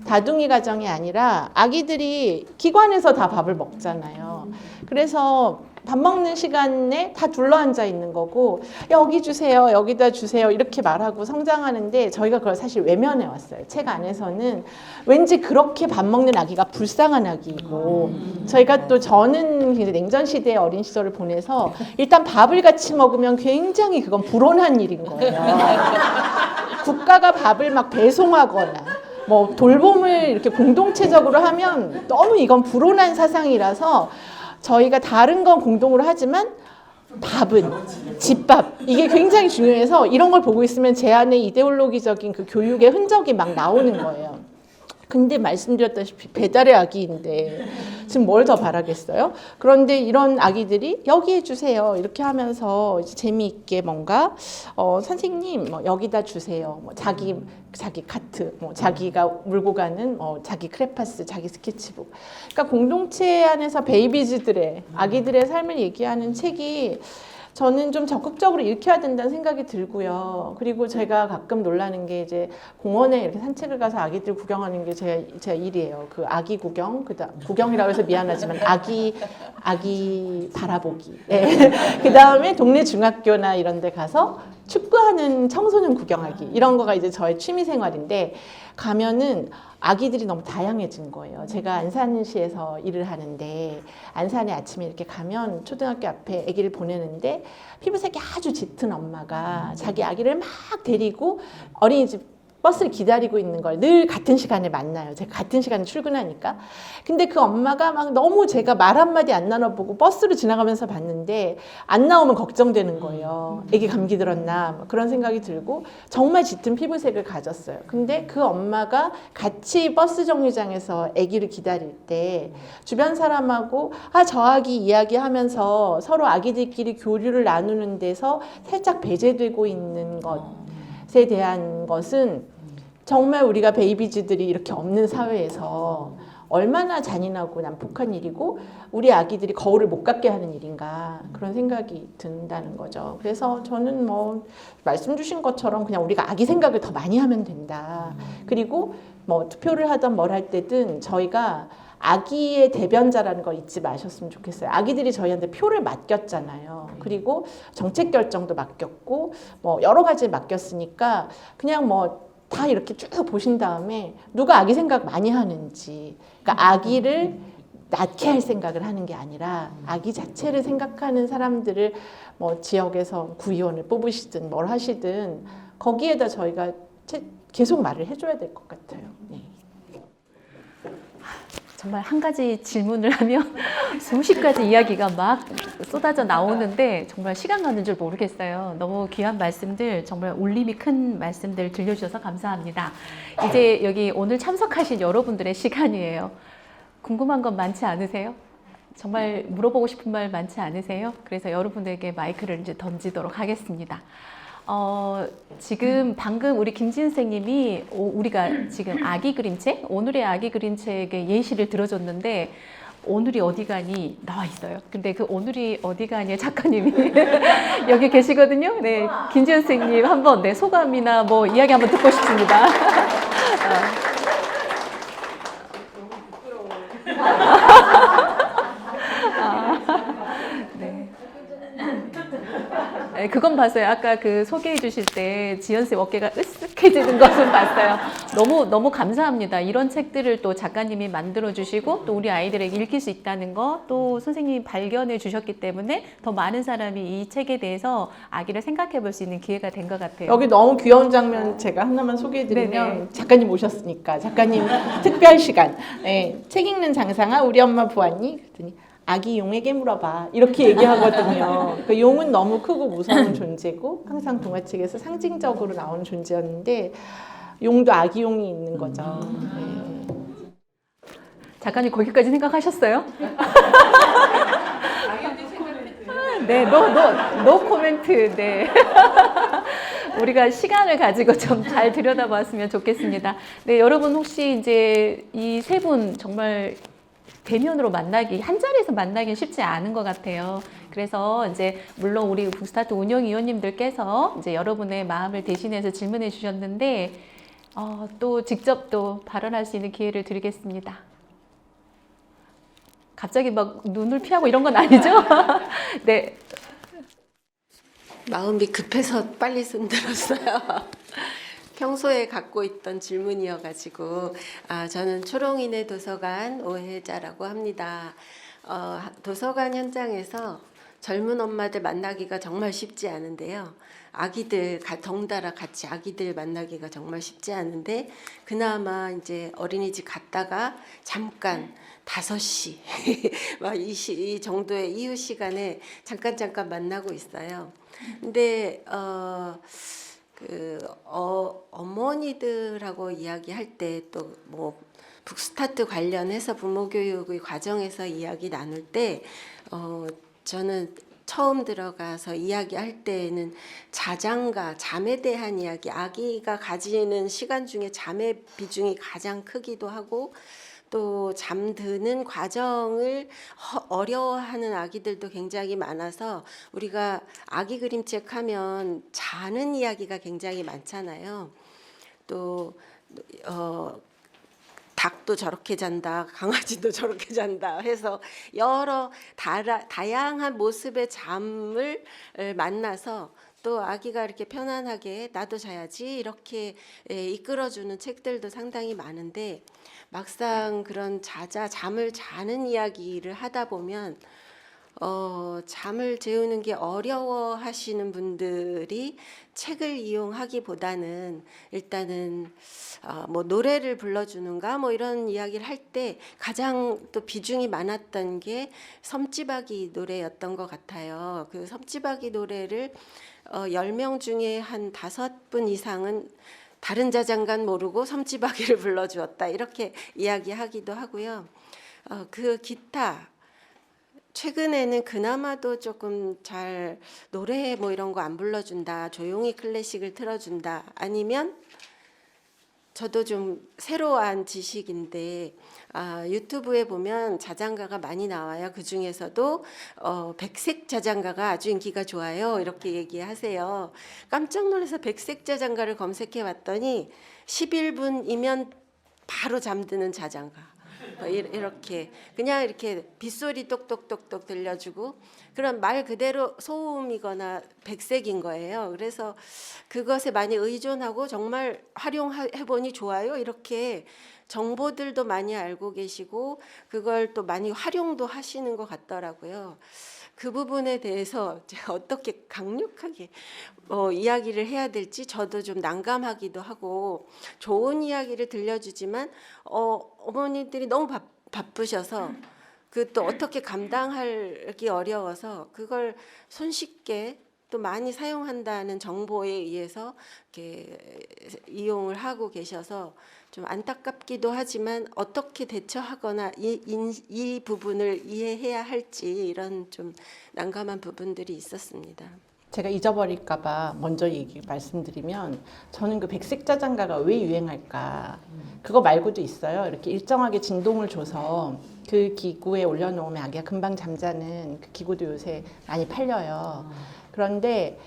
다둥이 가정이 아니라 아기들이 기관에서 다 밥을 먹잖아요. 그래서 밥 먹는 시간에 다 둘러앉아 있는 거고 여기 주세요, 여기다 주세요 이렇게 말하고 성장하는데 저희가 그걸 사실 외면해 왔어요. 책 안에서는 왠지 그렇게 밥 먹는 아기가 불쌍한 아기이고 저희가 또 저는 굉장히 냉전 시대의 어린 시절을 보내서 일단 밥을 같이 먹으면 굉장히 그건 불온한 일인 거예요. 국가가 밥을 막 배송하거나 뭐 돌봄을 이렇게 공동체적으로 하면 너무 이건 불온한 사상이라서 저희가 다른 건 공동으로 하지만 밥은 집밥 이게 굉장히 중요해서 이런 걸 보고 있으면 제 안에 이데올로기적인 그 교육의 흔적이 막 나오는 거예요. 근데 말씀드렸다시피 배달의 아기인데 지금 뭘 더 바라겠어요? 그런데 이런 아기들이 여기 해주세요 이렇게 하면서 이제 재미있게 뭔가 선생님 뭐 여기다 주세요 뭐 자기 카트 뭐 자기가 물고 가는 자기 크레파스 자기 스케치북 그러니까 공동체 안에서 베이비즈들의 아기들의 삶을 얘기하는 책이 저는 좀 적극적으로 읽혀야 된다는 생각이 들고요. 그리고 제가 가끔 놀라는 게 이제 공원에 이렇게 산책을 가서 아기들 구경하는 게 제 일이에요. 그 아기 구경, 구경이라고 해서 미안하지만 아기 바라보기. 네. 그 다음에 동네 중학교나 이런 데 가서 축구하는 청소년 구경하기. 이런 거가 이제 저의 취미 생활인데 가면은 아기들이 너무 다양해진 거예요. 제가 안산시에서 일을 하는데 안산에 아침에 이렇게 가면 초등학교 앞에 아기를 보내는데 피부색이 아주 짙은 엄마가 자기 아기를 막 데리고 어린이집 버스를 기다리고 있는 걸 늘 같은 시간에 만나요. 제가 같은 시간에 출근하니까. 근데 그 엄마가 막 너무 제가 말 한마디 안 나눠보고 버스로 지나가면서 봤는데 안 나오면 걱정되는 거예요. 애기 감기 들었나 그런 생각이 들고 정말 짙은 피부색을 가졌어요. 근데 그 엄마가 같이 버스 정류장에서 애기를 기다릴 때 주변 사람하고 저 아기 이야기하면서 서로 아기들끼리 교류를 나누는 데서 살짝 배제되고 있는 것에 대한 것은 정말 우리가 베이비즈들이 이렇게 없는 사회에서 얼마나 잔인하고 난폭한 일이고 우리 아기들이 거울을 못 갖게 하는 일인가 그런 생각이 든다는 거죠. 그래서 저는 뭐 말씀 주신 것처럼 그냥 우리가 아기 생각을 더 많이 하면 된다. 그리고 뭐 투표를 하든 뭘 할 때든 저희가 아기의 대변자라는 거 잊지 마셨으면 좋겠어요. 아기들이 저희한테 표를 맡겼잖아요. 그리고 정책 결정도 맡겼고 뭐 여러 가지 맡겼으니까 그냥 뭐 다 이렇게 쭉 보신 다음에 누가 아기 생각 많이 하는지 그러니까 아기를 낳게 할 생각을 하는 게 아니라 아기 자체를 생각하는 사람들을 뭐 지역에서 구의원을 뽑으시든 뭘 하시든 거기에다 저희가 계속 말을 해줘야 될 것 같아요. 네. 정말 한 가지 질문을 하면 수십 가지 이야기가 막 쏟아져 나오는데 정말 시간 가는 줄 모르겠어요. 너무 귀한 말씀들, 정말 울림이 큰 말씀들 들려주셔서 감사합니다. 이제 여기 오늘 참석하신 여러분들의 시간이에요. 궁금한 건 많지 않으세요? 정말 물어보고 싶은 말 많지 않으세요? 그래서 여러분들에게 마이크를 이제 던지도록 하겠습니다. 지금 방금 우리 김지은 선생님이 우리가 지금 아기 그림책, 오늘의 아기 그림책의 예시를 들어줬는데 오늘이 어디 가니 나와 있어요. 근데 그 오늘이 어디 가니 작가님이 여기 계시거든요. 네, 김지은 선생님 한번 네, 소감이나 뭐 이야기 한번 듣고 싶습니다. 네, 그건 봤어요. 아까 그 소개해 주실 때 지연쌤 어깨가 으쓱해지는 것은 봤어요. 너무 감사합니다. 이런 책들을 또 작가님이 만들어 주시고 또 우리 아이들에게 읽힐 수 있다는 거, 또 선생님이 발견해 주셨기 때문에 더 많은 사람이 이 책에 대해서 아기를 생각해 볼 수 있는 기회가 된 것 같아요. 여기 너무 귀여운 장면 제가 하나만 소개해드리면 네네. 작가님 오셨으니까 작가님 특별 시간. 네, 책 읽는 장상아 우리 엄마 보았니? 그랬더니 아기 용에게 물어봐 이렇게 얘기하거든요. 그 용은 너무 크고 무서운 존재고 항상 동화책에서 상징적으로 나오는 존재였는데 용도 아기 용이 있는 거죠. 네. 작가님 거기까지 생각하셨어요? 네, 노 코멘트. 네. 우리가 시간을 가지고 좀 잘 들여다봤으면 좋겠습니다. 네, 여러분 혹시 이제 이 세 분 정말 대면으로 만나기, 한 자리에서 만나기 쉽지 않은 것 같아요. 그래서 이제 물론 우리 북스타트 운영위원님들께서 이제 여러분의 마음을 대신해서 질문해 주셨는데 또 직접 또 발언할 수 있는 기회를 드리겠습니다. 갑자기 막 눈을 피하고 이런 건 아니죠? 네. 마음이 급해서 빨리 손들었어요. 평소에 갖고 있던 질문이어가지고 저는 초롱이네 도서관 오혜자라고 합니다. 도서관 현장에서 젊은 엄마들 만나기가 정말 쉽지 않은데요. 아기들 덩달아 같이 아기들 만나기가 정말 쉽지 않은데 그나마 이제 어린이집 갔다가 잠깐 5시 막 이 정도의 이후 시간에 잠깐 만나고 있어요. 근데 어머니들하고 이야기할 때 또 뭐 북스타트 관련해서 부모 교육의 과정에서 이야기 나눌 때 저는 처음 들어가서 이야기할 때에는 자장가, 잠에 대한 이야기, 아기가 가지는 시간 중에 잠의 비중이 가장 크기도 하고 또 잠드는 과정을 어려워하는 아기들도 굉장히 많아서 우리가 아기 그림책 하면 자는 이야기가 굉장히 많잖아요. 또 닭도 저렇게 잔다, 강아지도 저렇게 잔다 해서 여러 다양한 모습의 잠을 만나서 또 아기가 이렇게 편안하게 나도 자야지 이렇게 이끌어주는 책들도 상당히 많은데 막상 그런 잠을 자는 이야기를 하다 보면 잠을 재우는 게 어려워하시는 분들이 책을 이용하기보다는 일단은 뭐 노래를 불러주는가 뭐 이런 이야기를 할 때 가장 또 비중이 많았던 게 섬지박이 노래였던 것 같아요. 그 섬지박이 노래를 10명 중에 한 5분 이상은 다른 자장가는 모르고 섬지박이를 불러주었다 이렇게 이야기하기도 하고요. 그 기타 최근에는 그나마도 조금 잘 노래 뭐 이런 거 안 불러준다, 조용히 클래식을 틀어준다, 아니면 저도 좀 새로운 지식인데 유튜브에 보면 자장가가 많이 나와요. 그 중에서도 백색 자장가가 아주 인기가 좋아요 이렇게 얘기하세요. 깜짝 놀라서 백색 자장가를 검색해 봤더니 11분이면 바로 잠드는 자장가 이렇게 그냥 이렇게 빗소리 똑똑똑똑 들려주고 그런 말 그대로 소음이거나 백색인 거예요. 그래서 그것에 많이 의존하고 정말 활용해보니 좋아요 이렇게 정보들도 많이 알고 계시고 그걸 또 많이 활용도 하시는 것 같더라고요. 그 부분에 대해서 제가 어떻게 강력하게 이야기를 해야 될지 저도 좀 난감하기도 하고 좋은 이야기를 들려주지만 어머니들이 너무 바쁘셔서 그 또 어떻게 감당하기 어려워서 그걸 손쉽게 또 많이 사용한다는 정보에 의해서 이렇게 이용을 하고 계셔서 좀 안타깝기도 하지만 어떻게 대처하거나 이 부분을 이해해야 할지 이런 좀 난감한 부분들이 있었습니다. 제가 잊어버릴까봐 먼저 말씀드리면 저는 그 백색 자장가가 왜 유행할까 그거 말고도 있어요. 이렇게 일정하게 진동을 줘서 그 기구에 올려놓으면 아기가 금방 잠자는 그 기구도 요새 많이 팔려요. 그런데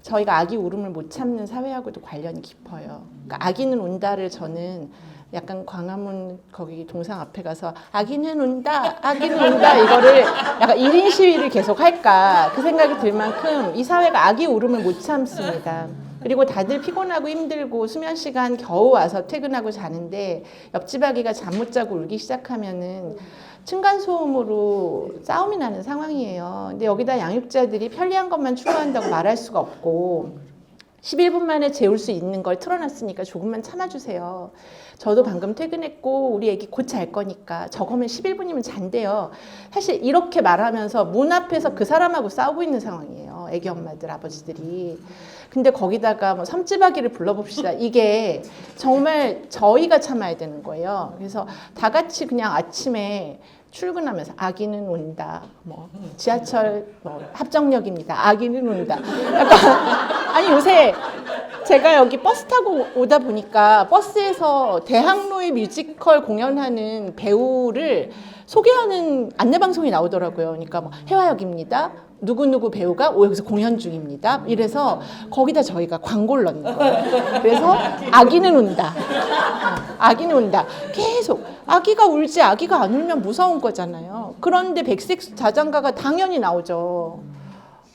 저희가 아기 울음을 못 참는 사회하고도 관련이 깊어요. 그러니까 아기는 운다를 저는 약간 광화문 거기 동상 앞에 가서 아기는 운다, 아기는 운다 이거를 약간 1인 시위를 계속 할까 그 생각이 들 만큼 이 사회가 아기 울음을 못 참습니다. 그리고 다들 피곤하고 힘들고 수면 시간 겨우 와서 퇴근하고 자는데 옆집 아기가 잠 못 자고 울기 시작하면은 층간소음으로 싸움이 나는 상황이에요. 근데 여기다 양육자들이 편리한 것만 추구한다고 말할 수가 없고 11분 만에 재울 수 있는 걸 틀어놨으니까 조금만 참아주세요. 저도 방금 퇴근했고 우리 애기 곧 잘 거니까 저거면 11분이면 잔대요. 사실 이렇게 말하면서 문 앞에서 그 사람하고 싸우고 있는 상황이에요. 애기 엄마들, 아버지들이. 근데 거기다가 뭐 섬집아기를 불러봅시다. 이게 정말 저희가 참아야 되는 거예요. 그래서 다 같이 그냥 아침에 출근하면서 아기는 운다. 뭐 지하철 합정역입니다. 아기는 운다. 약간 아니 요새 제가 여기 버스 타고 오다 보니까 버스에서 대학로의 뮤지컬 공연하는 배우를 소개하는 안내방송이 나오더라고요. 그러니까 뭐 해화역입니다. 누구누구 배우가 여기서 공연 중입니다. 이래서 거기다 저희가 광고를 넣는 거예요. 그래서 아기는 운다. 아기는 운다. 계속 아기가 울지 아기가 안 울면 무서운 거잖아요. 그런데 백색 자장가가 당연히 나오죠.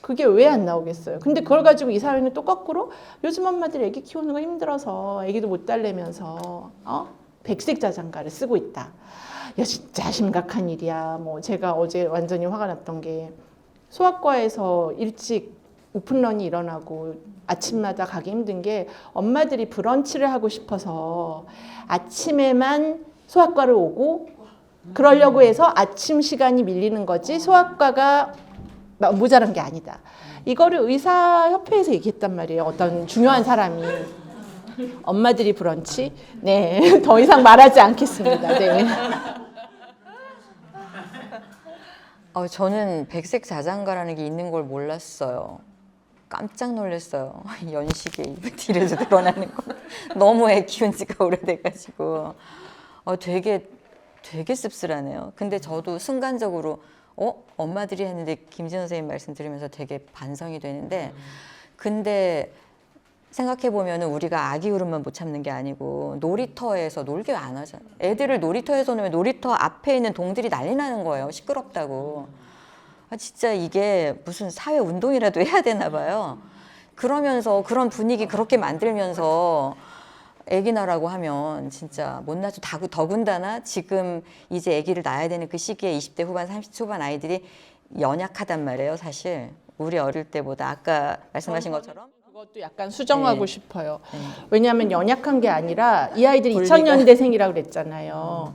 그게 왜 안 나오겠어요. 근데 그걸 가지고 이 사회는 또 거꾸로 요즘 엄마들 애기 키우는 거 힘들어서 애기도 못 달래면서 백색 자장가를 쓰고 있다. 야 진짜 심각한 일이야. 뭐 제가 어제 완전히 화가 났던 게 소아과에서 일찍 오픈런이 일어나고 아침마다 가기 힘든 게 엄마들이 브런치를 하고 싶어서 아침에만 소아과를 오고 그러려고 해서 아침 시간이 밀리는 거지 소아과가 모자란 게 아니다. 이거를 의사협회에서 얘기했단 말이에요. 어떤 중요한 사람이. 엄마들이 브런치? 네, 더 이상 말하지 않겠습니다. 네. 저는 백색 자장가라는 게 있는 걸 몰랐어요. 깜짝 놀랐어요. 연식에 입을 뒤에서 드러나는 거. 너무 애 키운 지가 오래돼가지고. 되게 씁쓸하네요. 근데 저도 순간적으로 엄마들이 했는데 김진원 선생님 말씀 들으면서 되게 반성이 되는데 근데 생각해보면 우리가 아기 울음만 못 참는 게 아니고 놀이터에서 놀게 안 하잖아요. 애들을 놀이터에서 놓으면 놀이터 앞에 있는 동들이 난리 나는 거예요. 시끄럽다고. 진짜 이게 무슨 사회 운동이라도 해야 되나 봐요. 그러면서 그런 분위기 그렇게 만들면서 애기 낳으라고 하면 진짜 못 낳죠. 더군다나 지금 이제 애기를 낳아야 되는 그 시기에 20대 후반, 30대 초반 아이들이 연약하단 말이에요. 사실 우리 어릴 때보다 아까 말씀하신 것처럼 그것도 약간 수정하고 네. 싶어요. 네. 왜냐하면 연약한 게 아니라 이 아이들이 분리가. 2000년대생이라고 그랬잖아요.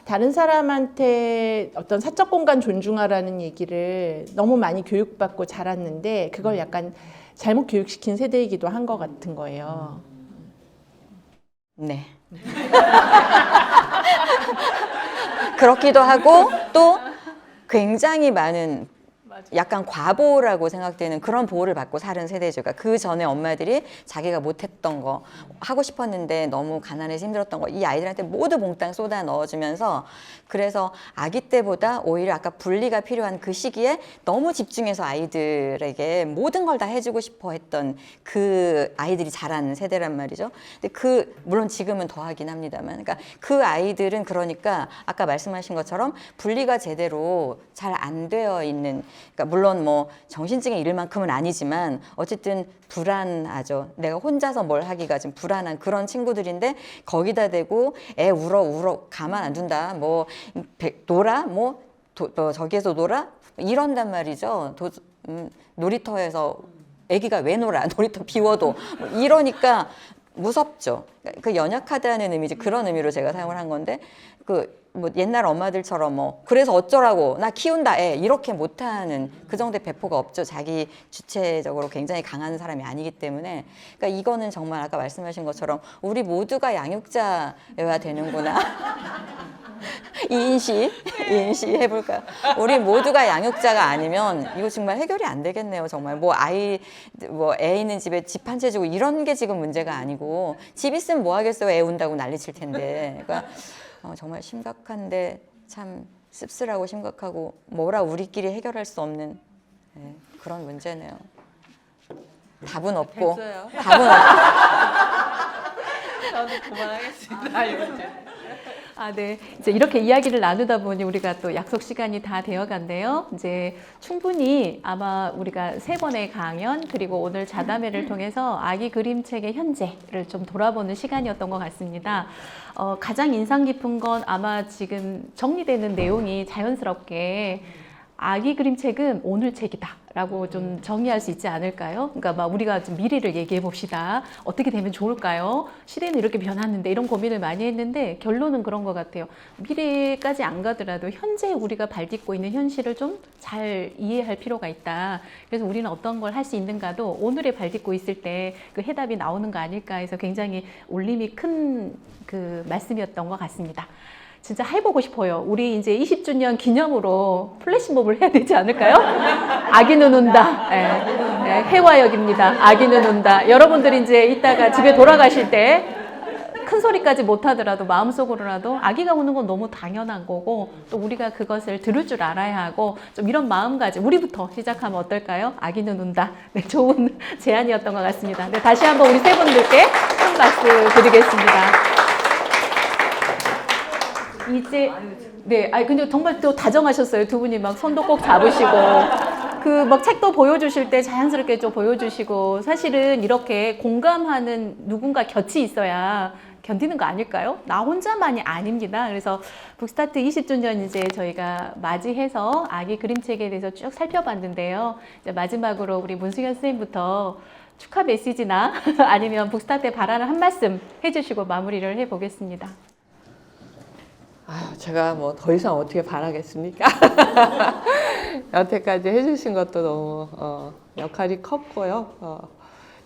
다른 사람한테 어떤 사적 공간 존중하라는 얘기를 너무 많이 교육받고 자랐는데 그걸 약간 잘못 교육시킨 세대이기도 한 것 같은 거예요. 네. 그렇기도 하고 또 굉장히 많은 약간 과보라고 생각되는 그런 보호를 받고 살은 세대죠. 그러니까 그 전에 엄마들이 자기가 못했던 거 하고 싶었는데 너무 가난해서 힘들었던 거 이 아이들한테 모두 몽땅 쏟아 넣어주면서 그래서 아기 때보다 오히려 아까 분리가 필요한 그 시기에 너무 집중해서 아이들에게 모든 걸 다 해주고 싶어 했던 그 아이들이 자란 세대란 말이죠. 근데 물론 지금은 더하긴 합니다만 그러니까 그 아이들은 그러니까 아까 말씀하신 것처럼 분리가 제대로 잘 안 되어 있는 그러니까 물론 뭐 정신증에 이를 만큼은 아니지만 어쨌든 불안하죠. 내가 혼자서 뭘 하기가 좀 불안한 그런 친구들인데 거기다 대고 애 울어 가만 안 둔다. 뭐 놀아 뭐 저기에서 놀아 이런단 말이죠. 놀이터에서 애기가 왜 놀아? 놀이터 비워도 뭐 이러니까 무섭죠. 그 연약하다는 의미지 그런 의미로 제가 사용을 한 건데 뭐 옛날 엄마들처럼 뭐 그래서 어쩌라고 나 키운다 애 이렇게 못하는 그 정도의 배포가 없죠. 자기 주체적으로 굉장히 강한 사람이 아니기 때문에 그러니까 이거는 정말 아까 말씀하신 것처럼 우리 모두가 양육자여야 되는구나. 이인시 해볼까요? 우리 모두가 양육자가 아니면 이거 정말 해결이 안 되겠네요. 정말 뭐 애 있는 집에 집 한 채 주고 이런 게 지금 문제가 아니고 집 있으면 뭐 하겠어요. 애 운다고 난리칠 텐데. 그러니까 정말 심각한데 참 씁쓸하고 심각하고 뭐라 우리끼리 해결할 수 없는 그런 문제네요. 답은 없고 답은 없고. 아, 네. 이제 이렇게 이야기를 나누다 보니 우리가 또 약속 시간이 다 되어 간대요. 이제 충분히 아마 우리가 3번의 강연 그리고 오늘 자담회를 통해서 아기 그림책의 현재를 좀 돌아보는 시간이었던 것 같습니다. 가장 인상 깊은 건 아마 지금 정리되는 내용이 자연스럽게 아기 그림책은 오늘 책이다 라고 좀 정의할 수 있지 않을까요? 그러니까 막 우리가 좀 미래를 얘기해 봅시다. 어떻게 되면 좋을까요? 시대는 이렇게 변했는데 이런 고민을 많이 했는데 결론은 그런 것 같아요. 미래까지 안 가더라도 현재 우리가 발딛고 있는 현실을 좀 잘 이해할 필요가 있다. 그래서 우리는 어떤 걸 할 수 있는가도 오늘에 발딛고 있을 때 그 해답이 나오는 거 아닐까 해서 굉장히 울림이 큰 그 말씀이었던 것 같습니다. 진짜 해보고 싶어요. 우리 이제 20주년 기념으로 플래시몹을 해야 되지 않을까요? 아기는 운다. 해화역입니다. 아기는 운다. 여러분들이 이제 이따가 집에 돌아가실 때 큰 소리까지 못하더라도 마음속으로라도 아기가 우는 건 너무 당연한 거고 또 우리가 그것을 들을 줄 알아야 하고 좀 이런 마음가짐 우리부터 시작하면 어떨까요? 아기는 운다. 네, 좋은 제안이었던 것 같습니다. 네, 다시 한번 우리 세 분들께 큰 박수 드리겠습니다. 이제 네, 근데 정말 또 다정하셨어요. 두 분이 막 손도 꼭 잡으시고 그 막 책도 보여주실 때 자연스럽게 좀 보여주시고 사실은 이렇게 공감하는 누군가 곁이 있어야 견디는 거 아닐까요? 나 혼자만이 아닙니다. 그래서 북스타트 20주년 이제 저희가 맞이해서 아기 그림책에 대해서 쭉 살펴봤는데요. 이제 마지막으로 우리 문승현 선생님부터 축하 메시지나 아니면 북스타트에 바라는 한 말씀 해주시고 마무리를 해보겠습니다. 제가 뭐 더 이상 어떻게 바라겠습니까? 여태까지 해주신 것도 너무 역할이 컸고요.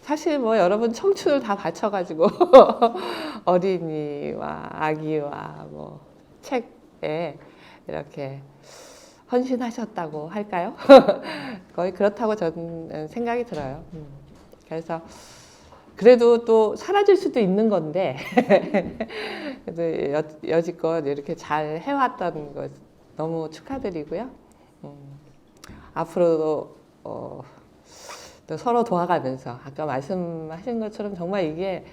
사실 뭐 여러분 청춘을 다 바쳐가지고 어린이와 아기와 뭐 책에 이렇게 헌신하셨다고 할까요? 거의 그렇다고 저는 생각이 들어요. 그래서 그래도 또 사라질 수도 있는 건데 그래도 여지껏 이렇게 잘 해왔던 것 너무 축하드리고요. 앞으로도 또 서로 도와가면서 아까 말씀하신 것처럼 정말 이게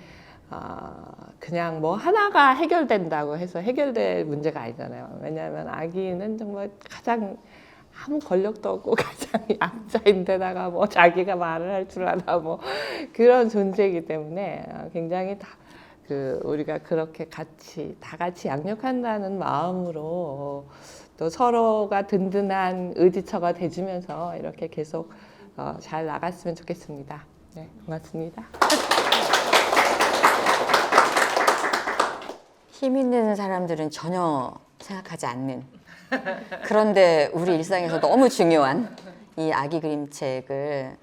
그냥 뭐 하나가 해결된다고 해서 해결될 문제가 아니잖아요. 왜냐하면 아기는 정말 가장 아무 권력도 없고 가장 약자인데다가 뭐 자기가 말을 할 줄 아나 뭐 그런 존재이기 때문에 굉장히 우리가 그렇게 다 같이 양육한다는 마음으로 또 서로가 든든한 의지처가 돼주면서 이렇게 계속 잘 나갔으면 좋겠습니다. 네, 고맙습니다. 힘 있는 사람들은 전혀 생각하지 않는 그런데 우리 일상에서 너무 중요한 이 아기 그림책을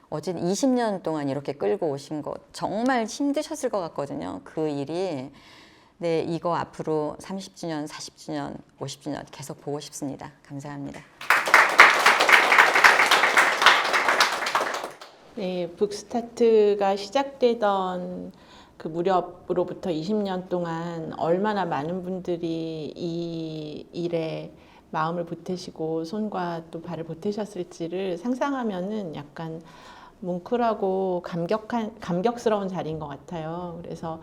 어제 20년 동안 이렇게 끌고 오신 것 정말 힘드셨을 것 같거든요. 그 일이 네, 이거 앞으로 30주년, 40주년, 50주년 계속 보고 싶습니다. 감사합니다. 네, 북스타트가 시작되던 그 무렵으로부터 20년 동안 얼마나 많은 분들이 이 일에 마음을 보태시고 손과 또 발을 보태셨을지를 상상하면은 약간 뭉클하고 감격스러운 자리인 것 같아요. 그래서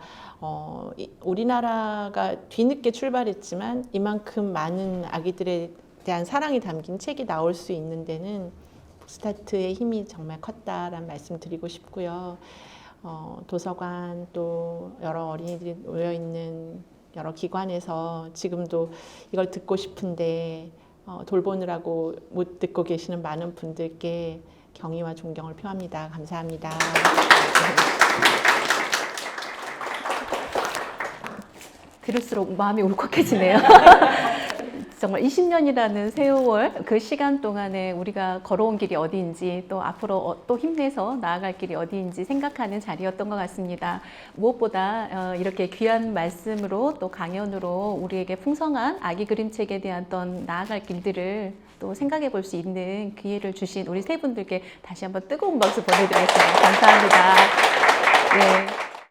우리나라가 뒤늦게 출발했지만 이만큼 많은 아기들에 대한 사랑이 담긴 책이 나올 수 있는 데는 북스타트의 힘이 정말 컸다라는 말씀 드리고 싶고요. 도서관 또 여러 어린이들이 모여있는 여러 기관에서 지금도 이걸 듣고 싶은데 돌보느라고 못 듣고 계시는 많은 분들께 경의와 존경을 표합니다. 감사합니다. 들을수록 마음이 울컥해지네요. 정말 20년이라는 세월, 그 시간 동안에 우리가 걸어온 길이 어디인지, 또 앞으로 또 힘내서 나아갈 길이 어디인지 생각하는 자리였던 것 같습니다. 무엇보다 이렇게 귀한 말씀으로 또 강연으로 우리에게 풍성한 아기 그림책에 대한 어떤 나아갈 길들을 또 생각해 볼 수 있는 기회를 주신 우리 세 분들께 다시 한번 뜨거운 박수 보내드리겠습니다. 감사합니다. 네.